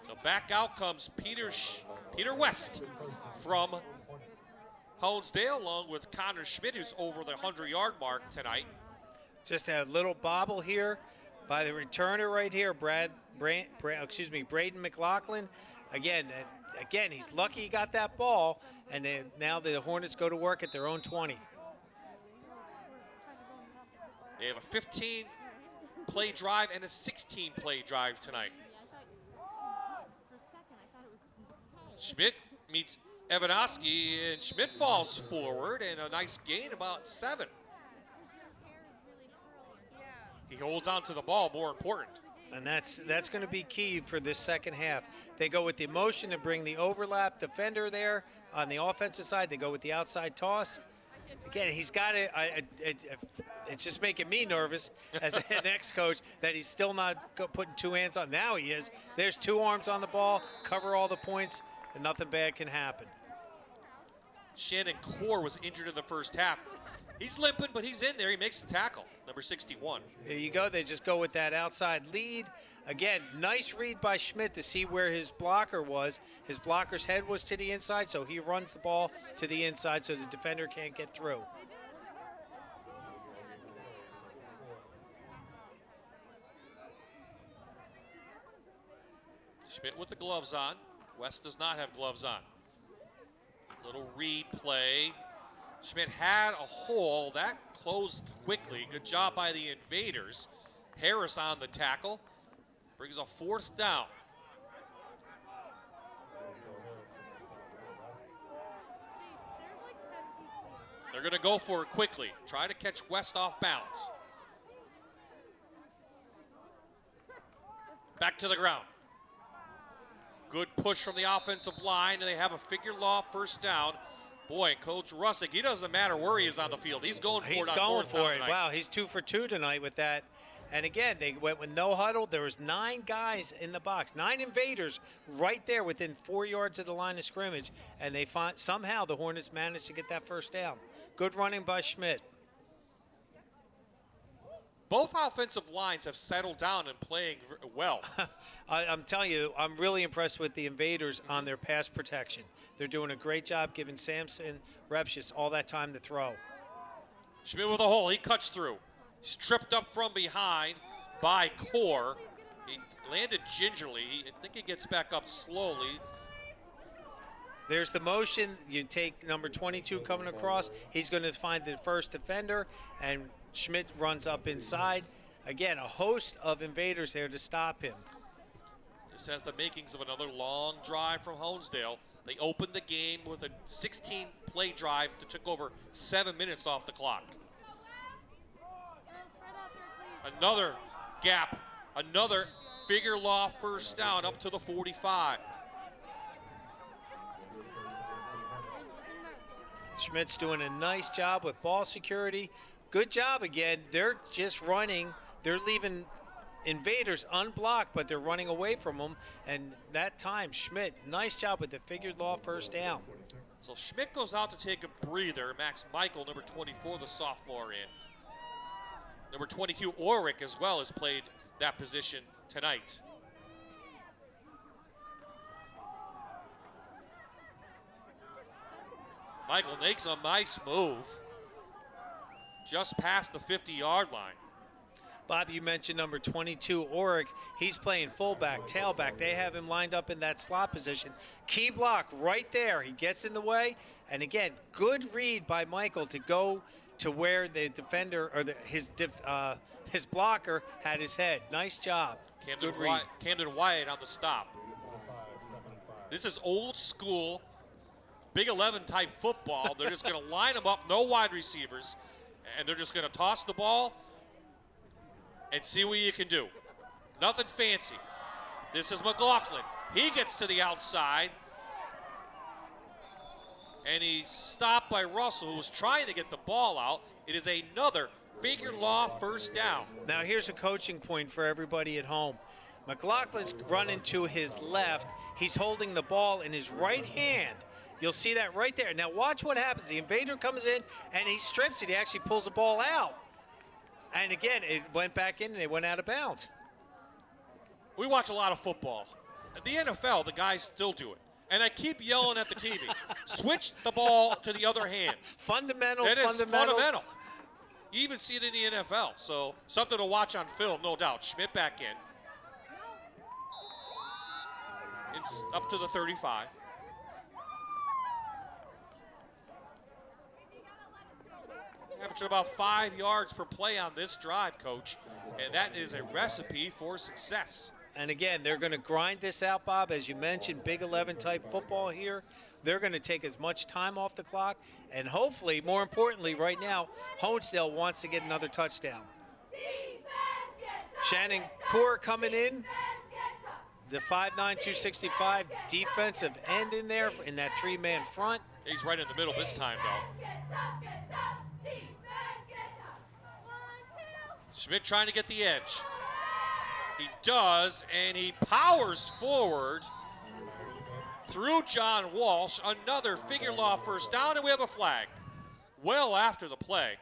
So back out comes Peter West from Honesdale, along with Connor Schmidt, who's over the 100-yard mark tonight. Just a little bobble here by the returner right here, Braden McLaughlin. Again, he's lucky he got that ball, and now the Hornets go to work at their own 20. They have a 15-play drive and a 16-play drive tonight. Schmidt meets Evanowski, and Schmidt falls forward, and a nice gain, about 7. He holds on to the ball, more important. And that's going to be key for this second half. They go with the motion to bring the overlap defender there on the offensive side. They go with the outside toss. Again, he's got it. It's just making me nervous as an ex-coach that he's still not putting 2 hands on. Now he is. There's 2 arms on the ball, cover all the points, and nothing bad can happen. Shannon Core was injured in the first half. He's limping, but he's in there. He makes the tackle, number 61. There you go. They just go with that outside lead. Again, nice read by Schmidt to see where his blocker was. His blocker's head was to the inside, so he runs the ball to the inside so the defender can't get through. Schmidt with the gloves on. West does not have gloves on. Little read play. Schmidt had a hole. That closed quickly. Good job by the invaders. Harris on the tackle. Brings a 4th down. They're going to go for it quickly. Try to catch West off bounds. Back to the ground. Good push from the offensive line, and they have a figure law first down. Boy, Coach Russick, he doesn't matter where he is on the field. He's going for it on 4th down. He's going for it. Wow, he's 2 for 2 tonight with that. And again, they went with no huddle. There was 9 guys in the box, 9 invaders right there within 4 yards of the line of scrimmage. And they somehow the Hornets managed to get that first down. Good running by Schmidt. Both offensive lines have settled down and playing well. I'm telling you, I'm really impressed with the Invaders on their pass protection. They're doing a great job giving Samson reps just all that time to throw. Schmidt with a hole. He cuts through. He's tripped up from behind by Core. He landed gingerly. I think he gets back up slowly. There's the motion. You take number 22 coming across. He's going to find the first defender, and Schmidt runs up inside. Again, a host of Invaders there to stop him. This has the makings of another long drive from Honesdale. They opened the game with a 16-play drive that took over 7 minutes off the clock. Another gap, another figure law first down up to the 45. Schmidt's doing a nice job with ball security. Good job again. They're just running. They're leaving Invaders unblocked, but they're running away from them. And that time, Schmidt, nice job with the figured law first down. So Schmidt goes out to take a breather. Max Michael, number 24, the sophomore, in. Number 22, Ulrich, as well, has played that position tonight. Michael makes a nice move just past the 50-yard line. Bob, you mentioned number 22, Ulrich. He's playing fullback, tailback. They have him lined up in that slot position. Key block right there. He gets in the way. And again, good read by Michael to go to where the defender or his blocker had his head. Nice job. Camden Wyatt on the stop. This is old school Big 11 type football. They're just going to line them up, no wide receivers, and they're just going to toss the ball and see what you can do. Nothing fancy. This is McLaughlin. He gets to the outside, and he's stopped by Russell, who was trying to get the ball out. It is another figure law first down. Now here's a coaching point for everybody at home. McLaughlin's running to his left. He's holding the ball in his right hand. You'll see that right there. Now watch what happens. The Invader comes in and he strips it. He actually pulls the ball out. And again, it went back in and it went out of bounds. We watch a lot of football. At the NFL, the guys still do it. And I keep yelling at the TV, switch the ball to the other hand. Fundamentals, It is fundamental. You even see it in the NFL. So something to watch on film, no doubt. Schmidt back in. It's up to the 35. Averaging about 5 yards per play on this drive, Coach. And that is a recipe for success. And again, they're going to grind this out, Bob. As you mentioned, Big 11 type football here. They're going to take as much time off the clock. And hopefully, more importantly, right now, Honesdale wants to get another touchdown. Shannon Kaur coming in. The 5'9", 265 defensive end in there in that three-man front. He's right in the middle this time, though. Schmidt trying to get the edge. He does, and he powers forward through John Walsh. Another figure law first down, and we have a flag. Well after the play.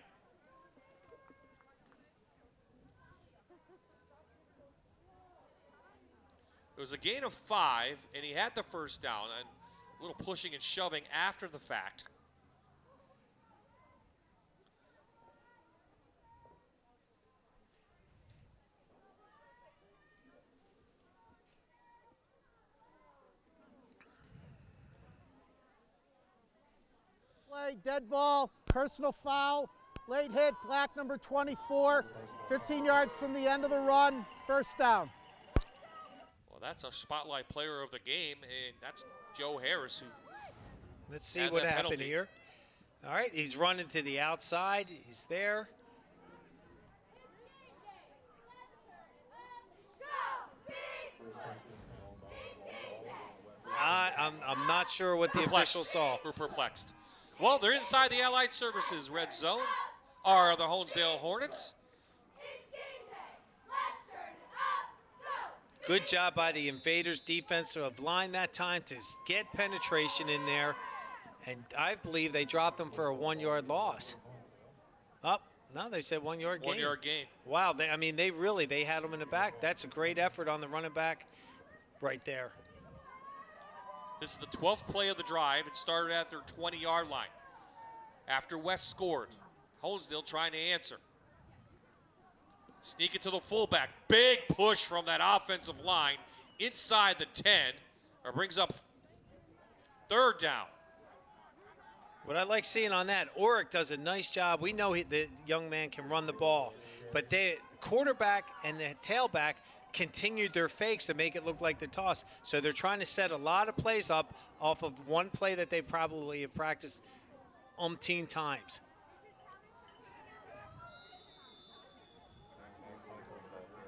It was a gain of 5, and he had the first down, and a little pushing and shoving after the fact. Play, dead ball, personal foul, late hit, black number 24, 15 yards from the end of the run, first down. Well, that's a spotlight player of the game, and that's Joe Harris, who Let's see what happened here. All right, he's running to the outside. He's there. I'm not sure what the officials saw. We're perplexed. Well, they're inside the Allied Services red zone. Are the Honesdale Hornets. Good job by the Invaders defensive line that time to get penetration in there. And I believe they dropped them for a 1-yard loss. Up, No, they said 1 yard gain. 1 yard gain. Wow, they had them in the back. That's a great effort on the running back right there. This is the 12th play of the drive. It started at their 20-yard line. After West scored, Honesdale trying to answer. Sneak it to the fullback. Big push from that offensive line inside the 10. Or brings up 3rd down. What I like seeing on that, Oric does a nice job. We know the young man can run the ball, but the quarterback and the tailback continued their fakes to make it look like the toss. So they're trying to set a lot of plays up off of one play that they probably have practiced umpteen times.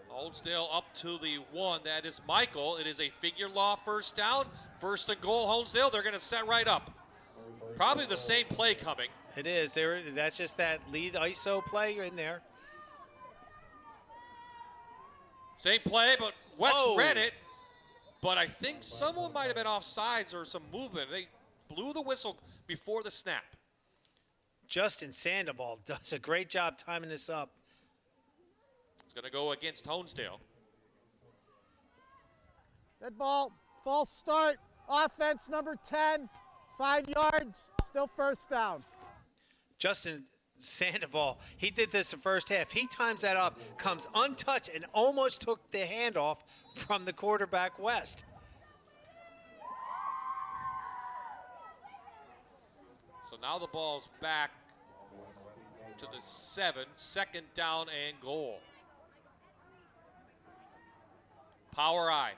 Honesdale up to the 1. That is Michael. It is a figure law 1st down. 1st and goal, Honesdale. They're going to set right up. Probably the same play coming. It is. That's just that lead ISO play in there. Same play, but West read it. But I think someone might have been offsides or some movement. They blew the whistle before the snap. Justin Sandoval does a great job timing this up. It's going to go against Honesdale. Dead ball, false start, offense number 10, 5 yards, still 1st down. Justin Sandoval, he did this the first half. He times that up, comes untouched, and almost took the handoff from the quarterback West. So now the ball's back to the 7, 2nd down and goal. Power I.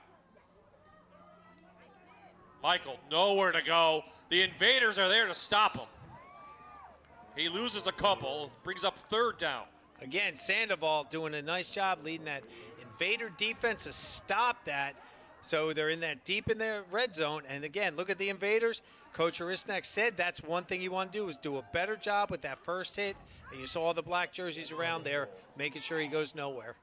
Michael, nowhere to go. The invaders are there to stop him. He loses a couple, brings up 3rd down. Again, Sandoval doing a nice job leading that invader defense to stop that. So they're in that deep in their red zone. And again, look at the invaders. Coach Arisnak said that's one thing you want to do is do a better job with that first hit. And you saw all the black jerseys around there, making sure he goes nowhere.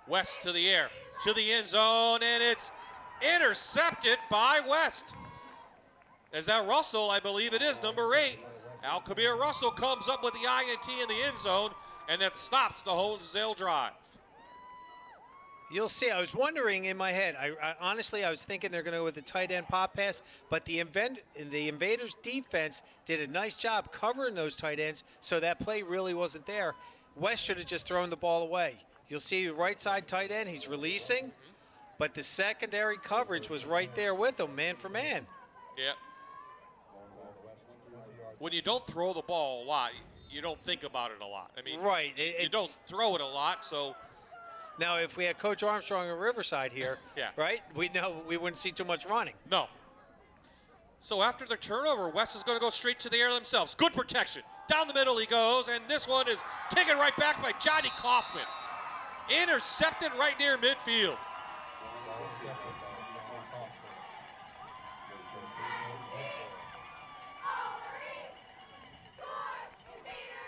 West to the air, to the end zone, and it's intercepted by West. Is that Russell? I believe it is, number 8. Al-Kabir Russell comes up with the INT in the end zone, and that stops the Honesdale drive. You'll see. I was wondering in my head. Honestly, I was thinking they're going to go with the tight end pop pass, but the Invaders defense did a nice job covering those tight ends, so that play really wasn't there. West should have just thrown the ball away. You'll see the right side tight end, he's releasing, but the secondary coverage was right there with him, man for man. Yeah. When you don't throw the ball a lot, you don't think about it a lot. I mean, right. You don't throw it a lot, so. Now, if we had Coach Armstrong in Riverside here, yeah. Right, we know we wouldn't see too much running. No. So after the turnover, West is going to go straight to the air themselves. Good protection. Down the middle he goes, and this one is taken right back by Johnny Kaufman. Intercepted right near midfield.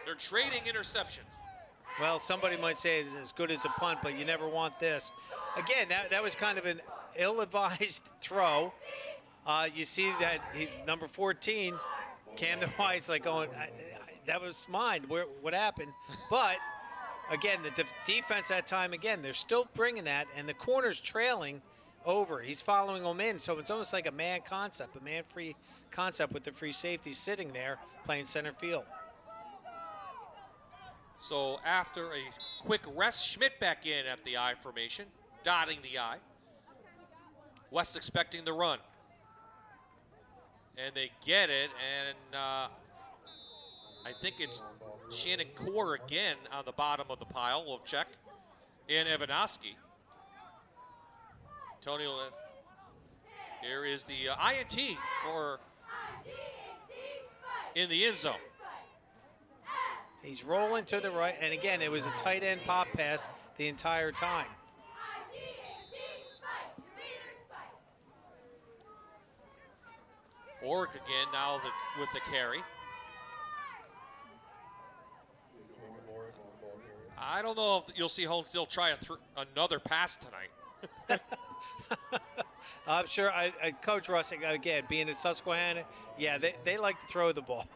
They're trading interceptions. Well, somebody might say it's as good as a punt, but you never want this. Again, that was kind of an ill-advised throw. You see that number 14, Camden White's like going, that was mine. What happened? But again, the defense that time, again, they're still bringing that, and the corner's trailing over. He's following them in, so it's almost like a man concept, a man-free concept with the free safety sitting there playing center field. So after a quick rest, Schmidt back in at the I formation, dotting the I. West expecting the run. And they get it, and I think it's Shannon Core again on the bottom of the pile. We'll check. And Evanowski. Tony, here is the INT for in the end zone. He's rolling to the right, and again, it was a tight end pop pass the entire time. Oric again now with the carry. I don't know if you'll see Honesdale try another pass tonight. I'm sure Coach Russick, again, being at Susquehanna, yeah, they like to throw the ball.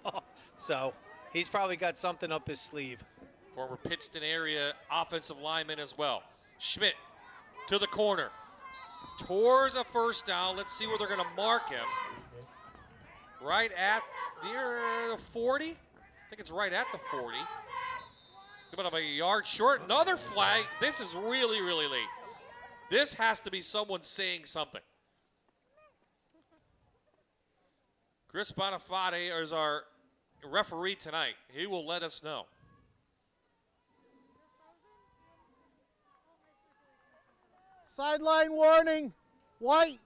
So he's probably got something up his sleeve. Former Pittston area offensive lineman as well. Schmidt to the corner. Towards a first down. Let's see where they're going to mark him. Right at the 40. I think it's right at the 40. About a yard short. Another flag. This is really, really late. This has to be someone saying something. Chris Bonafide is our referee tonight. He will let us know. Sideline warning, white.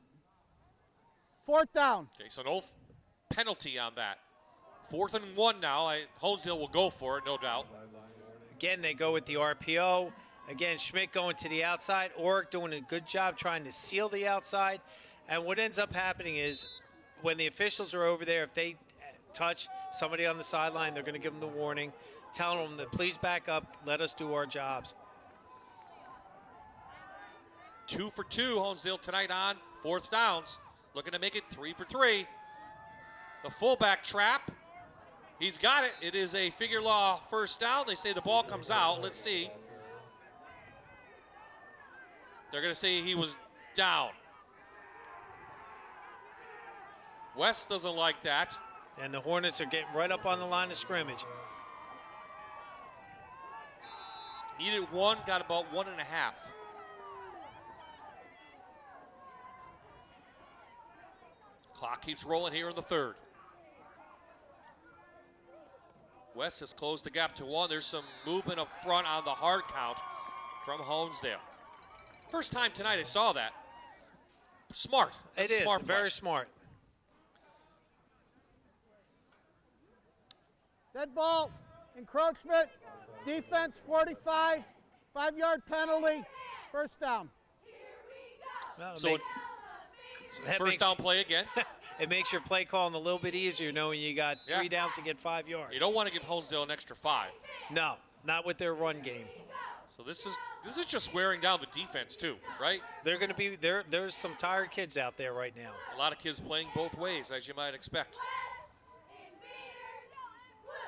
4th down. Okay, so no penalty on that. 4th and 1 now. Honesdale will go for it, no doubt. Again, they go with the RPO. Again, Schmidt going to the outside. Orrick doing a good job trying to seal the outside. And what ends up happening is when the officials are over there, if they touch somebody on the sideline, they're going to give them the warning, telling them to please back up, let us do our jobs. 2 for 2, Honesdale tonight on 4th downs. Looking to make it 3 for 3. The fullback trap. He's got it. It is a figure law first down. They say the ball comes out. Let's see. They're going to say he was down. West doesn't like that. And the Hornets are getting right up on the line of scrimmage. Needed 1, got about 1.5. Clock keeps rolling here in the 3rd. West has closed the gap to 1. There's some movement up front on the hard count from Honesdale. First time tonight I saw that. Smart. It is smart very play. smart. Dead ball, encroachment, defense 45, 5-yard penalty, 1st down. Well, So first down play again. It makes your play calling a little bit easier knowing you got 3 downs to get 5 yards. You don't want to give Honesdale an extra 5. No, not with their run game. So this is just wearing down the defense too, right? They're going to be there. There's some tired kids out there right now. A lot of kids playing both ways, as you might expect.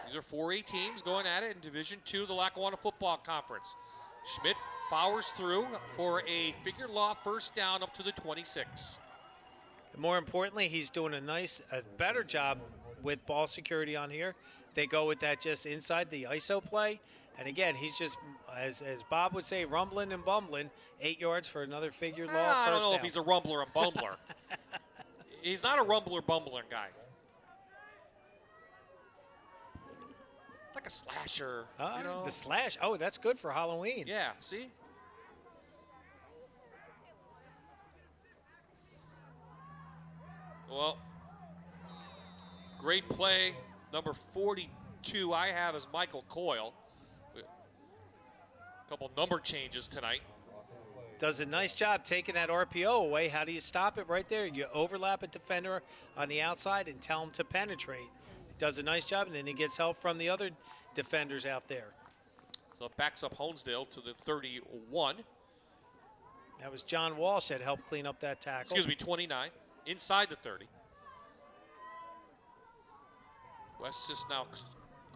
These are 4A teams going at it in Division II, the Lackawanna Football Conference. Schmidt powers through for a figure law first down up to the 26. And more importantly, he's doing a better job with ball security on here. They go with that just inside the ISO play. And again, he's just, as Bob would say, rumbling and bumbling. 8 yards for another figure law first I don't know down. if he's a rumbler and bumbler. He's not a rumbler bumbler guy. Like a slasher. You know? The slash. Oh, that's good for Halloween. Yeah, see? Well, great play. Number 42 I have is Michael Coyle. A couple number changes tonight. Does a nice job taking that RPO away. How do you stop it right there? You overlap a defender on the outside and tell him to penetrate. Does a nice job, and then he gets help from the other defenders out there. So it backs up Honesdale to the 31. That was John Walsh that helped clean up that tackle. Excuse me, 29. Inside the 30. West just now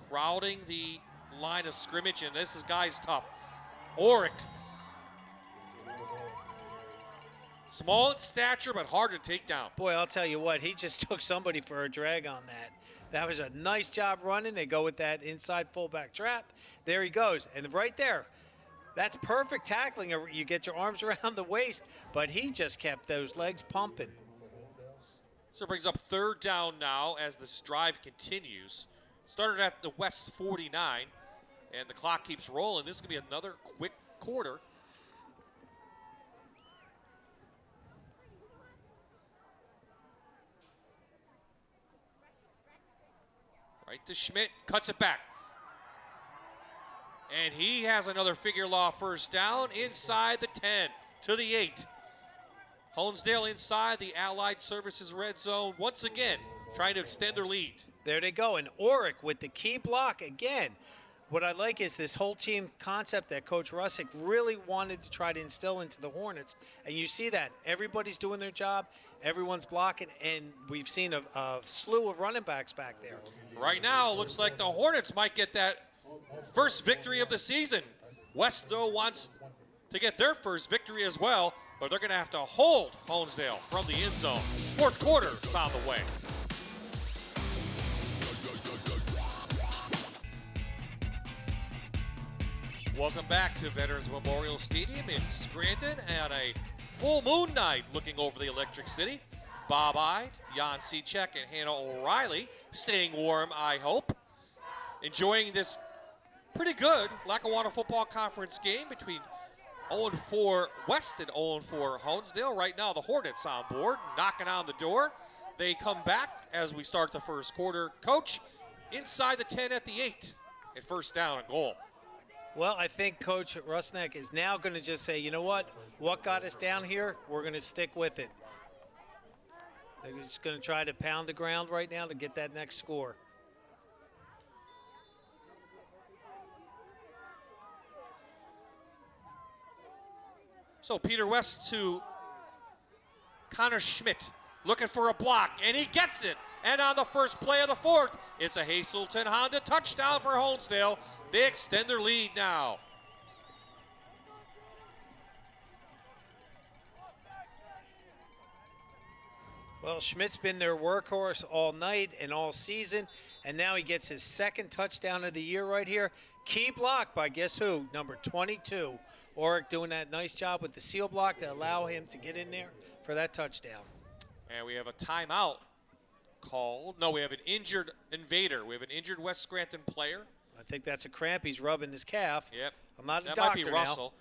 crowding the line of scrimmage, and this guy's tough. Orrick. Small in stature, but hard to take down. Boy, I'll tell you what, he just took somebody for a drag on that. That was a nice job running. They go with that inside fullback trap. There he goes. And right there, that's perfect tackling. You get your arms around the waist, but he just kept those legs pumping. So it brings up 3rd down now as this drive continues. Started at the West 49, and the clock keeps rolling. This is going to be another quick quarter. Right to Schmidt, cuts it back. And he has another figure law first down inside the 10 to the 8. Honesdale inside the Allied Services red zone once again, trying to extend their lead. There they go, and Orrick with the key block again. What I like is this whole team concept that Coach Russick really wanted to try to instill into the Hornets. And you see that. Everybody's doing their job. Everyone's blocking. And we've seen a slew of running backs back there. Right now, it looks like the Hornets might get that first victory of the season. West, though, wants to get their first victory as well, but they're going to have to hold Honesdale from the end zone. Fourth quarter is on the way. Welcome back to Veterans Memorial Stadium in Scranton on a full moon night looking over the Electric City. Bob Ide, Jan Cechek, and Hannah O'Reilly staying warm, I hope. Enjoying this pretty good Lackawanna Football Conference game between 0-4 West and 0-4 Honesdale. Right now, the Hornets on board, knocking on the door. They come back as we start the first quarter. Coach, inside the 10 at the 8 at first down and goal. Well, I think Coach Rusnak is now going to just say, you know what got us down here, we're going to stick with it. They're just going to try to pound the ground right now to get that next score. So Peter West to Connor Schmidt, looking for a block, and he gets it. And on the first play of the fourth, it's a Hazelton Honda touchdown for Honesdale. They extend their lead now. Well, Schmidt's been their workhorse all night and all season, and now he gets his second touchdown of the year right here. Key block by guess who? Number 22. Oric doing that nice job with the seal block to allow him to get in there for that touchdown. And we have a timeout called. No, we have an injured invader. We have an injured West Scranton player. I think that's a cramp. He's rubbing his calf. Yep. I'm not a that doctor might be now. Russell.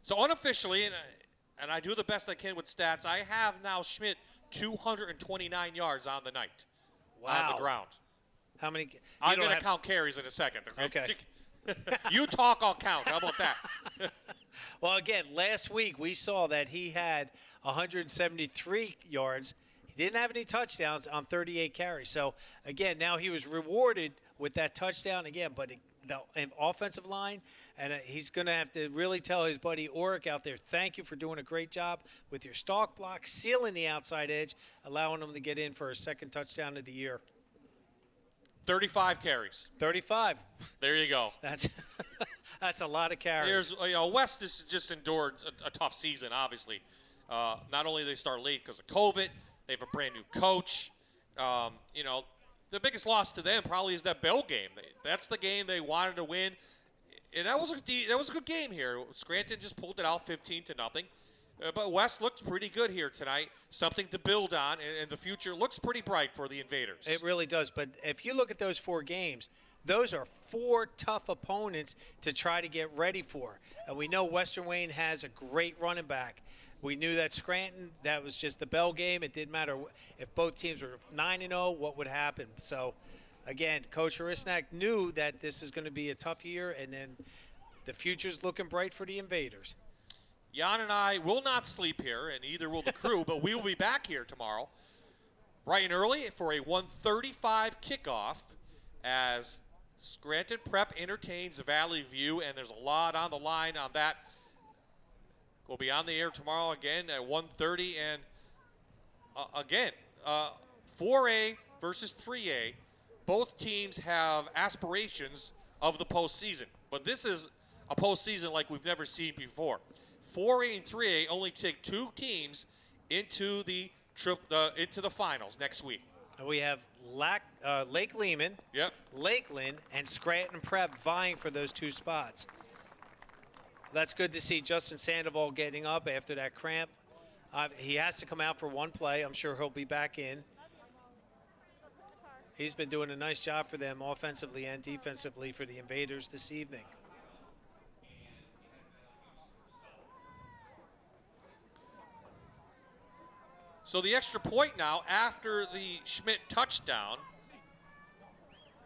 So unofficially, and I do the best I can with stats, I have now Schmidt 229 yards on the night. Wow. On the ground. How many? I'm going to count carries in a second. Okay. You talk, I'll count. How about that? Well, again, last week we saw that he had 173 yards. He didn't have any touchdowns on 38 carries. So, again, now he was rewarded with that touchdown again. But the offensive line, and he's going to have to really tell his buddy Oric out there, thank you for doing a great job with your stalk block, sealing the outside edge, allowing him to get in for a second touchdown of the year. 35 carries. 35. There you go. That's a lot of carries. West has just endured a tough season, obviously. Not only did they start late because of COVID, they have a brand new coach. The biggest loss to them probably is that Bell game. That's the game they wanted to win, and that was a good game here. Scranton just pulled it out 15-0. But West looked pretty good here tonight. Something to build on, and the future looks pretty bright for the Invaders. It really does. But if you look at those 4 games, those are 4 tough opponents to try to get ready for. And we know Western Wayne has a great running back. We knew that Scranton, that was just the Bell game. It didn't matter if both teams were 9-0, what would happen. So, again, Coach Harisnak knew that this is going to be a tough year, and then the future's looking bright for the Invaders. Jan and I will not sleep here, and neither will the crew, but we will be back here tomorrow bright and early for a 1:35 kickoff as Scranton Prep entertains Valley View, and there's a lot on the line on that. We'll be on the air tomorrow again at 1:30, and again, 4A versus 3A. Both teams have aspirations of the postseason, but this is a postseason like we've never seen before. 4A and 3A only take 2 teams into the finals next week. We have Lake Lehman, Lakeland, and Scranton Prep vying for those 2 spots. That's good to see Justin Sandoval getting up after that cramp. He has to come out for 1 play. I'm sure he'll be back in. He's been doing a nice job for them offensively and defensively for the Invaders this evening. So the extra point now after the Schmidt touchdown.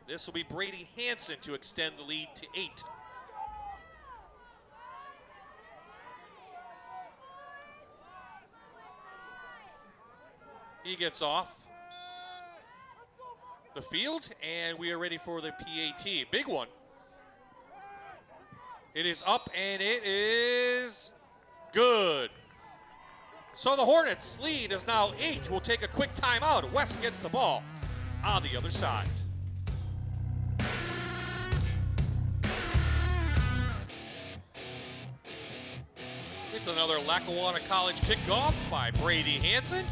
This will be Brady Hansen to extend the lead to 8. He gets off. the field, and we are ready for the PAT. Big one. It is up, and it is good. So the Hornets' lead is now 8. We'll take a quick timeout. West gets the ball on the other side. It's another Lackawanna College kickoff by Brady Hansen.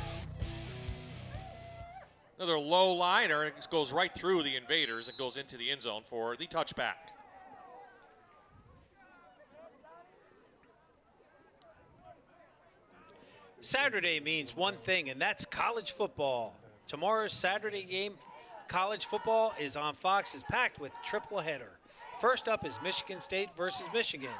Another low liner. It goes right through the invaders and goes into the end zone for the touchback. Saturday means one thing, and that's college football. Tomorrow's Saturday game, college football, is on Fox, is packed with triple header. First up is Michigan State versus Michigan.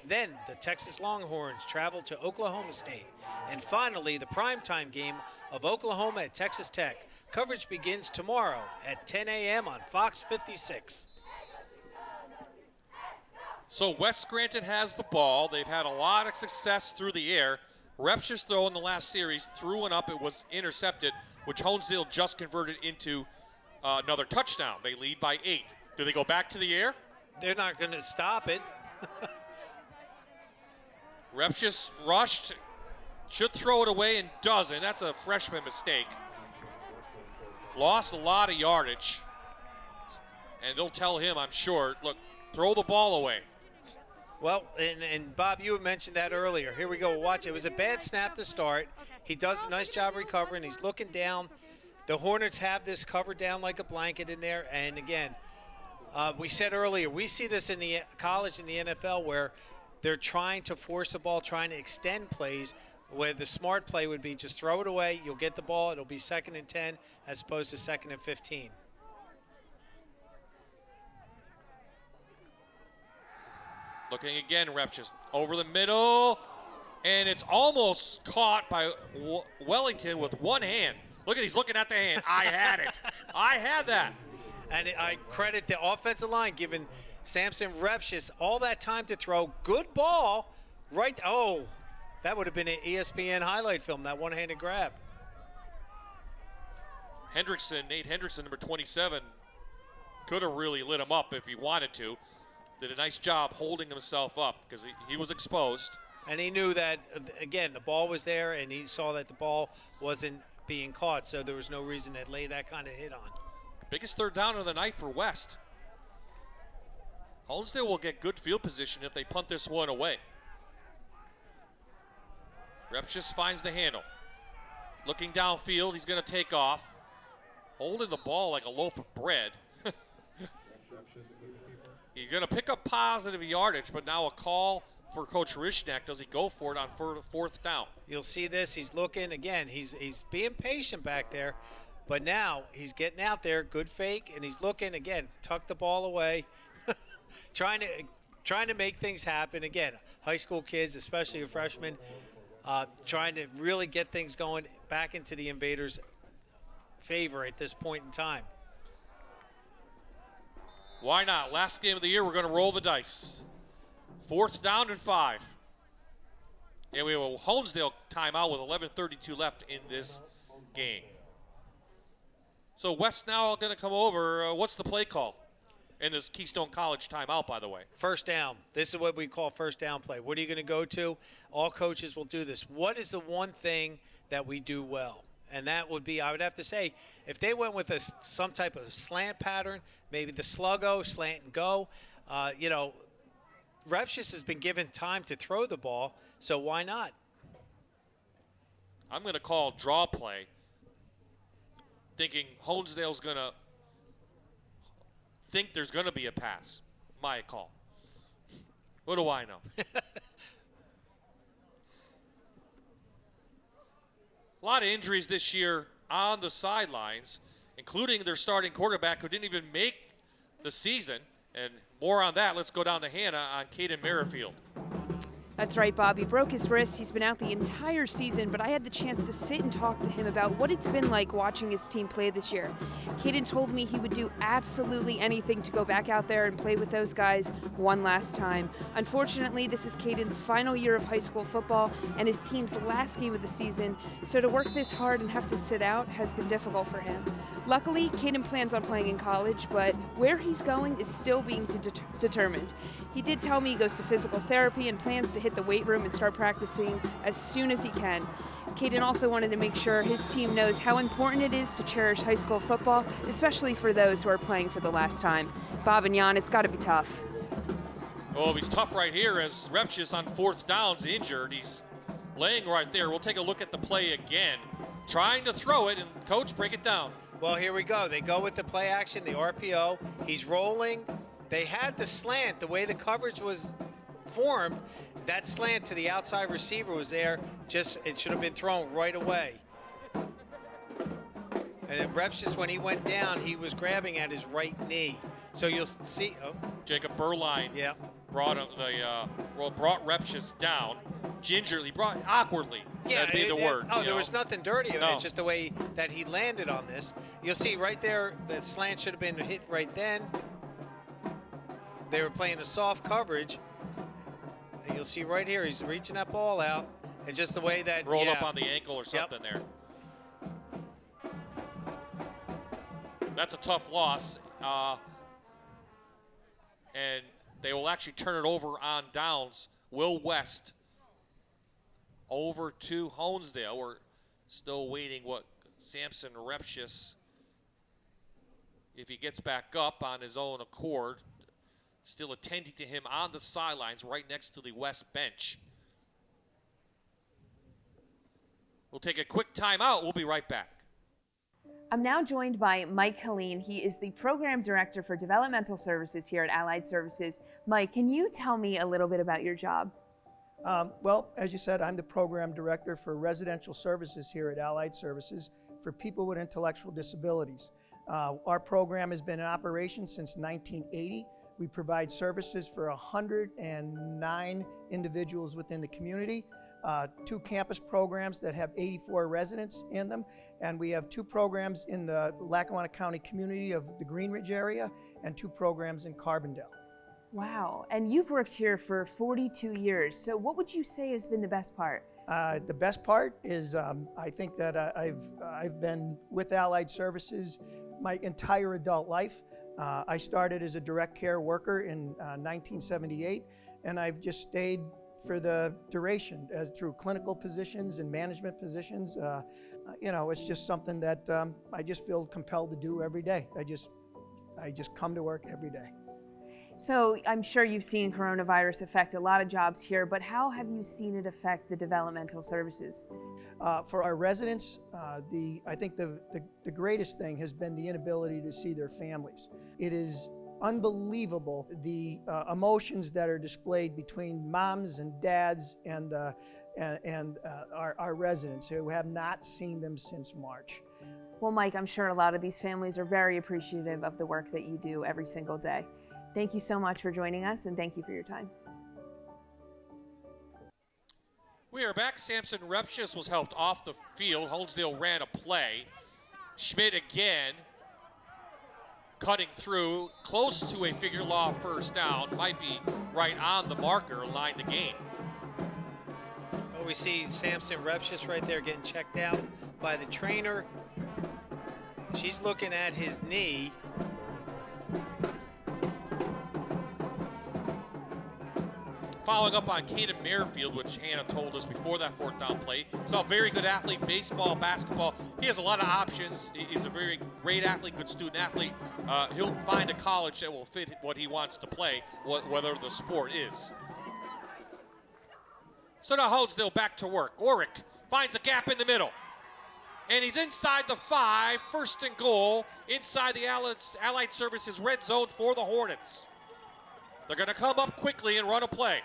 Then the Texas Longhorns travel to Oklahoma State. And finally, the primetime game of Oklahoma at Texas Tech. Coverage begins tomorrow at 10 a.m. on Fox 56. So West Scranton has the ball. They've had a lot of success through the air. Repsch's throw in the last series, threw one up, it was intercepted, which Honesdale just converted into another touchdown. They lead by 8. Do they go back to the air? They're not going to stop it. Repsch rushed, should throw it away and doesn't. That's a freshman mistake. Lost a lot of yardage. And they'll tell him, I'm sure, look, throw the ball away. Well, and Bob, you mentioned that earlier. Here we go. Watch. It was a bad snap to start. He does a nice job recovering. He's looking down. The Hornets have this covered down like a blanket in there. And, again, we said earlier, we see this in the college and the NFL where they're trying to force the ball, trying to extend plays, where the smart play would be just throw it away. You'll get the ball. It'll be 2nd and 10 as opposed to 2nd and 15. Looking again, Repsch just over the middle, and it's almost caught by Wellington with one hand. Look at, he's looking at the hand. I had it. I had that. And I credit the offensive line giving Samson Repsch all that time to throw. Good ball. Right. Oh, that would have been an ESPN highlight film, that one-handed grab. Nate Hendrickson, number 27, could have really lit him up if he wanted to. Did a nice job holding himself up because he was exposed. And he knew that, again, the ball was there, and he saw that the ball wasn't being caught, so there was no reason to lay that kind of hit on. Biggest third down of the night for West. Honesdale will get good field position if they punt this one away. Repsch just finds the handle. Looking downfield, he's going to take off. Holding the ball like a loaf of bread. He's going to pick up positive yardage, but now a call for Coach Rishnak. Does he go for it on 4th down? You'll see this. He's looking. Again, he's being patient back there, but now he's getting out there. Good fake, and he's looking. Again, tuck the ball away. trying to make things happen. Again, high school kids, especially a freshman, trying to really get things going back into the Invaders' favor at this point in time. Why not? Last game of the year, we're going to roll the dice. 4th down and 5. And we have a Honesdale timeout with 11:32 left in this game. So West now going to come over. What's the play call in this Keystone College timeout, by the way? First down. This is what we call first down play. What are you going to go to? All coaches will do this. What is the one thing that we do well? And that would be, I would have to say, if they went with some type of slant pattern, maybe the sluggo, slant and go, Repsch has been given time to throw the ball, so why not? I'm going to call draw play, thinking Honesdale's going to think there's going to be a pass. My call. What do I know? A lot of injuries this year on the sidelines, including their starting quarterback who didn't even make the season. And more on that. Let's go down to Hannah on Caden Merrifield. That's right, Bob. He broke his wrist. He's been out the entire season, but I had the chance to sit and talk to him about what it's been like watching his team play this year. Caden told me he would do absolutely anything to go back out there and play with those guys one last time. Unfortunately, this is Caden's final year of high school football and his team's last game of the season, so to work this hard and have to sit out has been difficult for him. Luckily, Caden plans on playing in college, but where he's going is still being determined. He did tell me he goes to physical therapy and plans to hit the weight room and start practicing as soon as he can. Caden also wanted to make sure his team knows how important it is to cherish high school football, especially for those who are playing for the last time. Bob and Jan, it's got to be tough. Oh, he's tough right here as Repshis on 4th down's injured. He's laying right there. We'll take a look at the play again. Trying to throw it, and coach, break it down. Well, here we go. They go with the play action, the RPO. He's rolling. They had the slant, the way the coverage was formed, that slant to the outside receiver was there. Just, it should have been thrown right away. And then Repshis, when he went down, he was grabbing at his right knee. So you'll see. Oh. Jacob Berline brought Repshis down. Gingerly, brought awkwardly. Yeah, that'd be the word. Oh, there was nothing dirty about it. No. It's just the way that he landed on this. You'll see right there, the slant should have been hit right then. They were playing a soft coverage. And you'll see right here, he's reaching that ball out. And just the way that rolled up on the ankle or something there. That's a tough loss. And they will actually turn it over on downs. Will West over to Honesdale. We're still waiting what Samson Repshis, if he gets back up on his own accord, still attending to him on the sidelines right next to the West bench. We'll take a quick timeout. We'll be right back. I'm now joined by Mike Helene. He is the Program Director for Developmental Services here at Allied Services. Mike, can you tell me a little bit about your job? Well, as you said, I'm the Program Director for Residential Services here at Allied Services for people with intellectual disabilities. Our program has been in operation since 1980. We provide services for 109 individuals within the community, 2 campus programs that have 84 residents in them, and we have 2 programs in the Lackawanna County community of the Green Ridge area and 2 programs in Carbondale. Wow, and you've worked here for 42 years, so what would you say has been the best part? The best part is I think that I've been with Allied Services my entire adult life. I started as a direct care worker in 1978, and I've just stayed for the duration through clinical positions and management positions. You know, it's just something that I just feel compelled to do every day. I just come to work every day. So I'm sure you've seen coronavirus affect a lot of jobs here, but how have you seen it affect the developmental services? For our residents, I think the greatest thing has been the inability to see their families. It is unbelievable the emotions that are displayed between moms and dads and our residents who have not seen them since March. Well, Mike, I'm sure a lot of these families are very appreciative of the work that you do every single day. Thank you so much for joining us, and thank you for your time. We are back. Samson Repshis was helped off the field. Honesdale ran a play. Schmidt again cutting through, close to a figure law first down. Might be right on the marker, line to gain. Well, we see Samson Repshis right there getting checked out by the trainer. She's looking at his knee. Following up on Caden Merrifield, which Hannah told us before that 4th down play. He's a very good athlete, baseball, basketball. He has a lot of options. He's a very great athlete, good student athlete. He'll find a college that will fit what he wants to play, whether the sport is. So now Honesdale back to work. Orick finds a gap in the middle. And he's inside the 5, 1st and goal, inside the Allied Services red zone for the Hornets. They're going to come up quickly and run a play.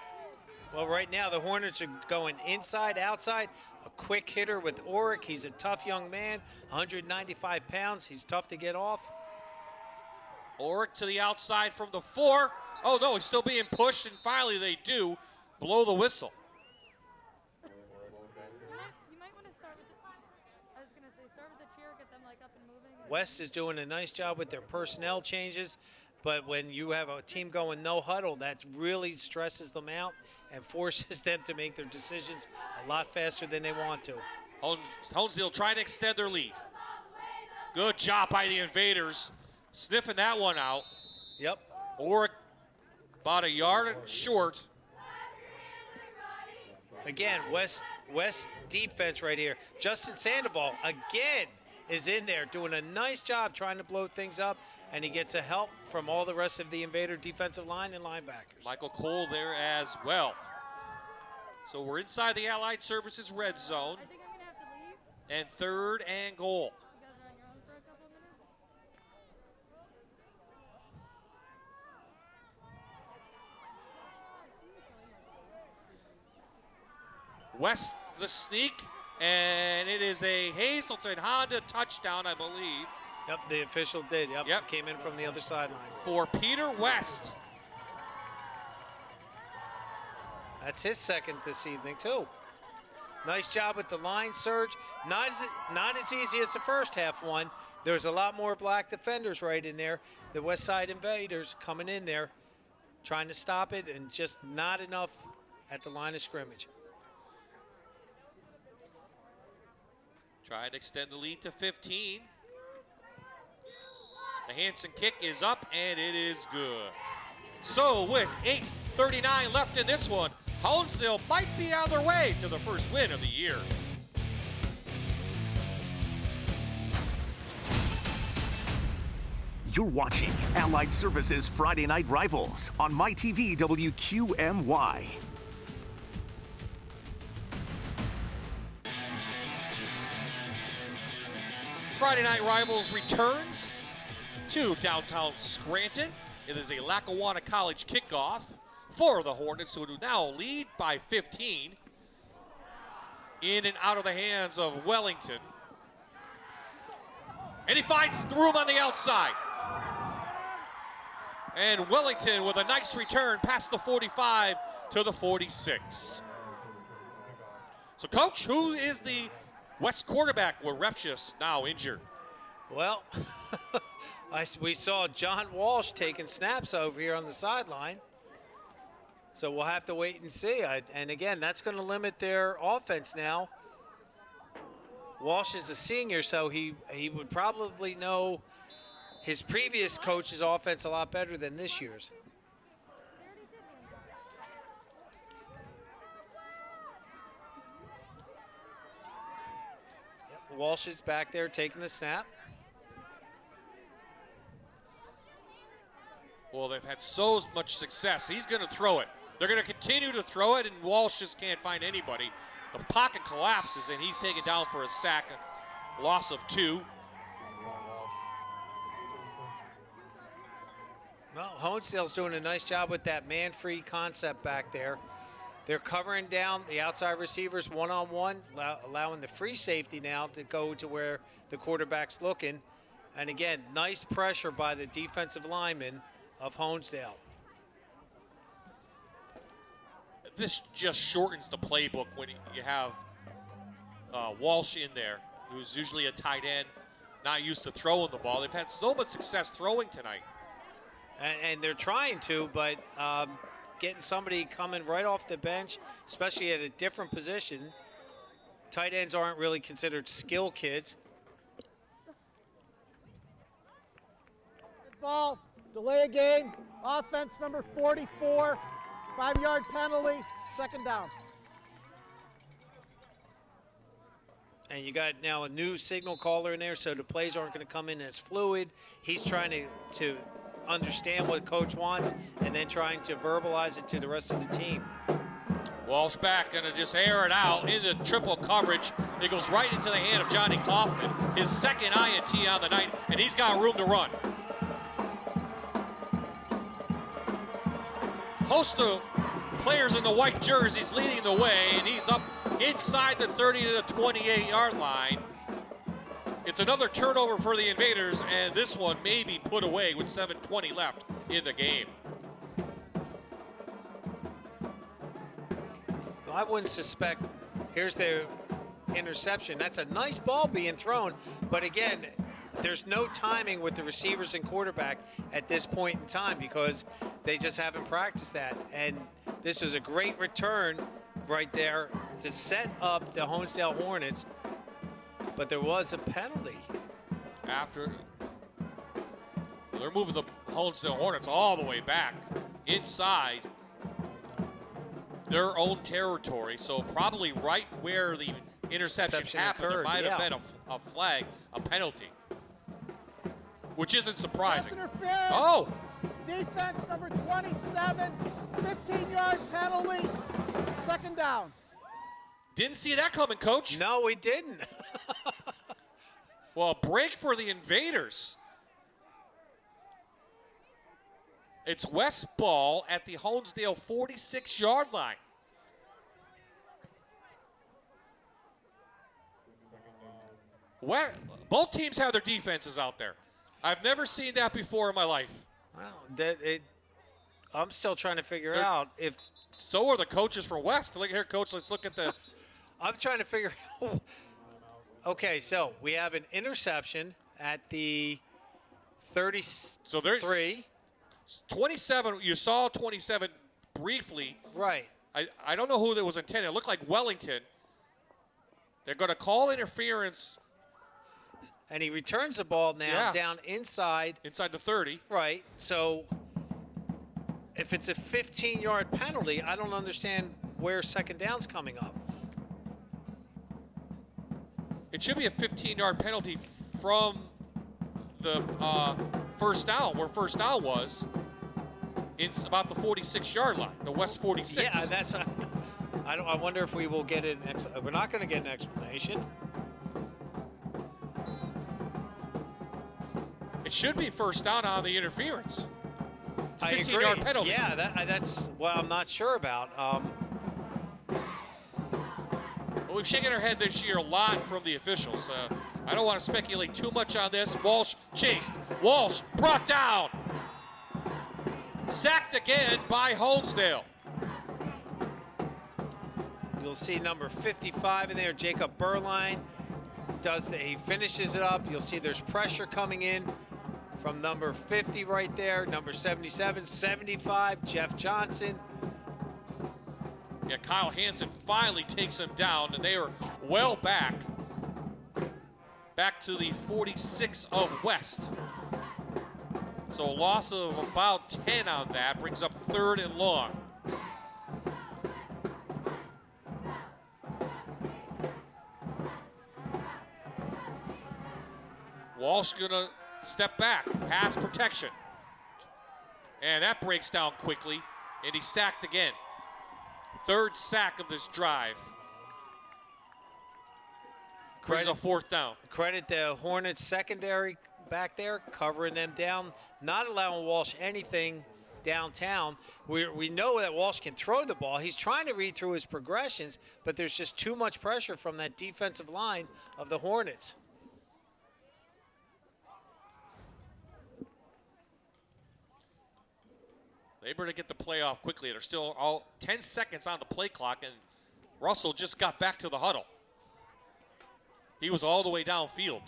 Well, right now the Hornets are going inside, outside. A quick hitter with Orick. He's a tough young man, 195 pounds. He's tough to get off. Orick to the outside from the 4. Oh, no, he's still being pushed, and finally they do blow the whistle. West is doing a nice job with their personnel changes, but when you have a team going no huddle, that really stresses them out and forces them to make their decisions a lot faster than they want to. Honesdale trying to extend their lead. Good job by the Invaders, sniffing that one out. Yep. Or about a yard short. Again, West defense right here. Justin Sandoval again is in there doing a nice job trying to blow things up, and he gets a help from all the rest of the Invader defensive line and linebackers. Michael Cole there as well. So we're inside the Allied Services red zone. And 3rd and goal. West the sneak, and it is a Hazleton Honda touchdown, I believe. Yep, the official did. Yep. Came in from the other sideline. For Peter West. That's his second this evening, too. Nice job with the line surge. Not as easy as the first half one. There's a lot more black defenders right in there. The West Side Invaders coming in there, trying to stop it, and just not enough at the line of scrimmage. Trying to extend the lead to 15. The Hanson kick is up, and it is good. So with 8:39 left in this one, Honesdale might be on their way to the first win of the year. You're watching Allied Services Friday Night Rivals on MyTV WQMY. Friday Night Rivals returns to downtown Scranton. It is a Lackawanna College kickoff for the Hornets, who now lead by 15. In and out of the hands of Wellington. And he finds room on the outside. And Wellington with a nice return past the 45 to the 46. So, Coach, who is the West quarterback with Repchus now injured? Well, we saw John Walsh taking snaps over here on the sideline. So we'll have to wait and see. And again, that's going to limit their offense now. Walsh is a senior, so he would probably know his previous coach's offense a lot better than this year's. Yep, Walsh is back there taking the snap. Well, they've had so much success. He's going to throw it. They're going to continue to throw it, and Walsh just can't find anybody. The pocket collapses, and he's taken down for a sack, a loss of 2. Well, Honesdale's doing a nice job with that man-free concept back there. They're covering down the outside receivers one-on-one, allowing the free safety now to go to where the quarterback's looking. And again, nice pressure by the defensive lineman of Honesdale. This just shortens the playbook when you have Walsh in there, who's usually a tight end, not used to throwing the ball. They've had so much success throwing tonight. And they're trying to, but getting somebody coming right off the bench, especially at a different position. Tight ends aren't really considered skill kids. Good ball, delay a game, offense number 44, 5-yard penalty, 2nd down. And you got now a new signal caller in there, so the plays aren't going to come in as fluid. He's trying to understand what coach wants and then trying to verbalize it to the rest of the team. Walsh back, going to just air it out into triple coverage. It goes right into the hand of Johnny Kaufman, his second INT on the night, and he's got room to run. Host of players in the white jerseys leading the way, and he's up inside the 30 to the 28-yard line. It's another turnover for the Invaders, and this one may be put away with 7:20 left in the game. Well, I wouldn't suspect. Here's their interception. That's a nice ball being thrown, but again, there's no timing with the receivers and quarterback at this point in time because they just haven't practiced that. And this was a great return right there to set up the Honesdale Hornets, but there was a penalty. After they're moving the Honesdale Hornets all the way back inside their own territory, so probably right where the interception happened, occurred, there might have been a flag, a penalty, which isn't surprising. Interference. Oh, Defense number 27, 15-yard penalty, second down. didn't see that coming, Coach. No, we didn't. Well, a break for the Invaders. It's West ball at the Honesdale 46-yard line. Both teams have their defenses out there. I've never seen that before in my life. Well, I'm still trying to figure out if. So are the coaches for West. Look here, Coach. Let's look at the. I'm trying to figure out. Okay, so we have an interception at the 33. So there's 27. You saw 27 briefly. Right. I don't know who that was intended. It looked like Wellington. They're going to call interference. And he returns the ball now down inside. Inside the 30. Right. So if it's a 15-yard penalty, I don't understand where second down's coming up. It should be a 15-yard penalty from the first down, where first down was. It's about the 46-yard line, the West 46. Yeah, that's. I wonder if we will get an. We're not going to get an explanation. It should be first down on the interference. It's a I 15-yard agree. penalty. Yeah, that's what I'm not sure about. Well, we've shaken our head this year a lot from the officials. I don't want to speculate too much on this. Walsh chased. Walsh brought down. Sacked again by Honesdale. You'll see number 55 in there, Jacob Berline. He finishes it up. You'll see there's pressure coming in from number 50 right there, number 77, 75, Jeff Johnson. Yeah, Kyle Hansen finally takes him down, and they are well back to the 46 of West. So a loss of about 10 on that brings up 3rd and long. Walsh gonna step back, pass protection. And that breaks down quickly, and he's sacked again. 3rd sack of this drive. Brings up 4th down. Credit the Hornets secondary back there, covering them down, not allowing Walsh anything downtown. We know that Walsh can throw the ball. He's trying to read through his progressions, but there's just too much pressure from that defensive line of the Hornets. They better get the play off quickly. There's still all 10 seconds on the play clock, and Russell just got back to the huddle. He was all the way downfield.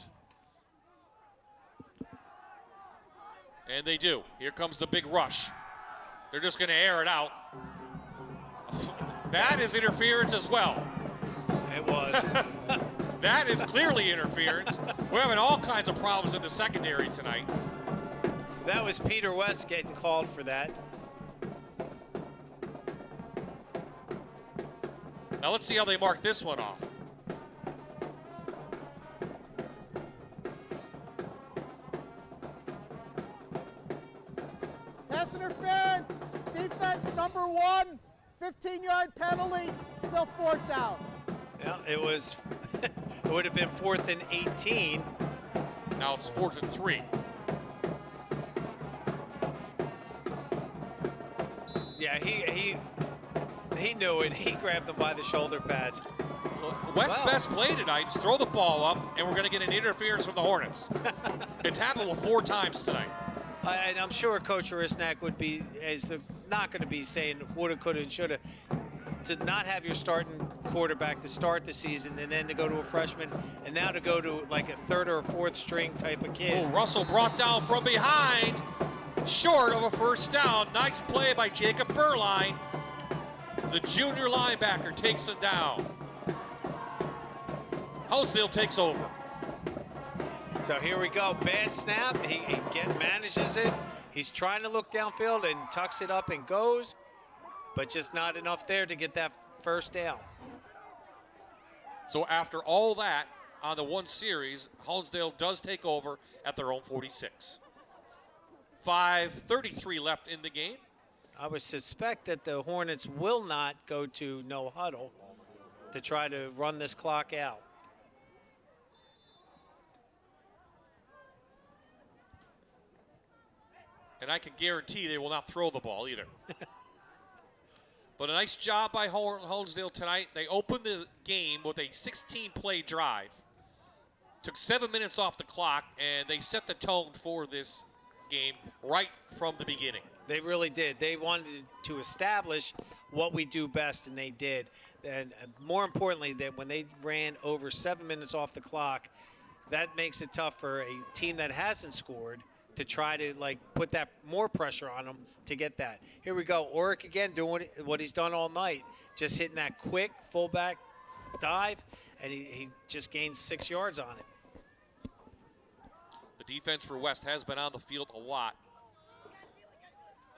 And they do. Here comes the big rush. They're just going to air it out. That is interference as well. It was. That is clearly interference. We're having all kinds of problems in the secondary tonight. That was Peter West getting called for that. Now let's see how they mark this one off. Pass interference. Defense number 1, 15-yard penalty, still 4th down. Yeah, it was. It would have been 4th and 18. Now it's 4th and 3. Yeah, he knew it. He grabbed them by the shoulder pads. West's best play tonight is throw the ball up, and we're going to get an interference from the Hornets. It's happened 4 times tonight. And I'm sure Coach Arisnak would be not going to be saying woulda, coulda, and shoulda. To not have your starting quarterback to start the season, and then to go to a freshman, and now to go to like a third or fourth string type of kid. Oh, Russell brought down from behind, short of a first down. Nice play by Jacob Burline. The junior linebacker takes it down. Honesdale takes over. So here we go, bad snap, he again manages it. He's trying to look downfield and tucks it up and goes, but just not enough there to get that first down. So after all that, on the one series, Honesdale does take over at their own 46. 5:33 left in the game. I would suspect that the Hornets will not go to no huddle to try to run this clock out. And I can guarantee they will not throw the ball either. But a nice job by Honesdale tonight. They opened the game with a 16-play drive. Took 7 minutes off the clock, and they set the tone for this game right from the beginning. They really did. They wanted to establish what we do best, and they did. And more importantly, that when they ran over 7 minutes off the clock, that makes it tough for a team that hasn't scored to try to like put that more pressure on them to get that. Here we go. Oric again doing what he's done all night, just hitting that quick fullback dive, and he just gained 6 yards on it. The defense for West has been on the field a lot.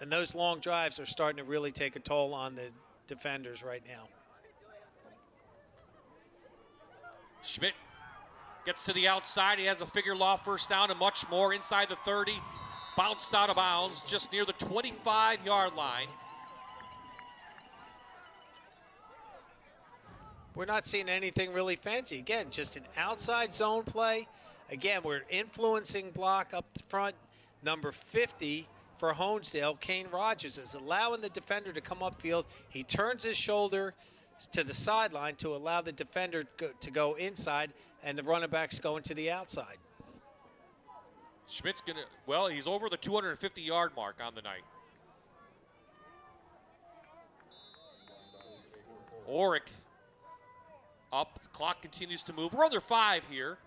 And those long drives are starting to really take a toll on the defenders right now. Schmidt gets to the outside. He has a figure law first down and much more inside the 30. Bounced out of bounds just near the 25-yard line. We're not seeing anything really fancy. Again, just an outside zone play. Again, we're influencing block up front. Number 50 for Honesdale, Kane Rogers, is allowing the defender to come upfield. He turns his shoulder to the sideline to allow the defender to go inside, and the running back's going to the outside. Schmidt's going to, well, he's over the 250-yard mark on the night. Oric up, the clock continues to move. We're under 5 here.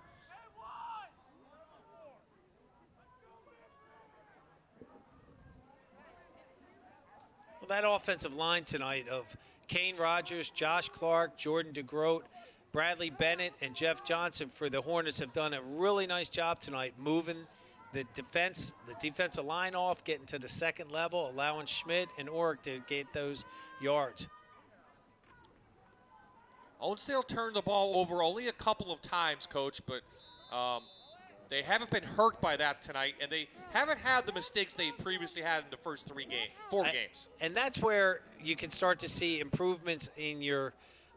Well, that offensive line tonight of Kane Rogers, Josh Clark, Jordan DeGroat, Bradley Bennett, and Jeff Johnson for the Hornets have done a really nice job tonight moving the defensive line off, getting to the second level, allowing Schmidt and Oric to get those yards. Honesdale turned the ball over only a couple of times, Coach, but they haven't been hurt by that tonight, and they haven't had the mistakes they previously had in the first 4 games. And that's where you can start to see improvements in your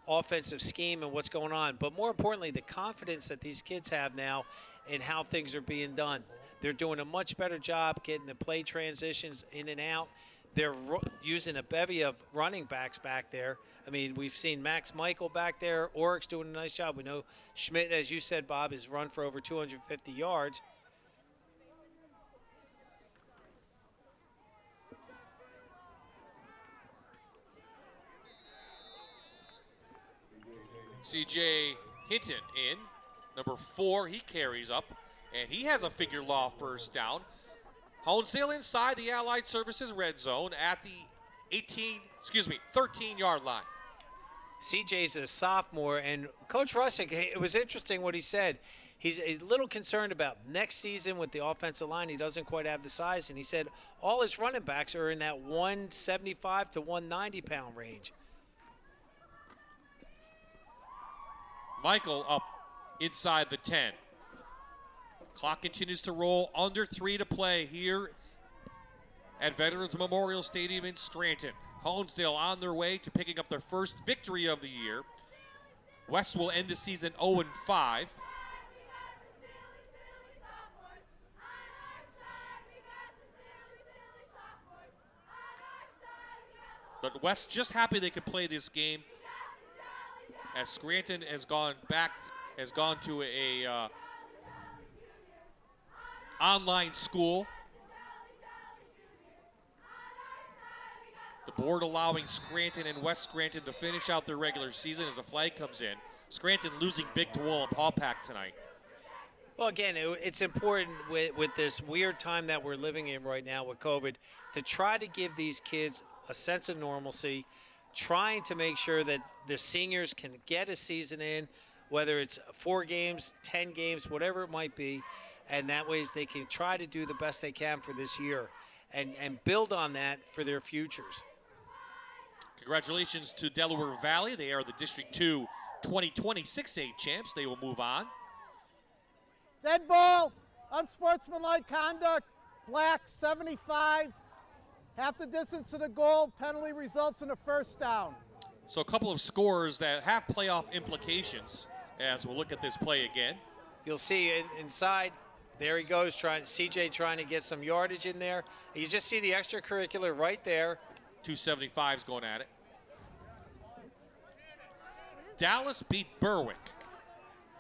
offensive scheme and what's going on. But more importantly, the confidence that these kids have now in how things are being done. They're doing a much better job getting the play transitions in and out. They're using a bevy of running backs back there. I mean, we've seen Max Michael back there. Oric's doing a nice job. We know Schmidt, as you said, Bob, has run for over 250 yards. C.J. Hinton in, number 4, he carries up, and he has a figure law first down. Honesdale inside the Allied Services red zone at the 13-yard line. CJ's a sophomore, and Coach Russick, it was interesting what he said. He's a little concerned about next season with the offensive line. He doesn't quite have the size, and he said all his running backs are in that 175 to 190-pound range. Michael up inside the 10. Clock continues to roll, under 3 to play here at Veterans Memorial Stadium in Scranton. Honesdale on their way to picking up their first victory of the year. West will end the season 0-5. But West just happy they could play this game, as Scranton has gone to a online school. The board allowing Scranton and West Scranton to finish out their regular season as a flag comes in. Scranton losing big to Wallenpaupack tonight. Well, again, it's important with this weird time that we're living in right now with COVID to try to give these kids a sense of normalcy, trying to make sure that the seniors can get a season in, whether it's 4 games, 10 games, whatever it might be, and that way they can try to do the best they can for this year and build on that for their futures. Congratulations to Delaware Valley. They are the District 2 2020 6A champs. They will move on. Dead ball, unsportsmanlike conduct, black 75, half the distance to the goal, penalty results in a first down. So a couple of scores that have playoff implications as we'll look at this play again. You'll see inside, there he goes, CJ trying to get some yardage in there. You just see the extracurricular right there. 275's going at it. Dallas beat Berwick.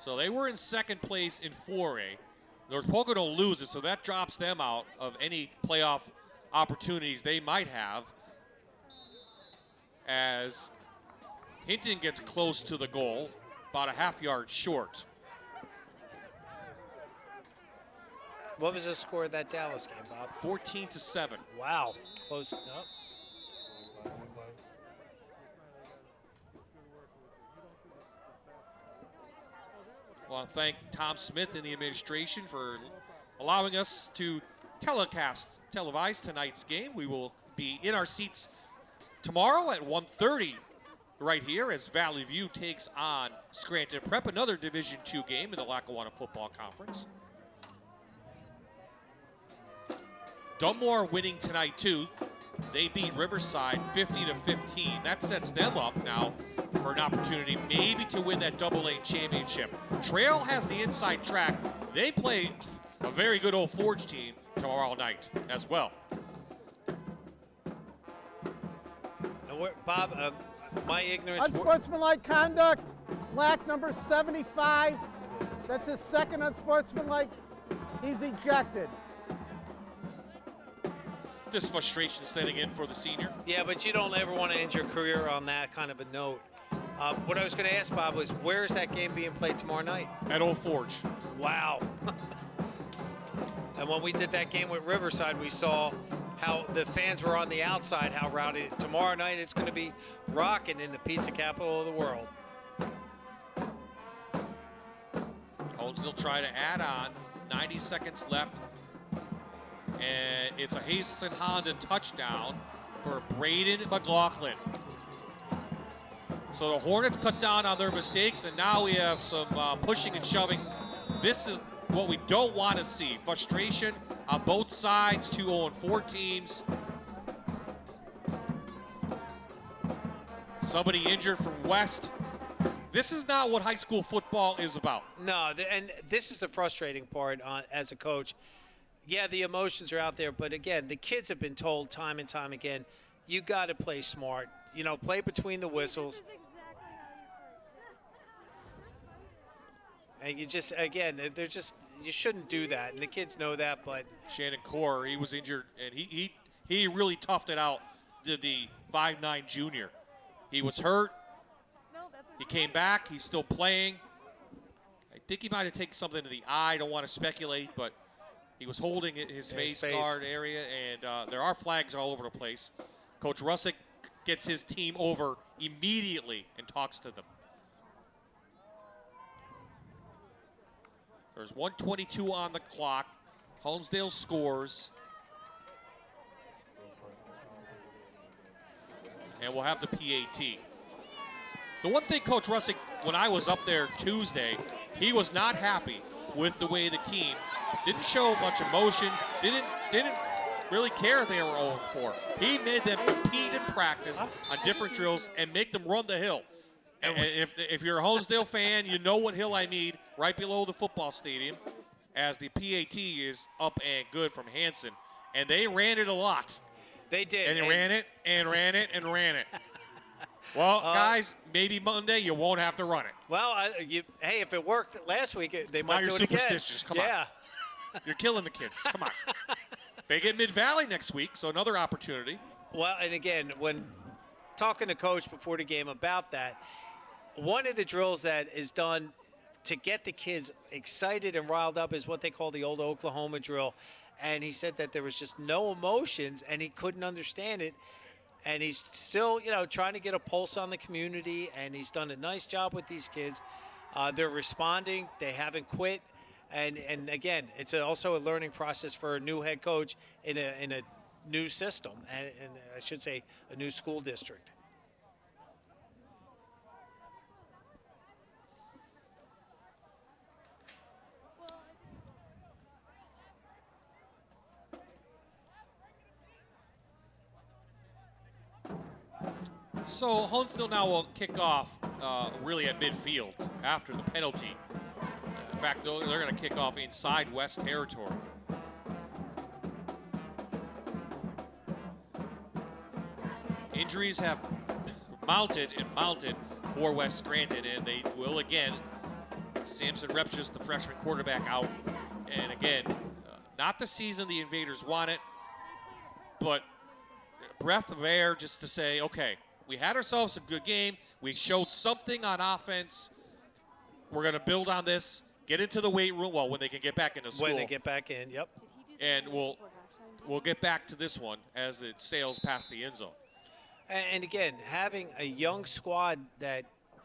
So they were in second place in 4A. North Pocono loses, so that drops them out of any playoff opportunities they might have as Hinton gets close to the goal, about a half-yard short. What was the score of that Dallas game, Bob? 14-7. Wow, close enough. I want to thank Tom Smith and the administration for allowing us to televise tonight's game. We will be in our seats tomorrow at 1:30 right here as Valley View takes on Scranton Prep, another Division II game in the Lackawanna Football Conference. Dunmore winning tonight too. They beat Riverside 50-15. That sets them up now for an opportunity maybe to win that AA championship. Trail has the inside track. They play a very good Old Forge team tomorrow night as well. Bob, my ignorance. Unsportsmanlike conduct, black number 75. That's his second unsportsmanlike. He's ejected. This frustration setting in for the senior. Yeah, but you don't ever want to end your career on that kind of a note. What I was going to ask, Bob, was where is that game being played tomorrow night? At Old Forge. Wow. And when we did that game with Riverside, we saw how the fans were on the outside, how rowdy. Tomorrow night it's going to be rocking in the pizza capital of the world. Honesdale try to add on. 90 seconds left. And it's a Hazelton Honda touchdown for Braden McLaughlin. So the Hornets cut down on their mistakes, and now we have some pushing and shoving. This is what we don't want to see. Frustration on both sides, 2 0-4 teams. Somebody injured from West. This is not what high school football is about. No, and this is the frustrating part as a coach. Yeah, the emotions are out there, but again, the kids have been told time and time again, you got to play smart. You know, play between the whistles. And you just, again, they're just, you shouldn't do that, and the kids know that, but. Shannon Core, he was injured, and he really toughed it out to the 5'9" junior. He was hurt. He came back. He's still playing. I think he might have taken something to the eye. I don't want to speculate, but he was holding his face guard area, and there are flags all over the place. Coach Russick gets his team over immediately and talks to them. There's 1:22 on the clock. Honesdale scores. And we'll have the PAT. The one thing Coach Russick, when I was up there Tuesday, he was not happy with the way the team didn't show much emotion, didn't really care if they were 0-4. He made them compete in practice on different drills and make them run the hill. And if you're a Honesdale fan, you know what hill I mean, right below the football stadium, as the PAT is up and good from Hanson. And they ran it a lot. They did. And they ran it and ran it and ran it. Well, guys, maybe Monday you won't have to run it. Well, hey, if it worked last week, they might do it again. Now you're superstitious. Come on. You're killing the kids. Come on. They get Mid-Valley next week, so another opportunity. Well, and again, when talking to Coach before the game about that, one of the drills that is done to get the kids excited and riled up is what they call the old Oklahoma drill. And he said that there was just no emotions and he couldn't understand it. And he's still, trying to get a pulse on the community, and he's done a nice job with these kids. They're responding. They haven't quit. And again, it's also a learning process for a new head coach in a new system, and I should say a new school district. So Honesdale now will kick off really at midfield after the penalty. In fact, they're going to kick off inside West territory. Injuries have mounted for West Scranton, and they will again. Samson Repchus, the freshman quarterback, out. And again, not the season the Invaders wanted, but a breath of air just to say, okay, we had ourselves a good game. We showed something on offense. We're going to build on this, get into the weight room. Well, when they can get back into school. When they get back in, yep. And we'll get back to this one as it sails past the end zone. And again, having a young squad that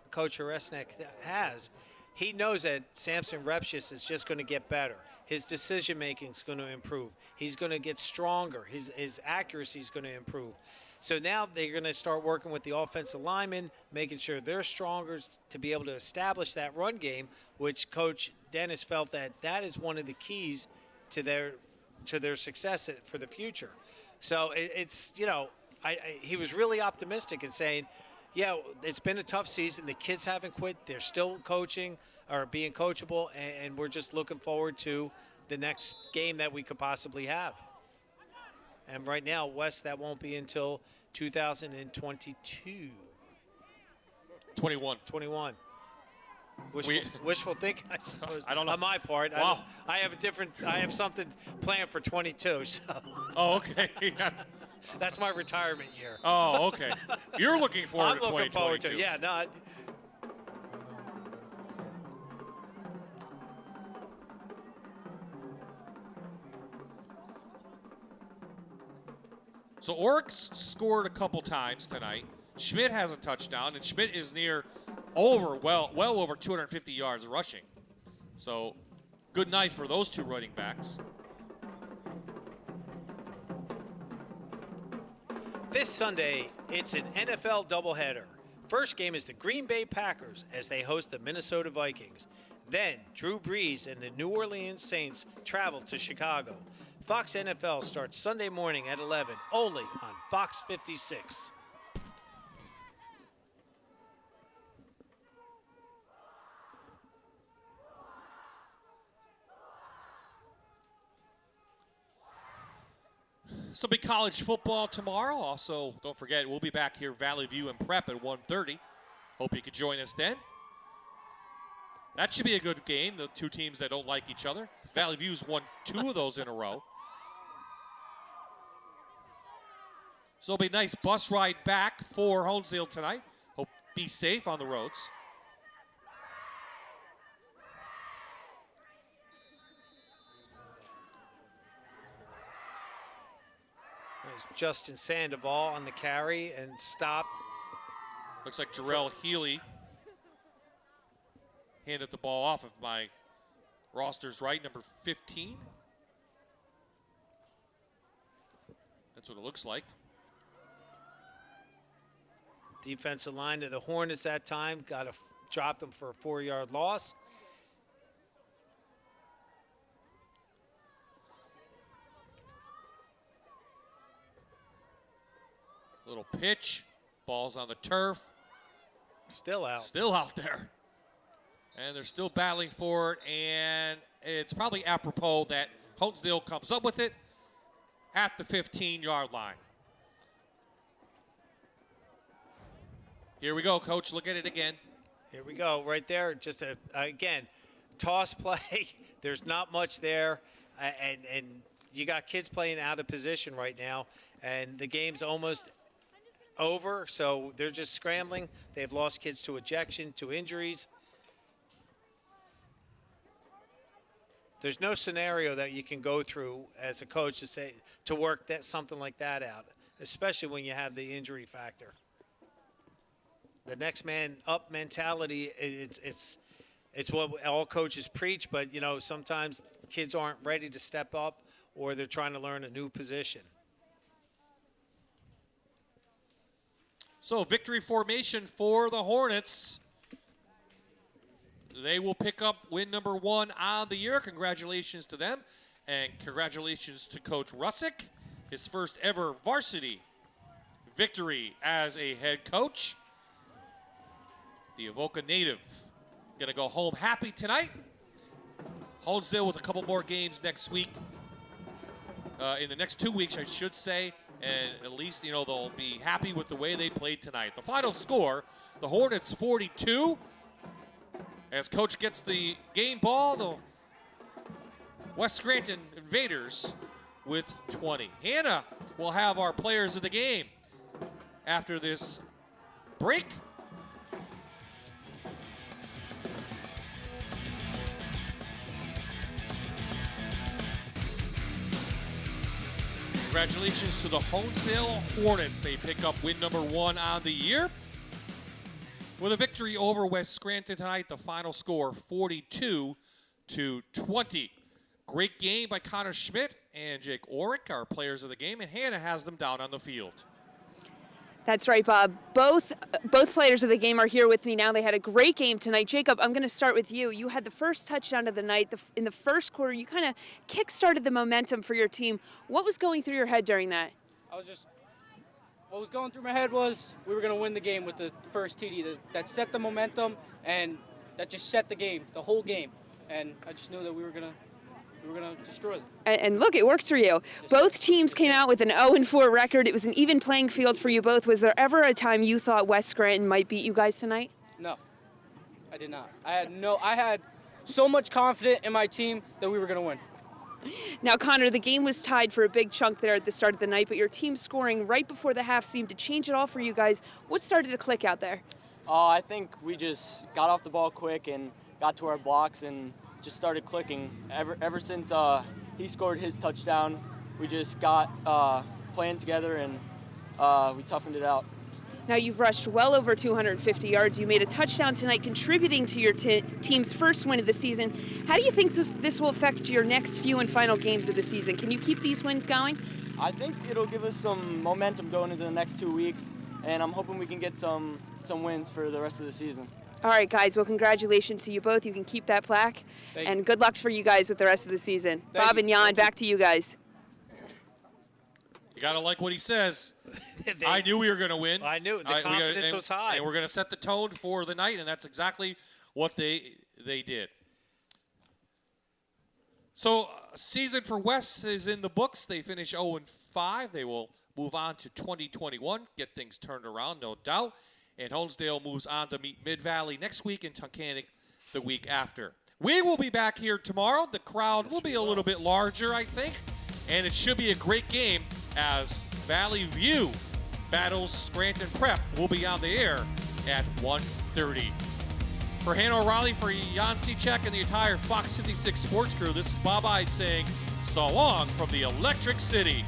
Coach Horesnick has, he knows that Samson Repchus is just going to get better. His decision-making is going to improve. He's going to get stronger. His accuracy is going to improve. So now they're going to start working with the offensive linemen, making sure they're stronger to be able to establish that run game, which Coach Dennis felt that is one of the keys to their success for the future. So it's, he was really optimistic in saying, yeah, it's been a tough season. The kids haven't quit. They're still coaching or being coachable, and we're just looking forward to the next game that we could possibly have. And right now, West, that won't be until 2022. 21. Wishful thinking, I suppose. I don't know. On my part, wow. I have something planned for 22. So. Oh, okay. That's my retirement year. Oh, okay. You're looking forward to 2022. I'm looking forward to it. Yeah, no. So Oryx scored a couple times tonight. Schmidt has a touchdown, and Schmidt is well over 250 yards rushing. So good night for those two running backs. This Sunday, it's an NFL doubleheader. First game is the Green Bay Packers as they host the Minnesota Vikings. Then Drew Brees and the New Orleans Saints travel to Chicago. Fox NFL starts Sunday morning at 11, only on Fox 56. Some big college football tomorrow. Also, don't forget, we'll be back here, Valley View and Prep at 1:30. Hope you could join us then. That should be a good game, the two teams that don't like each other. Valley View's won 2 of those in a row. So it'll be a nice bus ride back for Honesdale tonight. Hope be safe on the roads. There's Justin Sandoval on the carry and stopped. Looks like Jarrell Healy handed the ball off, if my roster's right, number 15. That's what it looks like. Defensive line of the Hornets that time dropped them for a 4-yard loss. Little pitch, ball's on the turf. Still out. Still out there. And they're still battling for it, and it's probably apropos that Honesdale comes up with it at the 15-yard line. Here we go, Coach. Look at it again. Here we go, right there. Just again, toss play. There's not much there, and you got kids playing out of position right now, and the game's almost over, so they're just scrambling. They've lost kids to ejection, to injuries. There's no scenario that you can go through as a coach to work something like that out, especially when you have the injury factor. The next man up mentality, it's what all coaches preach, but sometimes kids aren't ready to step up, or they're trying to learn a new position. So victory formation for the Hornets. They will pick up win number 1 on the year. Congratulations to them. And congratulations to Coach Russick, his first ever varsity victory as a head coach. The Avoca native going to go home happy tonight. Honesdale with a couple more games next week. In the next 2 weeks, I should say. And at least, they'll be happy with the way they played tonight. The final score, the Hornets 42. As Coach gets the game ball, the West Scranton Invaders with 20. Hannah will have our players of the game after this break. Congratulations to the Honesdale Hornets. They pick up win number 1 on the year. With a victory over West Scranton tonight, the final score 42-20. Great game by Connor Schmidt and Jake Orrick, our players of the game, and Hannah has them down on the field. That's right, Bob. Both players of the game are here with me now. They had a great game tonight. Jacob, I'm going to start with you. You had the first touchdown of the night. In the first quarter, you kind of kick-started the momentum for your team. What was going through your head during that? What was going through my head was we were going to win the game with the first TD. That set the momentum, and that just set the game, the whole game. And I just knew that we were going to destroy them. And look, it worked for you. Both teams came out with an 0-4 record. It was an even playing field for you both. Was there ever a time you thought West Scranton might beat you guys tonight? No, I did not. I had so much confidence in my team that we were going to win. Now, Connor, the game was tied for a big chunk there at the start of the night, but your team scoring right before the half seemed to change it all for you guys. What started to click out there? I think we just got off the ball quick and got to our blocks and just started clicking. Ever since he scored his touchdown, we just got playing together and we toughened it out. Now, you've rushed well over 250 yards. You made a touchdown tonight, contributing to your team's first win of the season. How do you think this will affect your next few and final games of the season? Can you keep these wins going? I think it'll give us some momentum going into the next 2 weeks, and I'm hoping we can get some wins for the rest of the season. All right, guys. Well, congratulations to you both. You can keep that plaque. And good luck for you guys with the rest of the season. Bob and Jan, back to you guys. You got to like what he says. I knew we were going to win. I knew. The confidence was high. And we're going to set the tone for the night, and that's exactly what they did. So season for West is in the books. They finish 0-5. They will move on to 2021, get things turned around, no doubt. And Honesdale moves on to meet Mid-Valley next week and Tunkhannock the week after. We will be back here tomorrow. The crowd will be a little bit larger, I think. And it should be a great game as Valley View battles Scranton Prep. Will be on the air at 1:30. For Hannah O'Reilly, for Jan Cechek, and the entire Fox 56 sports crew, this is Bob Ide saying so long from the Electric City.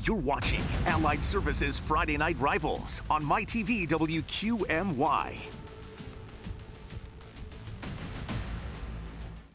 You're watching Allied Services Friday Night Rivals on MyTV WQMY.